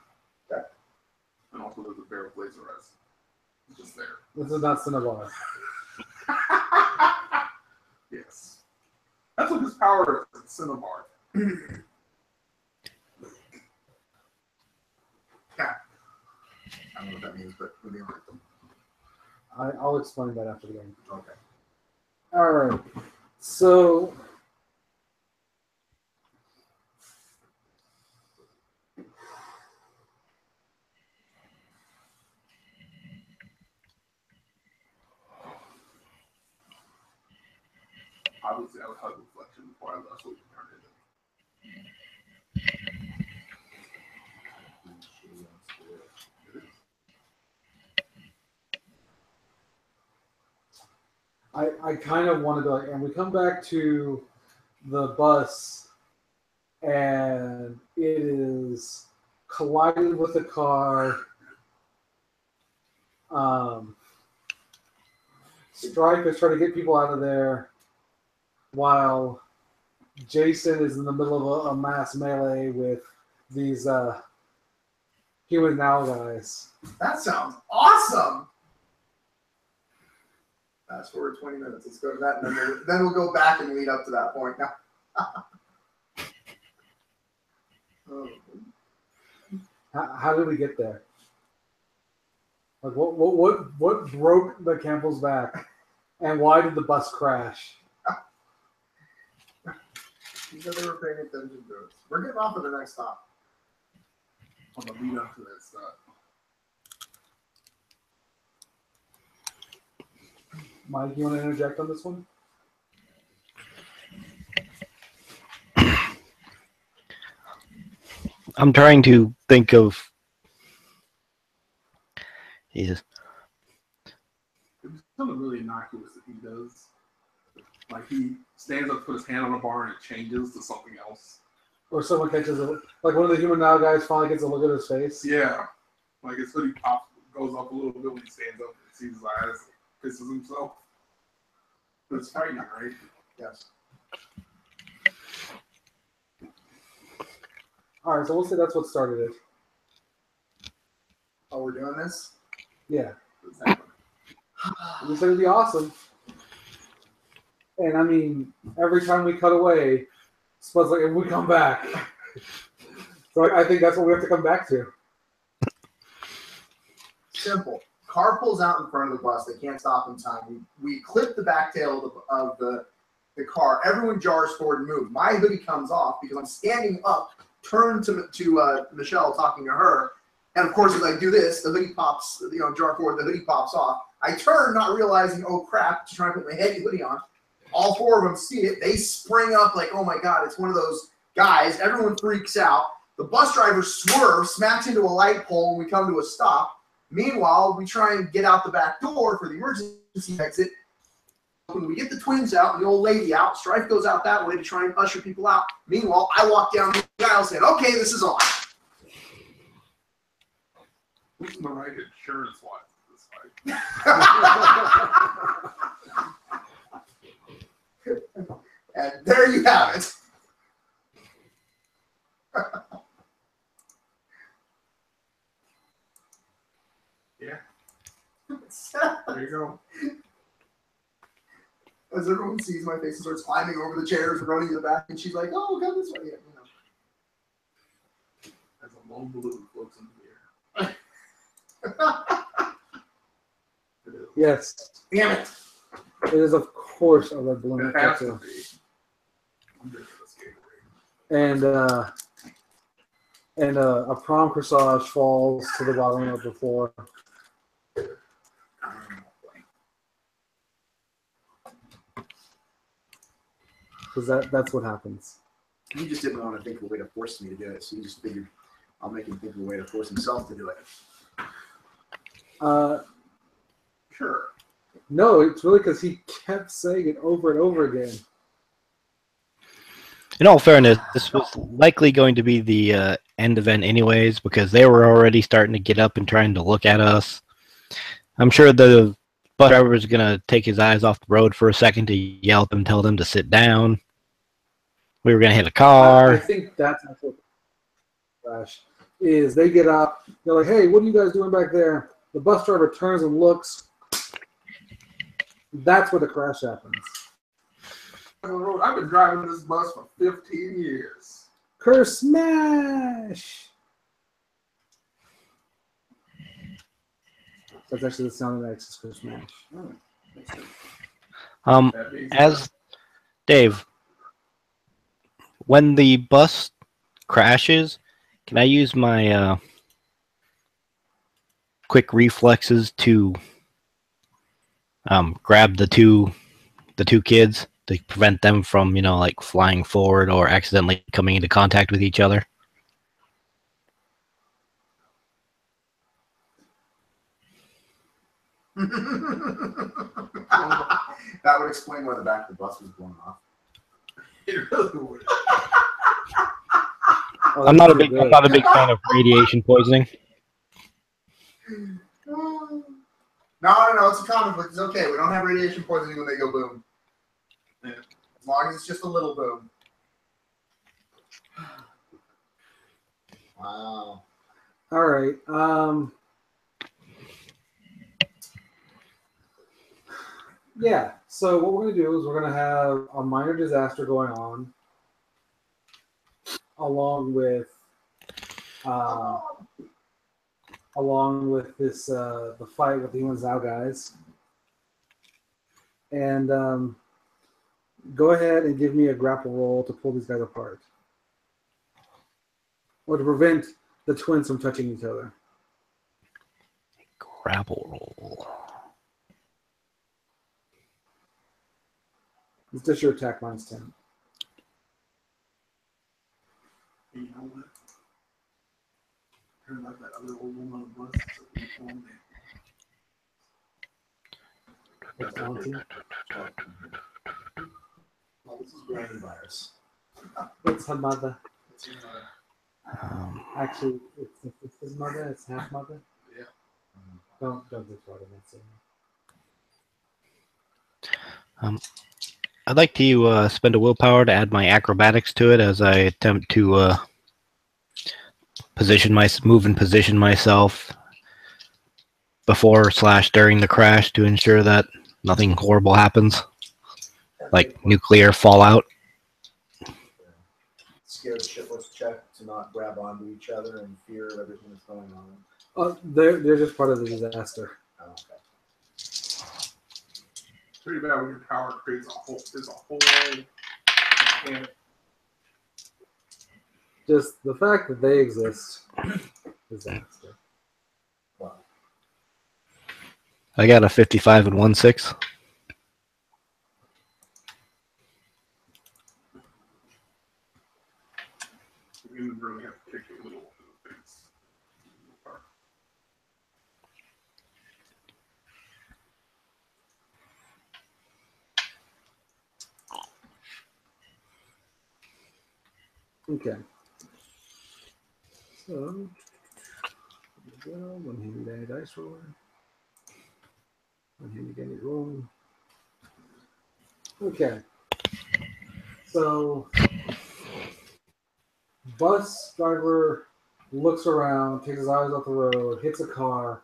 Speaker 2: Okay.
Speaker 4: And also there's a bear with laser eyes. It's just there.
Speaker 1: This is not Cinnabar.
Speaker 4: Yes. That's what his power is, Cinnabar.
Speaker 2: Yeah. I don't know what that means, but moving on.
Speaker 1: I'll explain that after the game.
Speaker 2: Okay.
Speaker 1: All right. So
Speaker 4: Obviously, I would hug Reflection before I left so we can turn it in.
Speaker 1: I kind of want to go, and we come back to the bus, and it is collided with a car. Stripe is trying to get people out of there, while Jason is in the middle of a mass melee with these human now guys.
Speaker 2: That sounds awesome. Fast forward 20 minutes. Let's go to that, and then we'll go back and lead up to that point. Now. Oh.
Speaker 1: How did we get there? Like what broke the Campbell's back, and why did the bus crash?
Speaker 2: You said they were paying attention to us. We're getting off at the next stop.
Speaker 4: On the lead up to that stuff.
Speaker 1: Mike, you want to interject on this one?
Speaker 5: I'm trying to think of. Jesus.
Speaker 4: It's something really innocuous that he does. Like he stands up, puts his hand on a bar, and it changes to something else.
Speaker 1: Or someone catches it, like one of the human now guys finally gets a look at his face.
Speaker 4: Yeah. Like his hoodie pops, goes up a little bit when he stands up and sees his eyes, and pisses himself. But it's frightening, right?
Speaker 2: Yes.
Speaker 1: All right, so we'll say that's what started it.
Speaker 2: Oh, we're doing this?
Speaker 1: Yeah,
Speaker 4: It's happening.
Speaker 1: we said it'd be awesome. And I mean, every time we cut away, Spud's like, "If we come back," so I think that's what we have to come back to.
Speaker 2: simple. Car pulls out in front of the bus. They can't stop in time. We clip the back tail of the car. Everyone jars forward and moves. My hoodie comes off because I'm standing up, turned to Michelle, talking to her. And of course, as I do this, the hoodie pops, jar forward, the hoodie pops off. I turn, not realizing, oh crap, to try and put my heavy hoodie on. All four of them see it. They spring up like, oh my God, it's one of those guys. Everyone freaks out. The bus driver swerves, smacks into a light pole, and we come to a stop. Meanwhile, we try and get out the back door for the emergency exit. When we get the twins out and the old lady out, Strife goes out that way to try and usher people out. Meanwhile, I walk down the aisle saying, okay, this is on.
Speaker 4: Who's the right insurance wise this fight?
Speaker 2: And there you have it.
Speaker 4: Yeah. There you go.
Speaker 2: As everyone sees my face and starts climbing over the chairs and running to the back, and she's like, oh, come this way. Yeah,
Speaker 4: As a lone balloon floats in the air.
Speaker 1: Yes.
Speaker 2: Damn it.
Speaker 1: It is, of course, a red balloon.
Speaker 4: It has to be. I'm just gonna skate
Speaker 1: And a prom corsage falls to the bottom of the floor. Because that's what happens.
Speaker 2: He just didn't want to think of a way to force me to do it, so he just figured I'll make him think of a way to force himself to do it.
Speaker 4: Sure.
Speaker 1: No, it's really because he kept saying it over and over again.
Speaker 5: In all fairness, this was likely going to be the end event anyways, because they were already starting to get up and trying to look at us. I'm sure the bus driver was going to take his eyes off the road for a second to yell at them, tell them to sit down. We were going to hit a car.
Speaker 1: I think that's what crash is. They get up. They're like, hey, what are you guys doing back there? The bus driver turns and looks. That's where the crash happens.
Speaker 4: I've been driving this bus for 15 years.
Speaker 1: Curse smash! That's actually the sound of X's curse smash.
Speaker 5: As Dave, when the bus crashes, can I use my quick reflexes to grab the two kids to prevent them from, like flying forward or accidentally coming into contact with each other?
Speaker 2: That would explain why the back of the bus was blown off.
Speaker 4: It really would.
Speaker 1: Oh,
Speaker 5: I'm not a big fan of radiation poisoning.
Speaker 2: No, it's a comic book. It's okay. We don't have radiation poisoning when they go boom.
Speaker 4: Yeah.
Speaker 2: As long as it's just a little boom. Wow.
Speaker 1: All right. Yeah. So what we're going to do is we're going to have a minor disaster going on, along with this the fight with the Human Zao guys. And go ahead and give me a grapple roll to pull these guys apart, or to prevent the twins from touching each other.
Speaker 5: Grapple roll.
Speaker 1: It's just your attack minus 10.
Speaker 4: You know what? Heard about that other old woman on the bus.
Speaker 1: What's Auntie?
Speaker 2: Well, this is granny virus.
Speaker 1: It's her mother.
Speaker 2: It's,
Speaker 1: Actually, it's his mother. It's half mother.
Speaker 4: Yeah.
Speaker 1: Don't get started on that.
Speaker 5: I'd like to spend a willpower to add my acrobatics to it as I attempt to move and position myself before/during the crash to ensure that nothing horrible happens, like nuclear fallout.
Speaker 2: Scared shitless check to not grab onto each other and fear of everything that's going on.
Speaker 1: They're just part of the disaster.
Speaker 2: Oh, okay.
Speaker 4: Pretty bad when your power creates a whole. There's a whole panic.
Speaker 1: Just the fact that they exist, disaster.
Speaker 2: Wow.
Speaker 5: I got a 55 and 1/6.
Speaker 4: You really have to kick a little in the face.
Speaker 1: Okay. So, here we go. One handy dandy dice roller. One handy dandy roll. Okay. So, bus driver looks around, takes his eyes off the road, hits a car.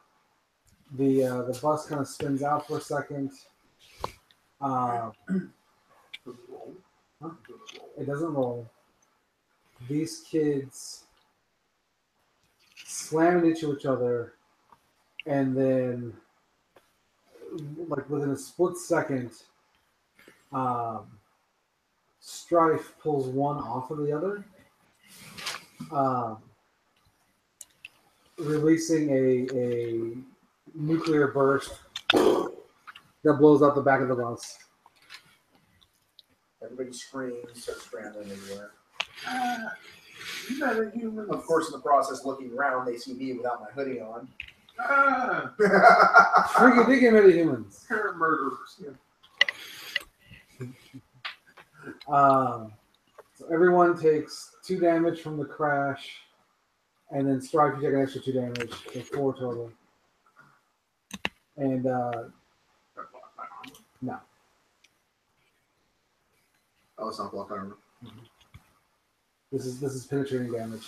Speaker 1: The bus kind of spins out for a second.
Speaker 4: Does it roll?
Speaker 1: Huh?
Speaker 4: Does it roll?
Speaker 1: It doesn't roll. These kids slam into each other, and then, like within a split second, Strife pulls one off of the other, um, releasing a nuclear burst that blows out the back of the bus.
Speaker 2: Everybody screams, starts scrambling everywhere.
Speaker 4: You better humans.
Speaker 2: Of course, in the process, looking around, they see me without my hoodie on.
Speaker 1: Freaky dicky metahumans.
Speaker 4: Parent murderers.
Speaker 1: So everyone takes 2 damage from the crash, and then Strife, you take an extra 2 damage, so 4 total. And no.
Speaker 2: Oh, it's not block armor.
Speaker 1: This is penetrating damage.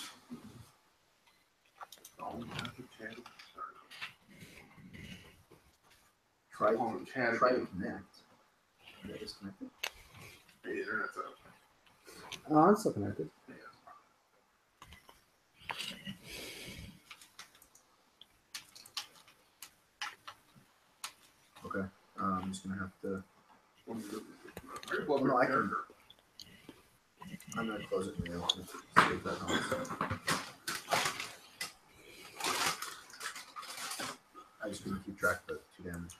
Speaker 2: Try
Speaker 4: Oh, Chad
Speaker 2: to
Speaker 4: again.
Speaker 2: connect. Are they disconnected?
Speaker 4: The internet's up.
Speaker 1: Oh, I'm still connected.
Speaker 2: Okay. I'm just gonna have to.
Speaker 4: Well,
Speaker 2: No, I can. I'm gonna close it now. Save that on. I'm just gonna keep track of the 2 damage.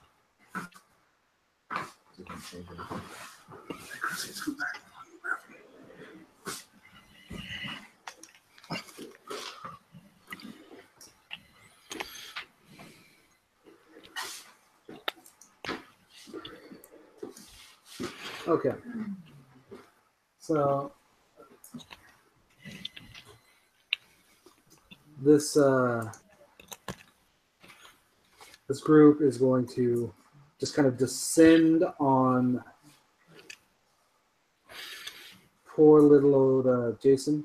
Speaker 2: See if I can change anything.
Speaker 4: Hey, Chrissy, scoot back.
Speaker 1: Okay. So this this group is going to just kind of descend on poor little old Jason.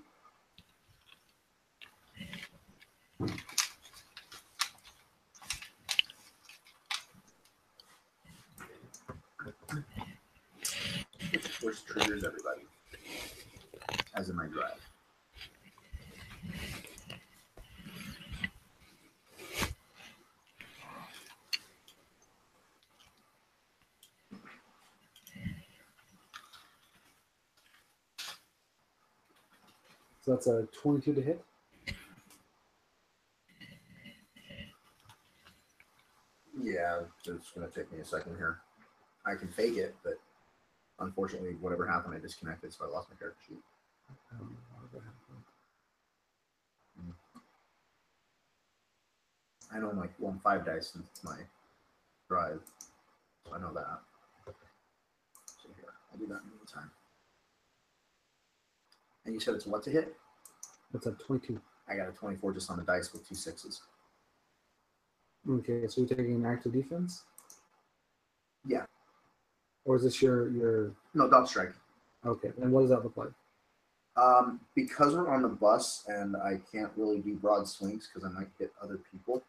Speaker 2: Which triggers everybody. As in my drive.
Speaker 1: So that's a 22 to hit.
Speaker 2: Yeah, it's gonna take me a second here. I can fake it, but unfortunately, whatever happened, I disconnected, so I lost my character sheet. I know I'm like 1-5 dice since it's my drive, so I know that. So here, I'll do that in the meantime. And you said it's what to hit?
Speaker 1: That's a 22.
Speaker 2: I got a 24 just on the dice with 2 6s.
Speaker 1: Okay, so you're taking an active defense?
Speaker 2: Yeah.
Speaker 1: Or is this your
Speaker 2: No, dodge strike.
Speaker 1: okay, and what does that look like?
Speaker 2: Because we're on the bus and I can't really do broad swings because I might hit other people,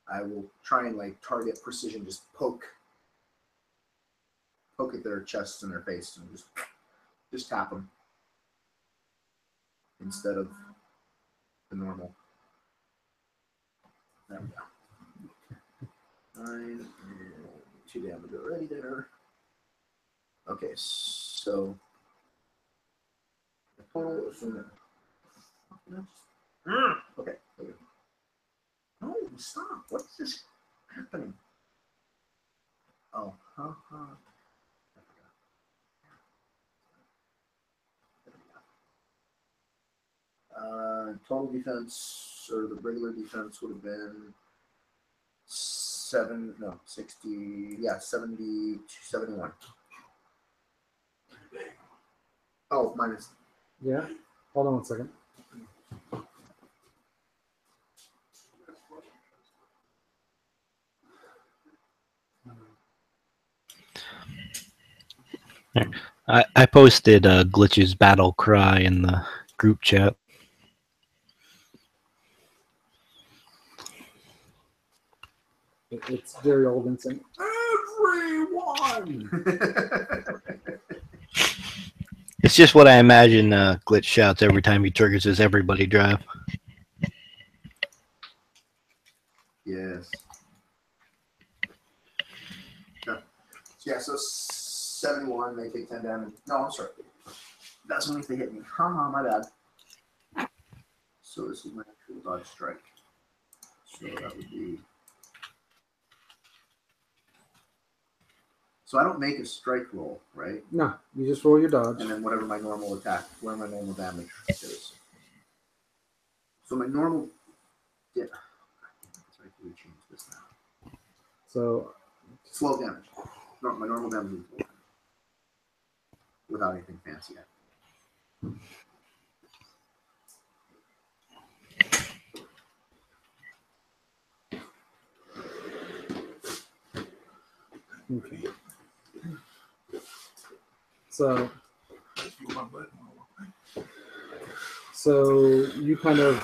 Speaker 2: I will try and like target precision, just poke at their chests and their face and just tap them instead of the normal. There we go. 9 and 2 damage already there. Okay, so the total is from okay. No, stop. What is this happening? Oh, total defense or the regular defense would have been 71. Oh, minus.
Speaker 1: Yeah. Hold on one second.
Speaker 5: I posted Glitch's battle cry in the group chat.
Speaker 1: It's very old and saying,
Speaker 2: Everyone.
Speaker 5: It's just what I imagine Glitch shouts every time he triggers his everybody drive.
Speaker 2: Yes. Okay. Yeah, so 71, they take 10 damage. No, I'm sorry. That's only if they hit me. My bad. So this is my actual dodge strike. So that would be. So I don't make a strike roll, right?
Speaker 1: no, you just roll your dodge.
Speaker 2: And then whatever my normal attack, where my normal damage is. So my normal. Yeah. That's right. We change this now.
Speaker 1: So
Speaker 2: 12 damage. No, my normal damage is 12 damage. Without anything fancy yet.
Speaker 1: okay. So you kind of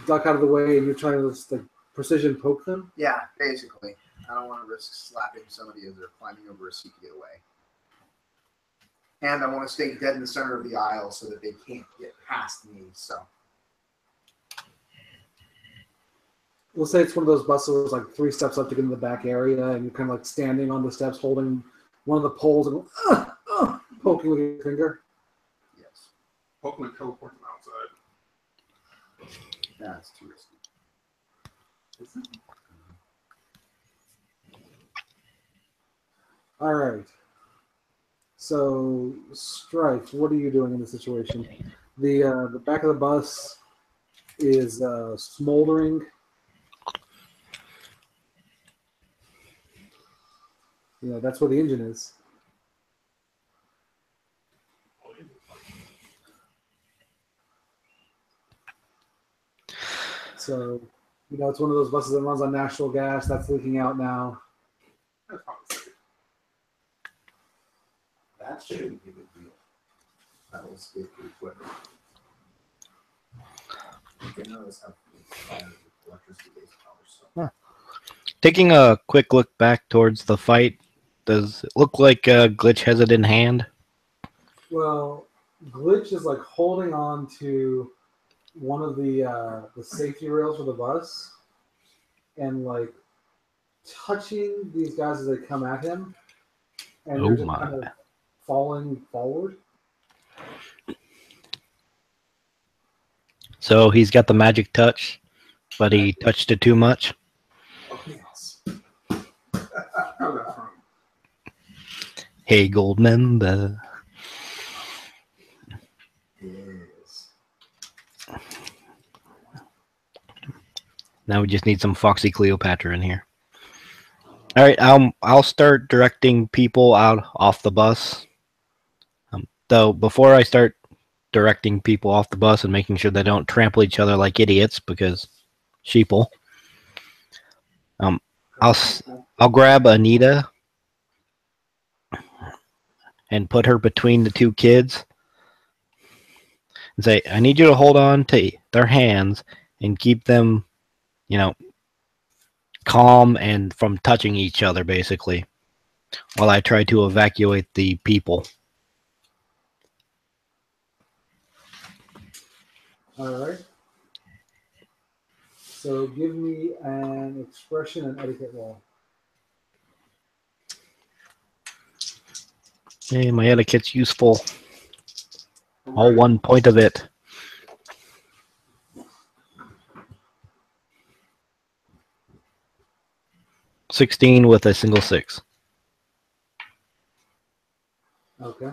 Speaker 1: duck out of the way and you're trying to just, like, precision poke them.
Speaker 2: Yeah, basically. I don't want to risk slapping somebody as they're climbing over a seat to get away. And I want to stay dead in the center of the aisle so that they can't get past me. So
Speaker 1: We'll say it's one of those buses like 3 steps up to get in the back area, and you're kind of like standing on the steps holding one of the poles and going, poking with your finger.
Speaker 2: yes,
Speaker 4: Hopefully teleport them outside.
Speaker 2: that's too risky.
Speaker 4: Is it?
Speaker 1: All right. So, Strife, what are you doing in this situation? The back of the bus is smoldering. You know, that's where the engine is. So, you know, it's one of those buses that runs on natural gas. That's leaking out now.
Speaker 4: That's probably safe.
Speaker 2: That shouldn't be a big deal. That will escape pretty quick. You can notice how electricity-based power stuff.
Speaker 5: Taking a quick look back towards the fight, does it look like Glitch has it in hand?
Speaker 1: Well, Glitch is like holding on to one of the safety rails for the bus and like touching these guys as they come at him, and they're just kind of falling forward.
Speaker 5: So he's got the magic touch, but he touched it too much.
Speaker 2: Oh, yes.
Speaker 4: How's that from?
Speaker 5: Hey, gold member.
Speaker 2: Yes.
Speaker 5: Now we just need some Foxy Cleopatra in here. All right, I'll start directing people out off the bus. Though before I start directing people off the bus and making sure they don't trample each other like idiots, because sheeple. I'll grab Anita and put her between the 2 kids and say, I need you to hold on to their hands and keep them, you know, calm and from touching each other, basically, while I try to evacuate the people.
Speaker 1: All right. So give me an expression and etiquette roll.
Speaker 5: Hey, my etiquette's useful. All
Speaker 4: Right.
Speaker 5: 1 point of it. $16 with a single 6.
Speaker 1: Okay.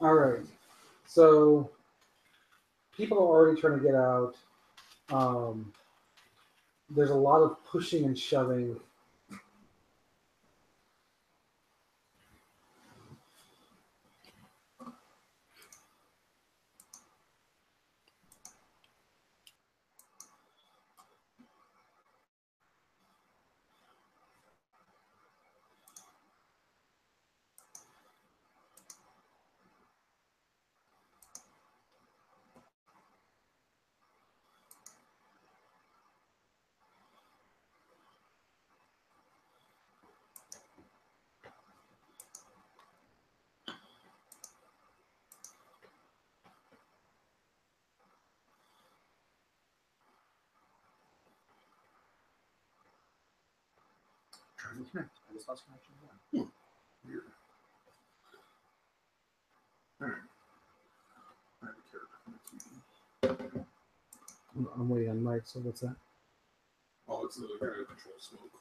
Speaker 1: All right. So people are already trying to get out. There's a lot of pushing and shoving.
Speaker 2: Trying to connect. I just lost connection again.
Speaker 4: Weird. Alright. I have a character from the TV.
Speaker 1: I'm waiting on Mike. So what's that?
Speaker 4: Oh, it's the guy who controls smoke.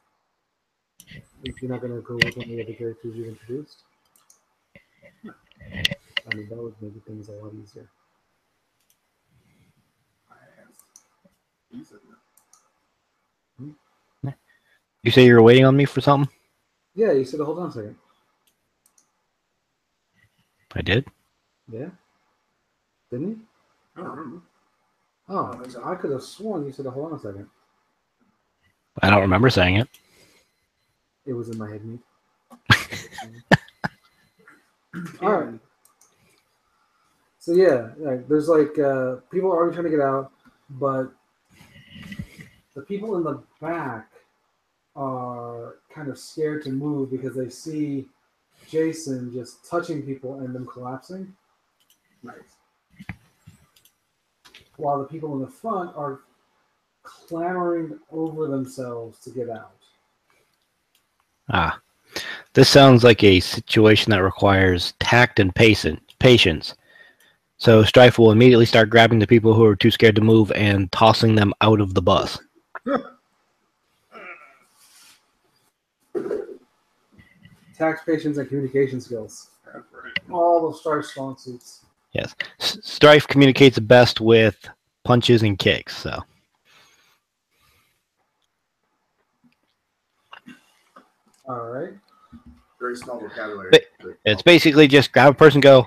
Speaker 1: You're not going to go with any of the characters you've introduced? I mean, that would make things a lot easier.
Speaker 4: I asked. He said no.
Speaker 5: You say you were waiting on me for something?
Speaker 1: Yeah, you said, hold on a second.
Speaker 5: I did.
Speaker 1: Yeah? Didn't you?
Speaker 4: I don't remember.
Speaker 1: Oh, I could have sworn you said, hold on a second.
Speaker 5: I don't remember saying it.
Speaker 1: It was in my head, mate. All right. So yeah, there's like people are already trying to get out, but the people in the back are kind of scared to move because they see Jason just touching people and them collapsing,
Speaker 4: Nice.
Speaker 1: while the people in the front are clamoring over themselves to get out.
Speaker 5: Ah, this sounds like a situation that requires tact and patience. So Strife will immediately start grabbing the people who are too scared to move and tossing them out of the bus.
Speaker 1: Tact, patience, and communication skills.
Speaker 4: That's right.
Speaker 1: All of Strife's strong suits.
Speaker 5: Yes, Strife communicates best with punches and kicks. So
Speaker 1: All right.
Speaker 2: Very small vocabulary.
Speaker 5: it's basically just grab a person, go,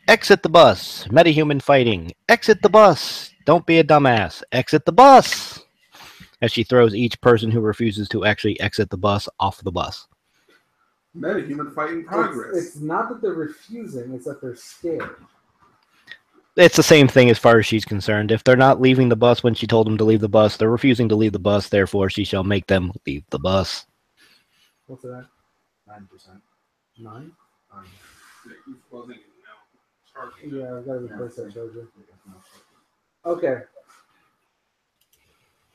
Speaker 5: exit the bus. Metahuman fighting. Exit the bus. Don't be a dumbass. Exit the bus. As she throws each person who refuses to actually exit the bus off the bus.
Speaker 4: Metahuman fighting progress.
Speaker 1: It's not that they're refusing; it's that they're scared.
Speaker 5: It's the same thing as far as she's concerned. If they're not leaving the bus when she told them to leave the bus, they're refusing to leave the bus. Therefore, she shall make them leave the bus.
Speaker 1: What's that?
Speaker 2: 9%.
Speaker 1: 9?
Speaker 4: Yeah, he's buzzing it now. Charging.
Speaker 1: Yeah, I've got to replace that charger. Okay.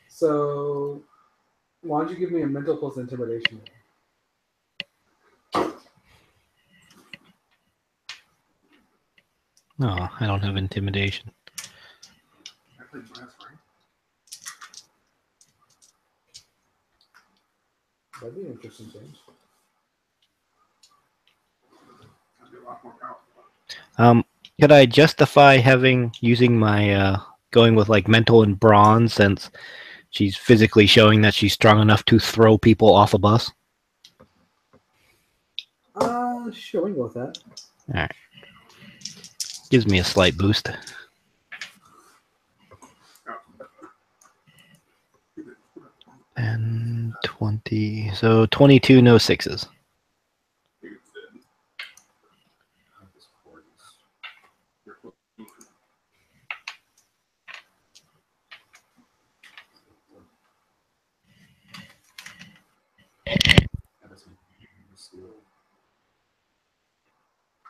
Speaker 1: So, why don't you give me a mental plus intimidation?
Speaker 5: No, I don't have intimidation.
Speaker 4: I played brass, right?
Speaker 1: That'd be an interesting change.
Speaker 4: I'd be a lot more powerful.
Speaker 5: Could I justify using my going with like mental and bronze since she's physically showing that she's strong enough to throw people off a bus?
Speaker 1: Sure, we can go with that.
Speaker 5: All right. Gives me a slight boost. And 20. So 22, no sixes.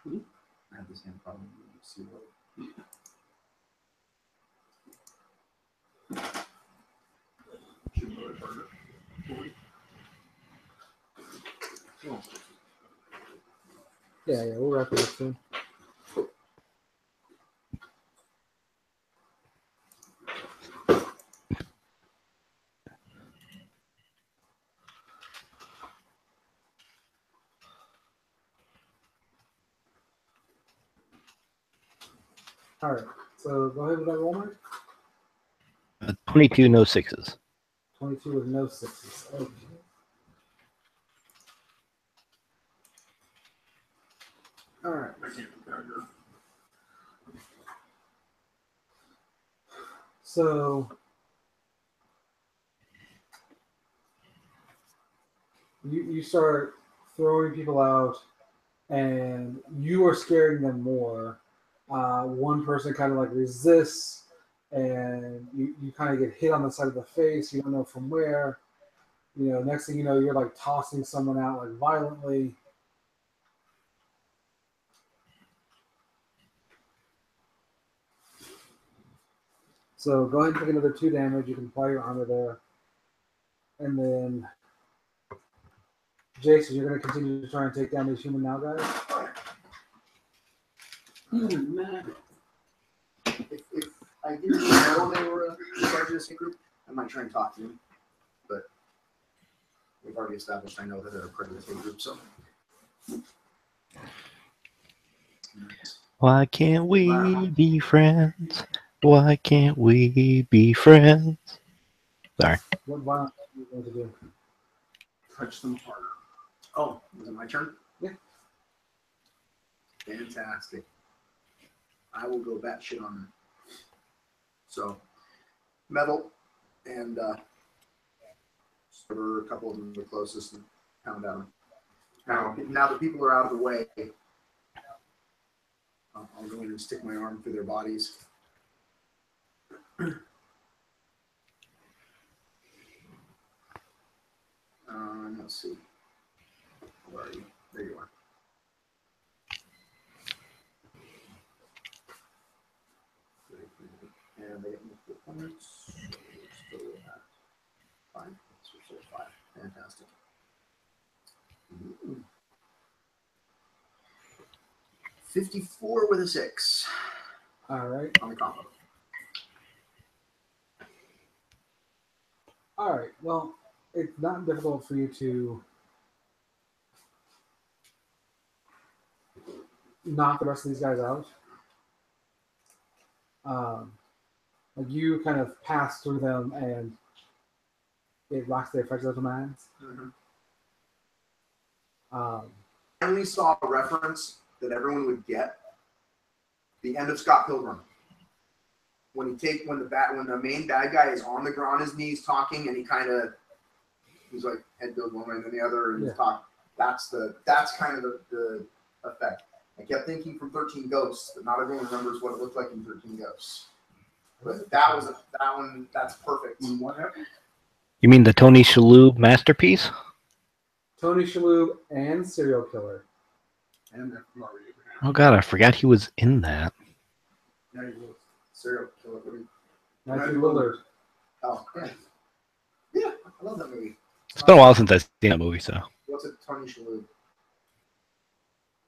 Speaker 2: I have this hand problem. Let's see what.
Speaker 4: Should really burn it. Oh.
Speaker 1: Yeah, we'll wrap it up soon. All right, so go ahead with that roll, Mike.
Speaker 5: 22, no sixes.
Speaker 1: 22 with no sixes. Okay. All right.
Speaker 4: I can't do dagger.
Speaker 1: So you start throwing people out, and you are scaring them more. One person kind of like resists, and you kind of get hit on the side of the face. You don't know from where. You know, next thing you know, you're like tossing someone out like violently. So go ahead and take another 2 damage. You can apply your armor there. And then, Jason, you're going to continue to try and take down these human now guys?
Speaker 3: Human man.
Speaker 2: If I didn't know they were a part of the same group, I might try and talk to them. But we've already established I know that they're a part of the same group, so.
Speaker 5: Why can't we be friends? Why can't we be friends? Sorry.
Speaker 1: What violence are you going to do?
Speaker 4: Touch them harder.
Speaker 2: Oh, was it my turn?
Speaker 1: Yeah.
Speaker 2: Fantastic. I will go batshit on them. So, metal and a couple of them are the closest and pound down. Now the people are out of the way. I'll go in and stick my arm through their bodies. Let's see. Where are you? There you are. And they get multiple points. Still at 5. So still 5. Fantastic. Ooh. 54 with a 6.
Speaker 1: All right.
Speaker 2: On the combo.
Speaker 1: All right. Well, it's not difficult for you to knock the rest of these guys out. Like you kind of pass through them, and it locks the effects of the commands.
Speaker 2: Mm-hmm.
Speaker 1: Um,
Speaker 2: I only saw a reference that everyone would get. The end of Scott Pilgrim. When the main bad guy is on his knees talking, and he's like head goes one way and then the other, and he's talking. That's kind of the effect. I kept thinking from 13 Ghosts, but not everyone remembers what it looked like in 13 Ghosts. But that one. That's perfect.
Speaker 4: And what happened?
Speaker 5: You mean the Tony Shalhoub masterpiece?
Speaker 1: Tony Shalhoub and Serial Killer.
Speaker 4: And that's Laurie Abraham.
Speaker 5: Oh god, I forgot he was in that.
Speaker 4: Yeah, he was.
Speaker 2: Serial Killer.
Speaker 1: Matthew Lillard.
Speaker 2: Oh, yeah. Yeah, I love that movie.
Speaker 5: It's been a while since I've seen that movie, so.
Speaker 2: What's it, Tony Shalhoub?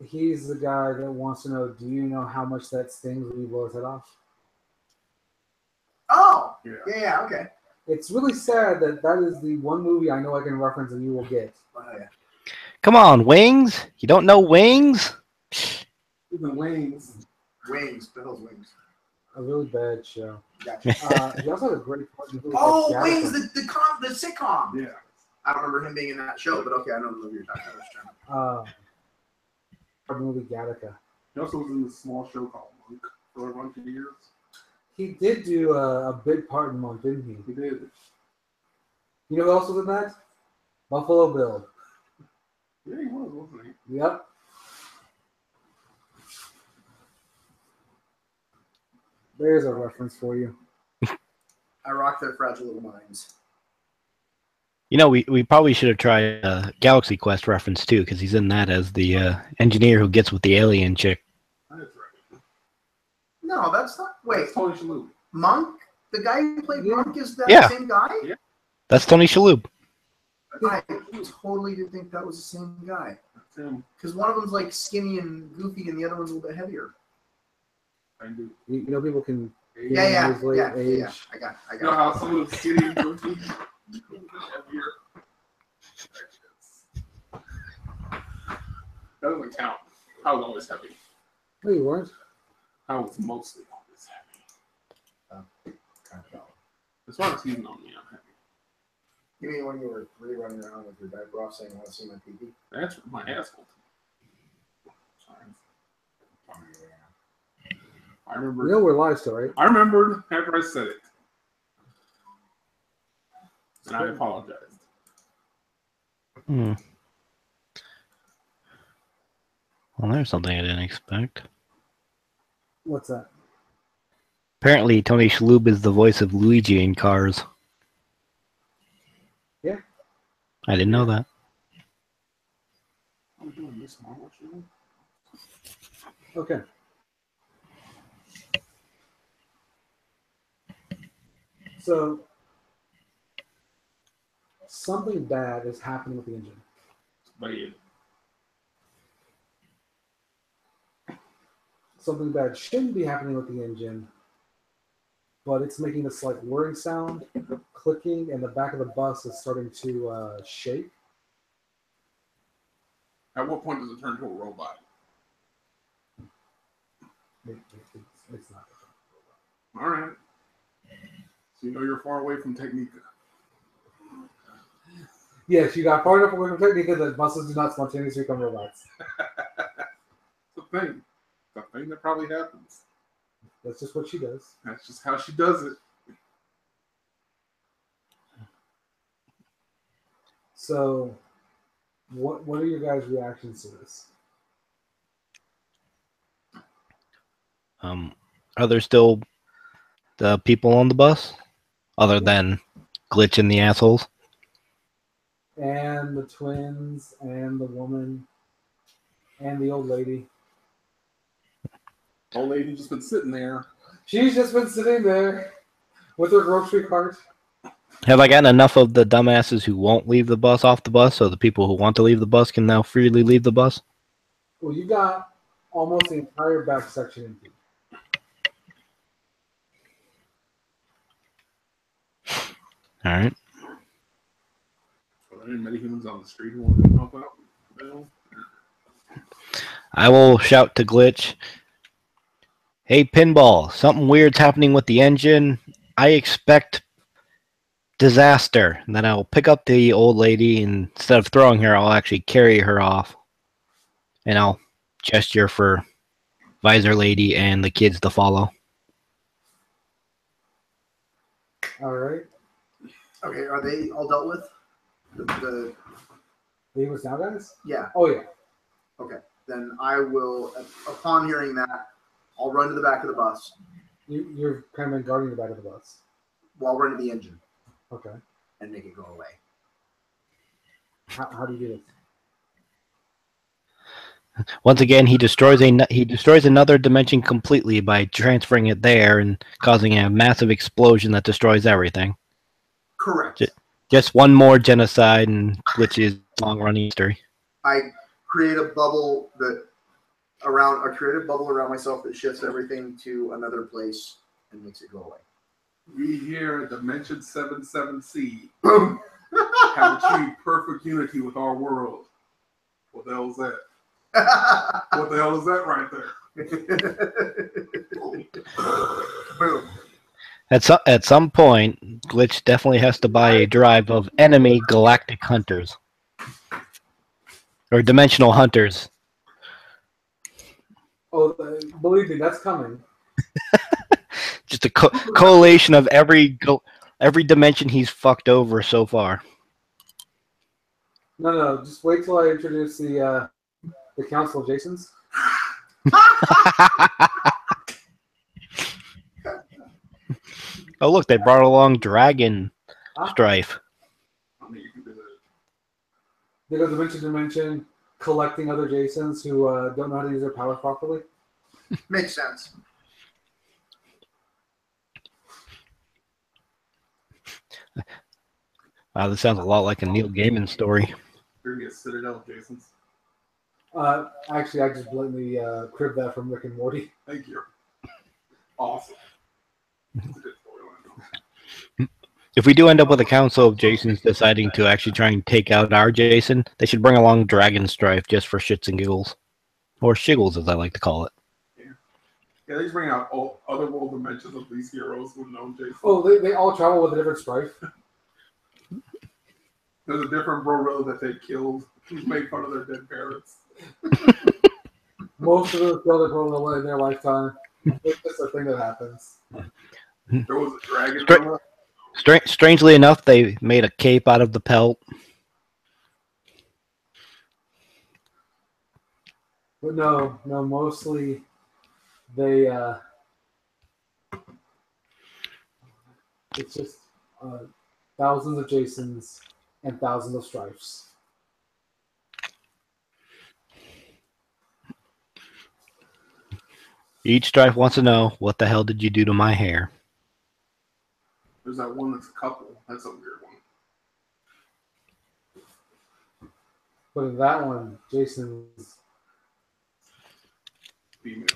Speaker 1: He's the guy that wants to know, do you know how much that stings when you blow his head off?
Speaker 2: Oh!
Speaker 4: Yeah.
Speaker 2: Yeah, okay.
Speaker 1: It's really sad that is the one movie I know I can reference and you will get.
Speaker 2: Oh, yeah.
Speaker 5: Come on, Wings! You don't know Wings?
Speaker 4: The Wings.
Speaker 2: Wings. Bill's Wings.
Speaker 1: A really bad show.
Speaker 2: Gotcha.
Speaker 1: He also had a great part in the movie
Speaker 2: Oh,
Speaker 1: called
Speaker 2: Wings,
Speaker 1: Gattaca.
Speaker 2: the sitcom.
Speaker 4: Yeah.
Speaker 2: I don't remember him being in that show, but okay, I know the movie you're talking about.
Speaker 1: The movie Gattaca.
Speaker 4: He also was in this small show called Monk for a bunch of years.
Speaker 1: He did do a big part in one, didn't he?
Speaker 4: He did.
Speaker 1: You know who else was in that? Buffalo Bill.
Speaker 4: Yeah, he was, wasn't he?
Speaker 1: Yep. There's a reference for you.
Speaker 2: I rock their fragile little minds.
Speaker 5: You know, we probably should have tried a Galaxy Quest reference too, because he's in that as the engineer who gets with the alien chick.
Speaker 4: That's right.
Speaker 2: No, that's not. Wait,
Speaker 4: That's Tony Shalhoub.
Speaker 2: Monk? The guy who played
Speaker 1: Yeah.
Speaker 2: Monk is that
Speaker 5: Yeah.
Speaker 2: the same guy?
Speaker 4: Yeah.
Speaker 5: That's Tony Shalhoub.
Speaker 2: I totally did think that was the same guy.
Speaker 4: That's him.
Speaker 2: Because one of them's like skinny and goofy, and the other one's a little bit heavier.
Speaker 4: I do.
Speaker 1: You know, people can.
Speaker 2: Yeah.
Speaker 1: His late age.
Speaker 2: I got
Speaker 4: You know how some of the skinny and goofy heavier. That doesn't count. I was always heavy.
Speaker 1: No, you weren't.
Speaker 4: I was mostly always heavy. As far as he's known me, I'm heavy.
Speaker 2: You mean when you were really running around with your diaper off saying, I want to see my pee-pee?
Speaker 4: That's my asshole. Sorry. I remember.
Speaker 1: You know we're live still, right?
Speaker 4: I remembered after I said it. And I apologized.
Speaker 5: Hmm. Well, there's something I didn't expect.
Speaker 1: What's that?
Speaker 5: Apparently, Tony Shalhoub is the voice of Luigi in Cars.
Speaker 1: Yeah.
Speaker 5: I didn't know that.
Speaker 4: I'm doing this Marvel show.
Speaker 1: Okay. So, something bad is happening with the engine.
Speaker 4: But yeah,
Speaker 1: Something bad shouldn't be happening with the engine, but it's making this like whirring sound, clicking, and the back of the bus is starting to shake.
Speaker 4: at what point does it turn into a robot?
Speaker 1: It's not.
Speaker 4: All right. So you know you're far away from Technica.
Speaker 1: Yes, you got far enough away from Technica that buses do not spontaneously become robots.
Speaker 4: It's a thing. It's a thing that probably happens.
Speaker 1: That's just what she does.
Speaker 4: That's just how she does it.
Speaker 1: So, what are your guys' reactions to this?
Speaker 5: Are there still the people on the bus, other than Glitch and the assholes?
Speaker 1: And the twins, and the woman, and the old lady.
Speaker 4: Old lady just been sitting there.
Speaker 1: She's just been sitting there with her grocery cart.
Speaker 5: Have I gotten enough of the dumbasses who won't leave the bus off the bus, so the people who want to leave the bus can now freely leave the bus?
Speaker 1: Well, you got almost the entire back section empty.
Speaker 5: All right.
Speaker 4: Are there any metahumans on the street who want to help out? No?
Speaker 5: I will shout to Glitch, "Hey, Pinball, something weird's happening with the engine. I expect disaster." And then I'll pick up the old lady, and instead of throwing her, I'll actually carry her off. And I'll gesture for Visor Lady and the kids to follow.
Speaker 1: All right.
Speaker 2: Okay, are they all dealt with? The
Speaker 1: The English now, guys?
Speaker 2: yeah.
Speaker 1: Oh, yeah.
Speaker 2: Okay, then I will. Upon hearing that, I'll run to the back of the bus
Speaker 1: You're kind of guarding the back of the bus.
Speaker 2: while running the engine
Speaker 1: Okay.
Speaker 2: and make it go away.
Speaker 1: How do you do this?
Speaker 5: Once again, he destroys another dimension completely by transferring it there and causing a massive explosion that destroys everything.
Speaker 2: Correct.
Speaker 5: Just one more genocide and Glitch's long-running history.
Speaker 2: I create a bubble around myself that shifts everything to another place and makes it go away.
Speaker 4: We here at Dimension 77C
Speaker 2: Boom.
Speaker 4: have achieved perfect unity with our world. What the hell is that? What the hell is that right there?
Speaker 2: Boom.
Speaker 5: At some point, Glitch definitely has to buy a drive of enemy galactic hunters. Or dimensional hunters.
Speaker 1: Oh, believe me, that's coming.
Speaker 5: Just a collation of every dimension he's fucked over so far.
Speaker 1: No. Just wait till I introduce the Council of Jasons.
Speaker 5: Oh, look, they brought along Dragon Strife.
Speaker 4: I mean, you can
Speaker 1: They go dimension to dimension, collecting other Jasons who don't know how to use their powers properly.
Speaker 2: Makes sense.
Speaker 5: Wow, this sounds a lot like a Neil Gaiman story.
Speaker 4: You're gonna get Citadel Jasons.
Speaker 1: Actually, I just blatantly cribbed that from Rick and Morty.
Speaker 4: Thank you. Awesome. It's a good storyline.
Speaker 5: If we do end up with a council of Jasons deciding to actually try and take out our Jason, they should bring along Dragon Strife just for shits and giggles. Or shiggles, as I like to call it.
Speaker 4: Yeah, they just bring out all other world dimensions of these heroes with known Jason.
Speaker 1: Oh, they all travel with a different strife.
Speaker 4: There's a different Brorilla that they killed who's made fun of their dead parents.
Speaker 1: Most of them kill their Brorilla in their lifetime. It's just a thing that happens.
Speaker 4: There was a dragon gorilla.
Speaker 5: Strangely enough, they made a cape out of the pelt.
Speaker 1: But no, mostly they it's just thousands of Jasons and thousands of Strifes.
Speaker 5: Each Strife wants to know, what the hell did you do to my hair?
Speaker 4: There's that one that's a couple. That's a weird one.
Speaker 1: But in that one, Jason's
Speaker 4: Female.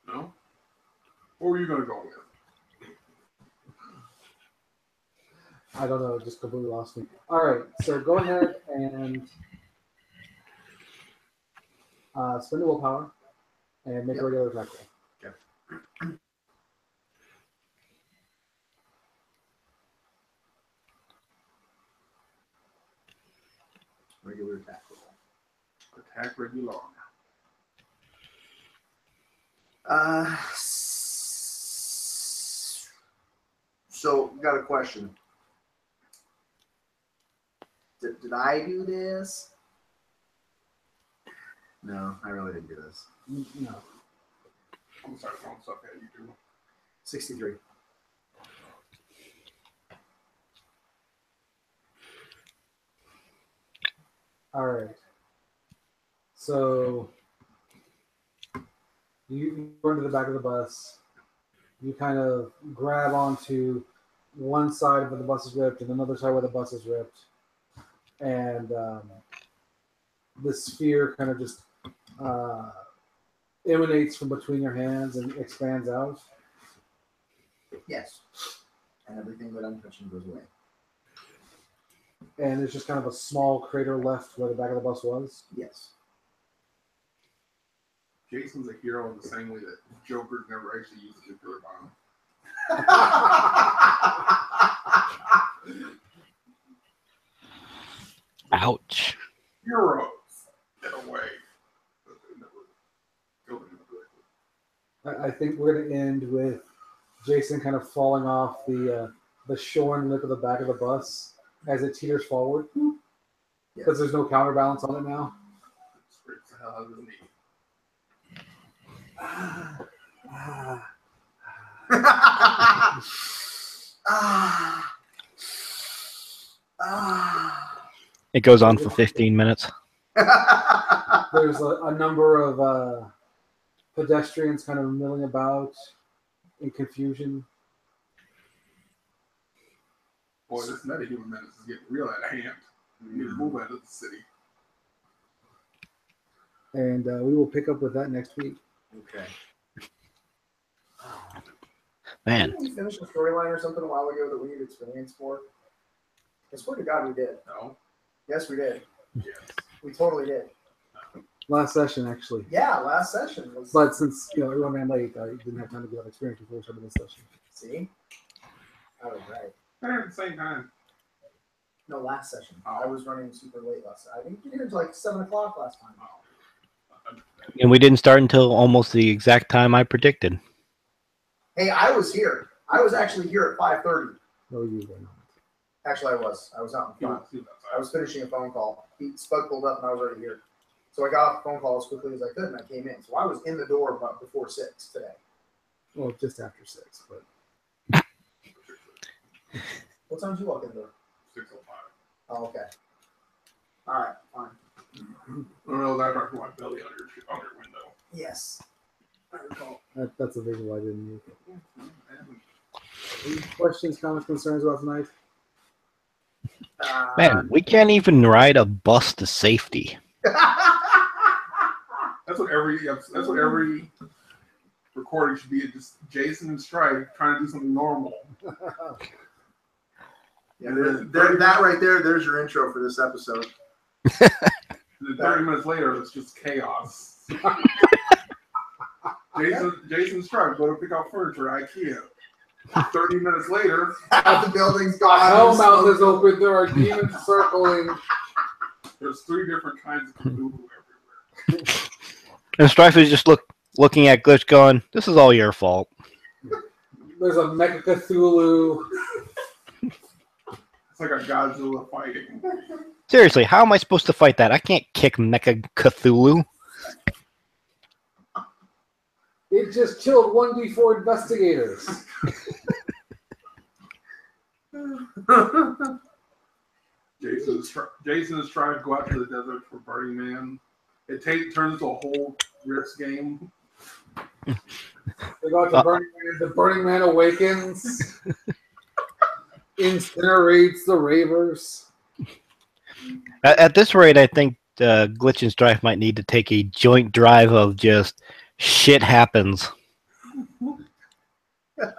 Speaker 4: No? What were you going to go with?
Speaker 1: I don't know, it just completely lost me. Alright, so go ahead and spend the willpower and make a regular attack roll.
Speaker 2: Regular attack roll.
Speaker 4: Attack regular.
Speaker 2: So, got a question. Did I do this? No, I really didn't do this.
Speaker 1: No.
Speaker 4: I'm sorry, throwing stuff at you too.
Speaker 2: 63.
Speaker 1: Alright. So you run to the back of the bus. You kind of grab onto one side where the bus is ripped and another side where the bus is ripped. And the sphere kind of just emanates from between your hands and expands out.
Speaker 2: Yes. And everything that I'm touching goes away.
Speaker 1: And there's just kind of a small crater left where the back of the bus was.
Speaker 2: Yes.
Speaker 4: Jason's a hero in the same way that Joker's never actually used a nuclear bomb.
Speaker 5: Ouch.
Speaker 4: Heroes get away. But they never killed him directly.
Speaker 1: I think we're going to end with Jason kind of falling off the shorn lip of the back of the bus as it teeters forward. Because there's no counterbalance on it now.
Speaker 4: Scrapes the hell out of his knee.
Speaker 5: It goes on for 15 minutes.
Speaker 1: There's a number of pedestrians kind of milling about in confusion.
Speaker 4: Boy, this metahuman menace is getting real out of hand. We need to move out of the city.
Speaker 1: And we will pick up with that next week.
Speaker 2: Okay.
Speaker 5: Man.
Speaker 2: Didn't we finish a storyline or something a while ago that we need experience for? I swear to God we did.
Speaker 4: No?
Speaker 2: Yes, we did.
Speaker 4: Yes.
Speaker 2: We totally did.
Speaker 1: Last session, actually.
Speaker 2: Yeah, last session was.
Speaker 1: But since everyone ran late, I didn't have time to get that experience before we started this session.
Speaker 2: See? All right.
Speaker 4: They're at the same time.
Speaker 2: No, last session.
Speaker 4: Oh.
Speaker 2: I was running super late last time. I didn't get here until like 7 o'clock last time.
Speaker 5: And we didn't start until almost the exact time I predicted.
Speaker 2: Hey, I was here. I was actually here at 5:30.
Speaker 1: No, you were not.
Speaker 2: Actually, I was. I was out in front. I was finishing a phone call. Spud pulled up and I was already here. So I got off the phone call as quickly as I could and I came in. So I was in the door about before 6 today.
Speaker 1: Well, just after 6, but
Speaker 2: What time did you walk in the door?
Speaker 4: 6:05.
Speaker 2: Oh, okay. All right, fine.
Speaker 4: I don't know that I my belly on your window.
Speaker 2: Yes. I recall.
Speaker 1: That's a visual I didn't use. Any questions, comments, concerns about tonight?
Speaker 5: Man, we can't even ride a bus to safety.
Speaker 4: That's what every recording should be. Just Jason and Stripe trying to do something normal.
Speaker 2: Yeah, that right there. There's your intro for this episode.
Speaker 4: And then 30 minutes later, it's just chaos. Jason and Stripe go to pick out furniture at IKEA. 30 minutes later,
Speaker 2: Half the building's gone.
Speaker 1: Hellmouth is open. There are demons circling.
Speaker 4: there's 3 different kinds of Cthulhu everywhere.
Speaker 5: And Strife is just looking at Glitch going, this is all your fault.
Speaker 1: There's a Mecha Cthulhu.
Speaker 4: It's like a Godzilla fighting.
Speaker 5: Seriously, how am I supposed to fight that? I can't kick Mecha Cthulhu.
Speaker 1: It just killed 1d4 investigators.
Speaker 4: Jason is trying to go out to the desert for Burning Man. It turns into a whole Risk game.
Speaker 1: They go out to Burning Man. The Burning Man awakens. Incinerates the ravers.
Speaker 5: At this rate, I think Glitch and Strife might need to take a joint drive of just shit happens.
Speaker 4: That'd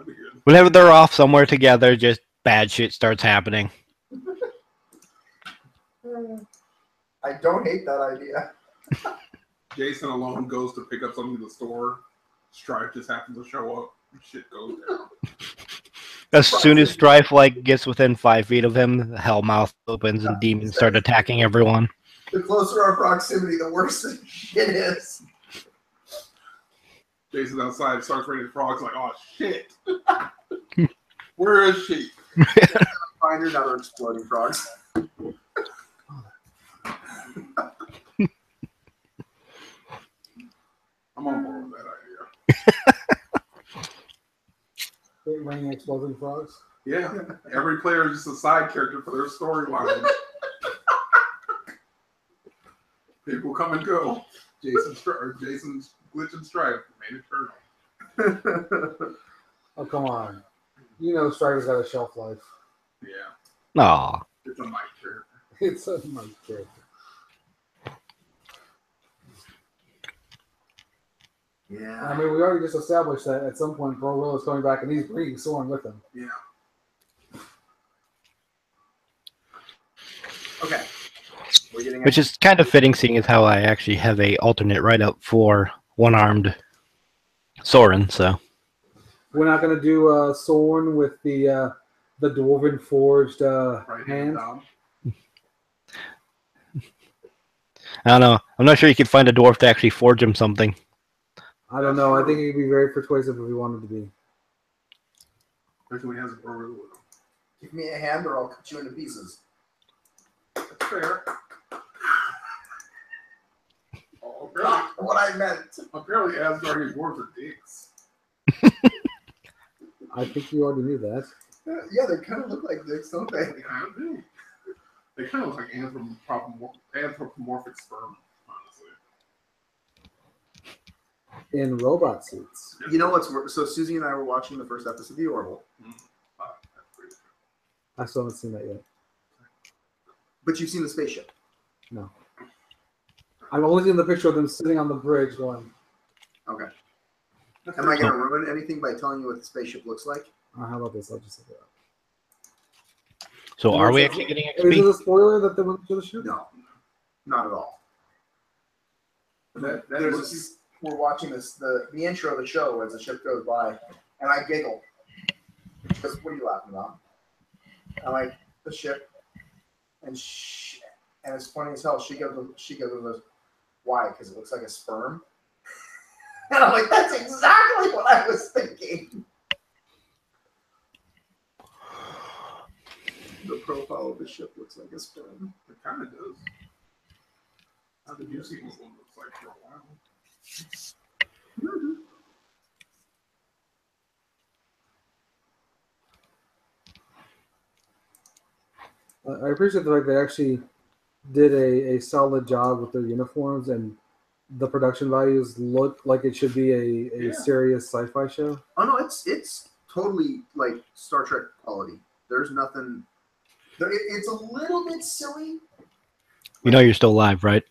Speaker 4: be good.
Speaker 5: Whenever they're off somewhere together, just bad shit starts happening.
Speaker 2: I don't hate that idea.
Speaker 4: Jason alone goes to pick up something in the store. Stripe just happens to show up. Shit goes down.
Speaker 5: As soon as Strife gets within 5 feet of him, Hellmouth opens and demons start attacking everyone.
Speaker 2: The closer our proximity, the worse the shit is.
Speaker 4: Jason's outside, starts raining frogs. Like, oh shit! Where is she?
Speaker 2: Find another exploding frogs.
Speaker 4: I'm on board with that idea.
Speaker 1: Raining exploding frogs.
Speaker 4: Yeah, every player is just a side character for their storyline. People come and go. Jason's Glitch and Stripe, main eternal.
Speaker 1: Oh, come on. You know Strider's got a shelf life.
Speaker 4: Yeah,
Speaker 5: Aw.
Speaker 4: it's a mic character.
Speaker 1: It's a nice character.
Speaker 2: Yeah.
Speaker 1: I mean, we already just established that at some point Bro Will is coming back and he's bringing Soren with him.
Speaker 4: Yeah.
Speaker 2: Okay. We're getting
Speaker 5: Which is kind of fitting, seeing as how I actually have a alternate write-up for one-armed Soren, so.
Speaker 1: We're not going to do Soren with the dwarven forged
Speaker 4: Right
Speaker 1: hand.
Speaker 4: Dom.
Speaker 5: I don't know. I'm not sure you could find a dwarf to actually forge him something.
Speaker 1: I don't know. I think he could be very persuasive if he wanted to be.
Speaker 4: Especially when he has a brother with him.
Speaker 2: Give me a hand or I'll cut you into pieces.
Speaker 4: That's fair. Oh, apparently,
Speaker 2: Not what I meant.
Speaker 4: apparently Asgardian dwarves are dicks.
Speaker 1: I think you already knew that.
Speaker 2: Yeah, they kind of look like dicks, don't they?
Speaker 4: They kind of do. They kind of look like anthropomorphic sperm, honestly.
Speaker 1: In robot suits.
Speaker 2: You know what's worse? So Susie and I were watching the first episode of The Orville,
Speaker 4: That's pretty good.
Speaker 1: I still haven't seen that yet.
Speaker 2: but you've seen the spaceship.
Speaker 1: No. I've only seen the picture of them sitting on the bridge going,
Speaker 2: Okay. Am I going to ruin anything by telling you what the spaceship looks like?
Speaker 1: how about this? I'll just look it up.
Speaker 5: So are we actually getting
Speaker 1: Is it
Speaker 5: XP?
Speaker 1: a spoiler that they went to the ship?
Speaker 2: No, not at all.
Speaker 4: That
Speaker 2: There's
Speaker 4: looks-
Speaker 2: this, we're watching this the intro of the show as the ship goes by, and I giggle. She goes, "What are you laughing about?" I'm like, "The ship," and it's funny as hell. She goes, "Why?" Because it looks like a sperm. And I'm like, "That's exactly what I was thinking." The profile of the ship looks like a sperm.
Speaker 4: It kind of does. How did you see what one looks like for a while?
Speaker 1: I appreciate the fact they actually did a solid job with their uniforms, and the production values look like it should be a
Speaker 2: Yeah.
Speaker 1: serious sci-fi show.
Speaker 2: Oh no, it's totally like Star Trek quality. There's nothing. It's a little bit silly.
Speaker 5: You know you're still live, right?